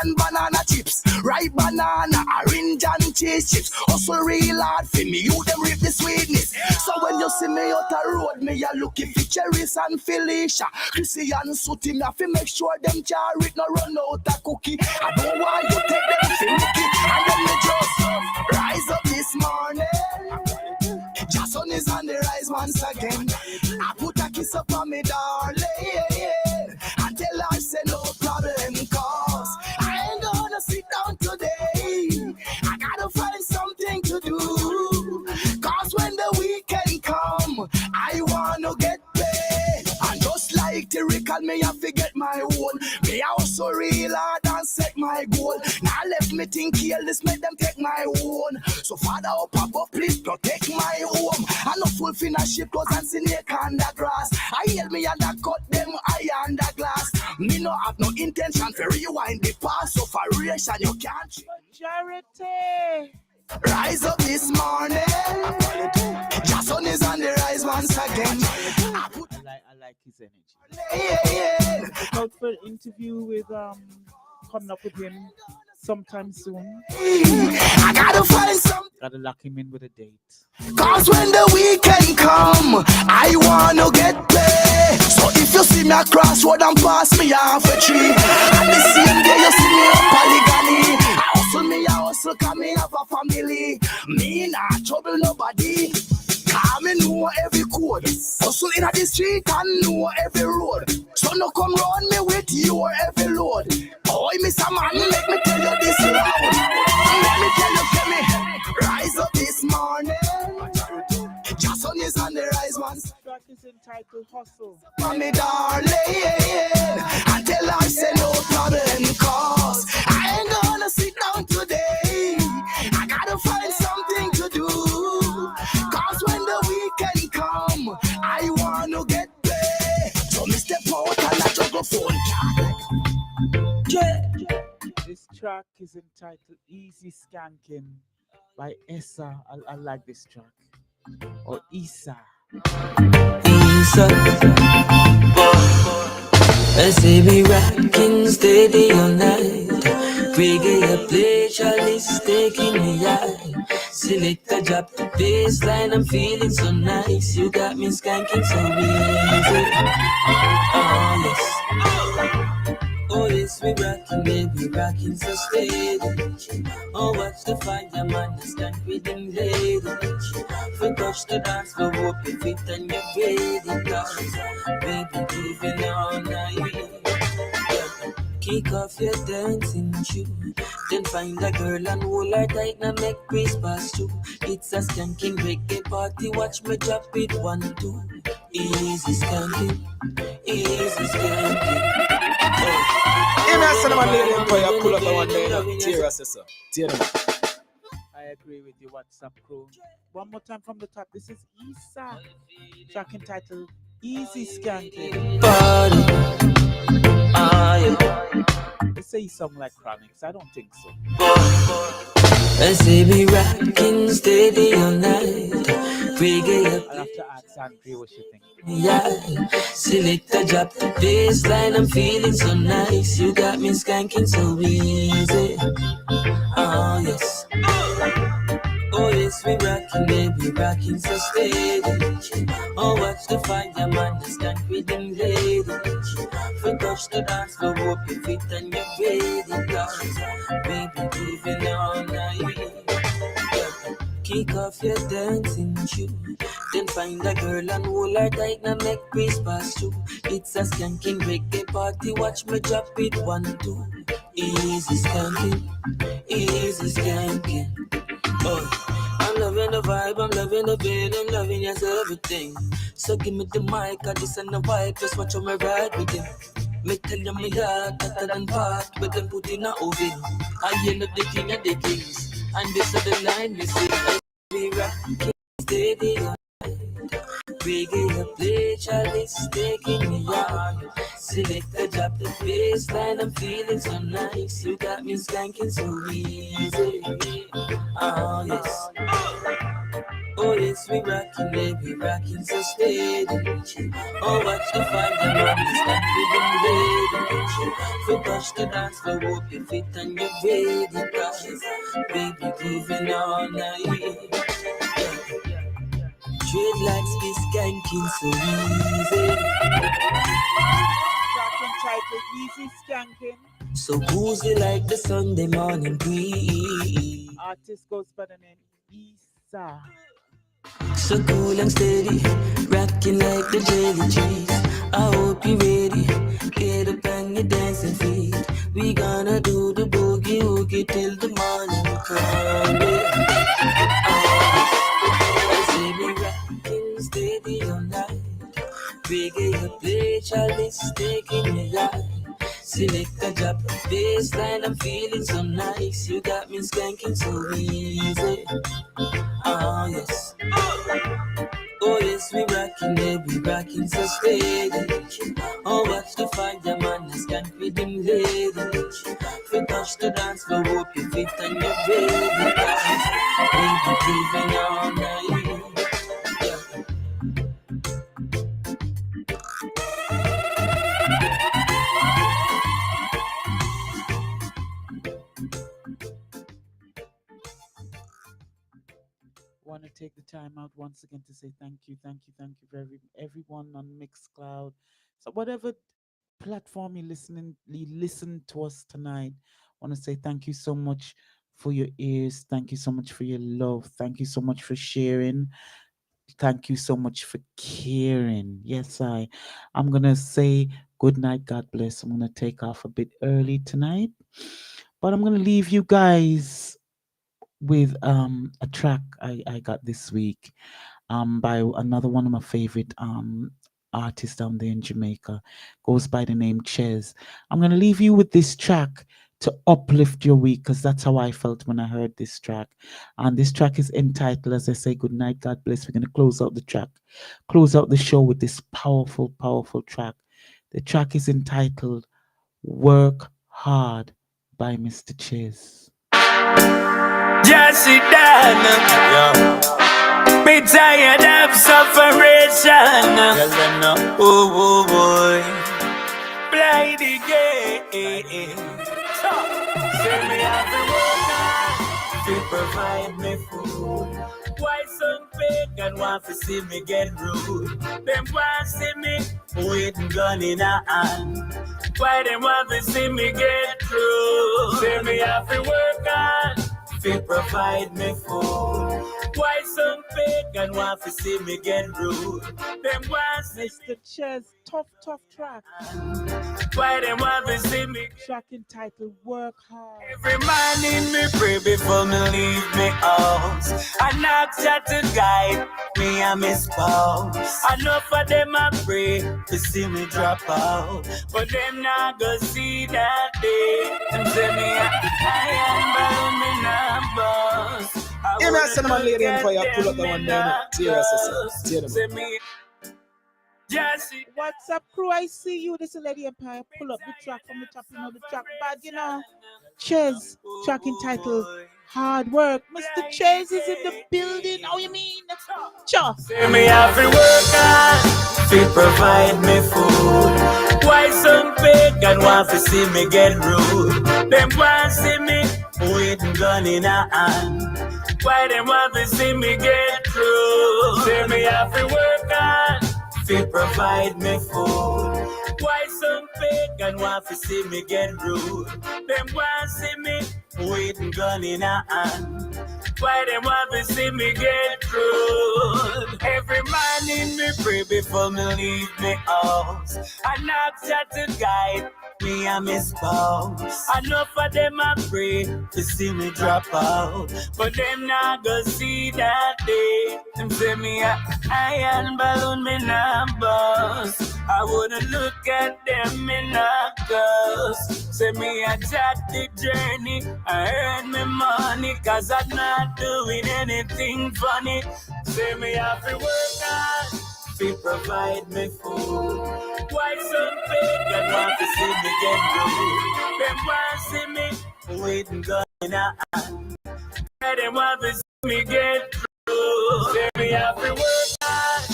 and banana chips. Ripe banana, orange and cheese chips. Also real hard for me, you them rip the sweetness. So when you see me out the road, me a looking for Cherries and Felicia. Chrissy and Sooty, me have to make sure them chariot no run out a cookie. I don't want you take them for Mickey. And then me just rise up this morning. Jason is on the rise once again. I put a kiss up on me darling. And tell her say no problem cause I ain't gonna sit down today. I gotta find something to do. Cause when the weekend come, I wanna get paid. And just like the record me I forget my own. Me also real hard and set my goal. Now left me think careless, make them take my own. So Father up above, please protect my home. I no full finish ship cause I'm snake on the grass. I hear me and I cut them eye on the glass. Me no have no intention to rewind the past. So for ration you can't. Charity. Rise up this morning. Jason is on the rise once again. I like his energy. Look out for an interview with coming up with him sometime soon. I gotta find some. Gotta lock him in with a date. Cause when the weekend come, I wanna get paid. So if you see me across road and pass me off a tree, and the same day you see me up polygamy, I hustle cause me have a family. Me not trouble nobody. Cause me know every code. Hustle in the street and know every road. So no come round me with your every load. Oh, Mr. Man, let me tell you this loud. Let me tell you, let me rise up this morning. Jason is on the rise once. Track is entitled Hustle. For me darling, and tell her say no problem cause I ain't gonna sit down today. I gotta find something to do. Cause when the weekend come, I wanna get paid. So me step out and I juggle phone card. Yeah. This track is entitled Easy Skanking by Essa. I like this track. Or Issa. Issa. I say be rocking steady all night. Reggae a play, Charlie's taking me high. Select a drop the baseline, I'm feeling so nice. You got me skanking so easy. Oh yes. Oh yes, we rocking, baby, rocking so steady. Oh, watch the fire, man, the skank with them lady. We touch the dance floor, open feet and you're ready, cause baby, moving all night. Kick off your dancing shoe. Then find a girl and hold her tight and make Chris pass through. It's a skanking reggae party. Watch me drop it 1, 2. Easy skanking, easy skanking. Pull up the one day. Tear us, sir. Tear them up. I agree with you, WhatsApp crew. One more time from the top. This is Issa. Track entitled Easy Skanking. They say something like Chronics. I don't think so. I say be rocking steady all night. Reggae. I'll have to ask Andre what she thinks. Yeah, select a drop the baseline. I'm feeling so nice. You got me skanking so easy. Oh yes. Oh yes, we rocking, baby, rocking so steady. Oh, watch the fire, man, the skank with them lady. We touch the dance floor, open feet and you're ready, cause baby, moving all night. Yeah. Kick off your dancing shoe. Then find a girl and hold her tight and make Chris pass through. It's a skanking reggae party, watch me drop it 1, 2. Easy skanking, easy skanking. Oh, I'm loving the vibe, I'm loving the beat, I'm loving yes everything. So give me the mic, I just send the vibe, just watch how me ride with him. Me tell you me heart hotter than pot, but them put in a oven. I end up the king of the kings, and this is the line we sing. We rockin' steady on night. Reggae a play, Charlie's taking me out. Select the drop the baseline, I'm feeling so nice. You got me skanking so easy. Oh yes. Oh yes, we rockin', baby, rockin' so steady. Oh, watch the fire, man, it's like we been ready. So touch the dance floor, hope you fit and you're ready. Cause baby, grooving all night. Dreadlocks be skanking so easy. Tracking title, Easy Skanking. So woozy like the Sunday morning breeze. Artist goes by the name Isa. So cool and steady, rocking like the jelly cheese. I hope you're ready. Get up on your dancing feet. We gonna do the boogie woogie till the morning come. I say me rocking steady all night. Reggae a play, Charlie's taking me out. Select a drop the baseline, I'm feeling so nice. You got me skanking so easy. Oh yes. Oh yes, we rockin', baby, rockin' so steady. Oh, watch the fire, man, I skank with them ladies. We touch the dance floor, hope you fit and you're ready. Baby, grooving all night. Want to take the time out once again to say thank you for everyone on Mixcloud. So whatever platform you listen to us tonight, want to say thank you so much for your ears. Thank you so much for your love. Thank you so much for sharing. Thank you so much for caring. Yes, I'm gonna say good night. God bless. I'm gonna take off a bit early tonight, but I'm gonna leave you guys with a track I got this week by another one of my favorite artists down there in Jamaica. Goes by the name Ches. I'm gonna leave you with this track to uplift your week, because that's how I felt when I heard this track. And this track is entitled, as I say, good night, God bless. We're gonna close out the show with this powerful track. The track is entitled Work Hard by Mr. Ches. Just sit down, yo. Be tired of sufferation. Tell them no, oh boy. Play the game. Say me have to work hard to provide me food. Why some pagan want to see me get rude? Them want to see me with gun in a hand. Why them want to see me get through? Say me have to work hard to provide me food. Why some pagan want to see me get rude? Them want Mr. Ches, tough track. Why them want to see me? Track entitled Work Hard. Every morning me pray before me leave me house. And ask God to guide me and my spouse. Enough of them I pray to see me drop out, but them not go see that day. Them say me I am bound in a bus. Yeah, man, send my lady in fire, pull up the one there. Tear them. What's up, crew? I see you. This is Lady Empire. Pull up the track from the top. You know the track bad, you know. Ches, track entitled Hard Work. Mr. Ches is in the building. How you mean? Cha. Say me have to work hard to provide me food. Why some pagan want to see me get rude? Them want to see me with gun in a hand. Why them want to see me get through? Say me have to work hard to provide me food. Why some pagan want to see me get rude? Them want to see me with gun in a hand. Why them want to see me get through? Every morning me pray before me leave me house. And ask God to guide me and my spouse. Enough of them I pray to see me drop out, but them not go see that day. Them say me a iron balloon, me not bust. I wouldn't look at them, me not ghost. Say me a chat the journey, I earn me money, cause I'm not doing anything funny. Say me have to work hard, to provide me food. Why some pagan want to see me get through? Them want to see me waiting gun in a hand. Why them want to see me get through? Say me have to work hard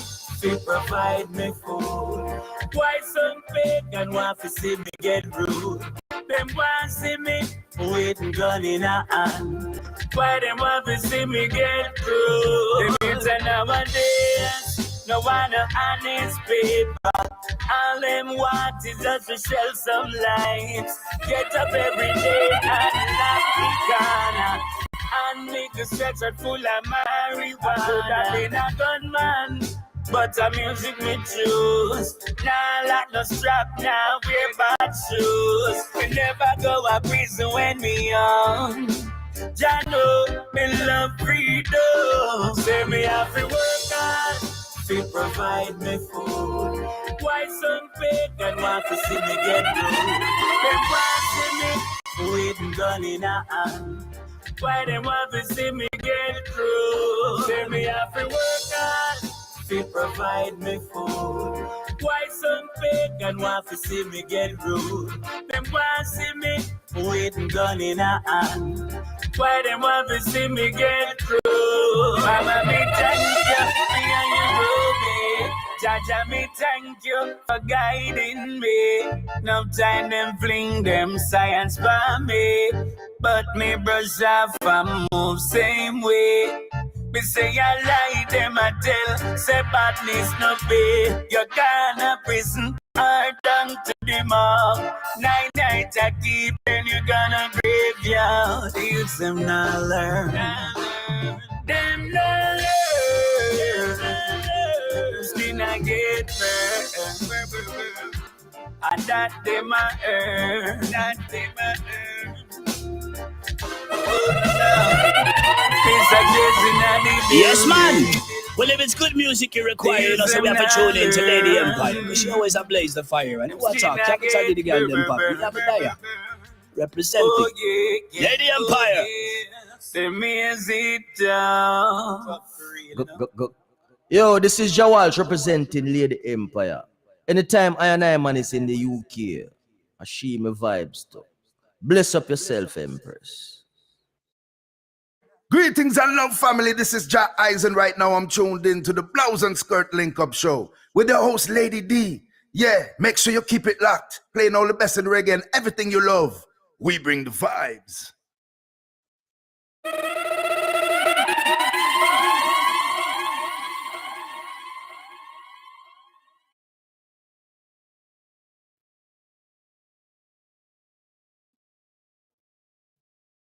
to provide me food. Why some pagan want to see me get through? Them want to see me waiting gun in a hand. Why them want to see me get through? Them kids are nowadays, no one no honest paper. All them want is just to shell some lights. Get up every day and lock the corner. And make the streets full of marijuana. So that they not gunman, but the music me choose. Nah, like no strap, now wear bad shoes. We never go to prison when we young. Jah know me love freedom. Say me have to work hard to provide me food. Why some pagan want to see me get through? Them want to see me waiting gun in a hand. Why them want to see me get through? Say me have to work hard to provide me food. Why some pagan want to see me get through? Them want to see me waiting gun in a hand. Why them want to see me get through? Mama, me thank you for your ruby. Jaja, me thank you for guiding me. No time them fling them science for me, but me brush off and move same way. Me say I lie, them I tell. Say badness no pay. You're gonna prison or down to the mob. Night I keep and you're gonna graveyard. The youths them not learn. Them not learn. Skin I get burned. And that they might earn. That they might earn. Yes, man. Well, if it's good music you require, you know, so we have to tune in to Lady Empire, because she always ablaze the fire. And what's up? Capital the girl them pop. We have a dire representing Lady Empire. Go. Yo, this is Jawal representing Lady Empire. Anytime I and I man is in the UK, I see my vibes too. Bless up yourself, Empress. Greetings and love, family. This is Jack Eisen. Right now, I'm tuned in to the Blouse and Skirt Link Up Show with your host, Lady D. Yeah, make sure you keep it locked. Playing all the best in reggae and everything you love. We bring the vibes.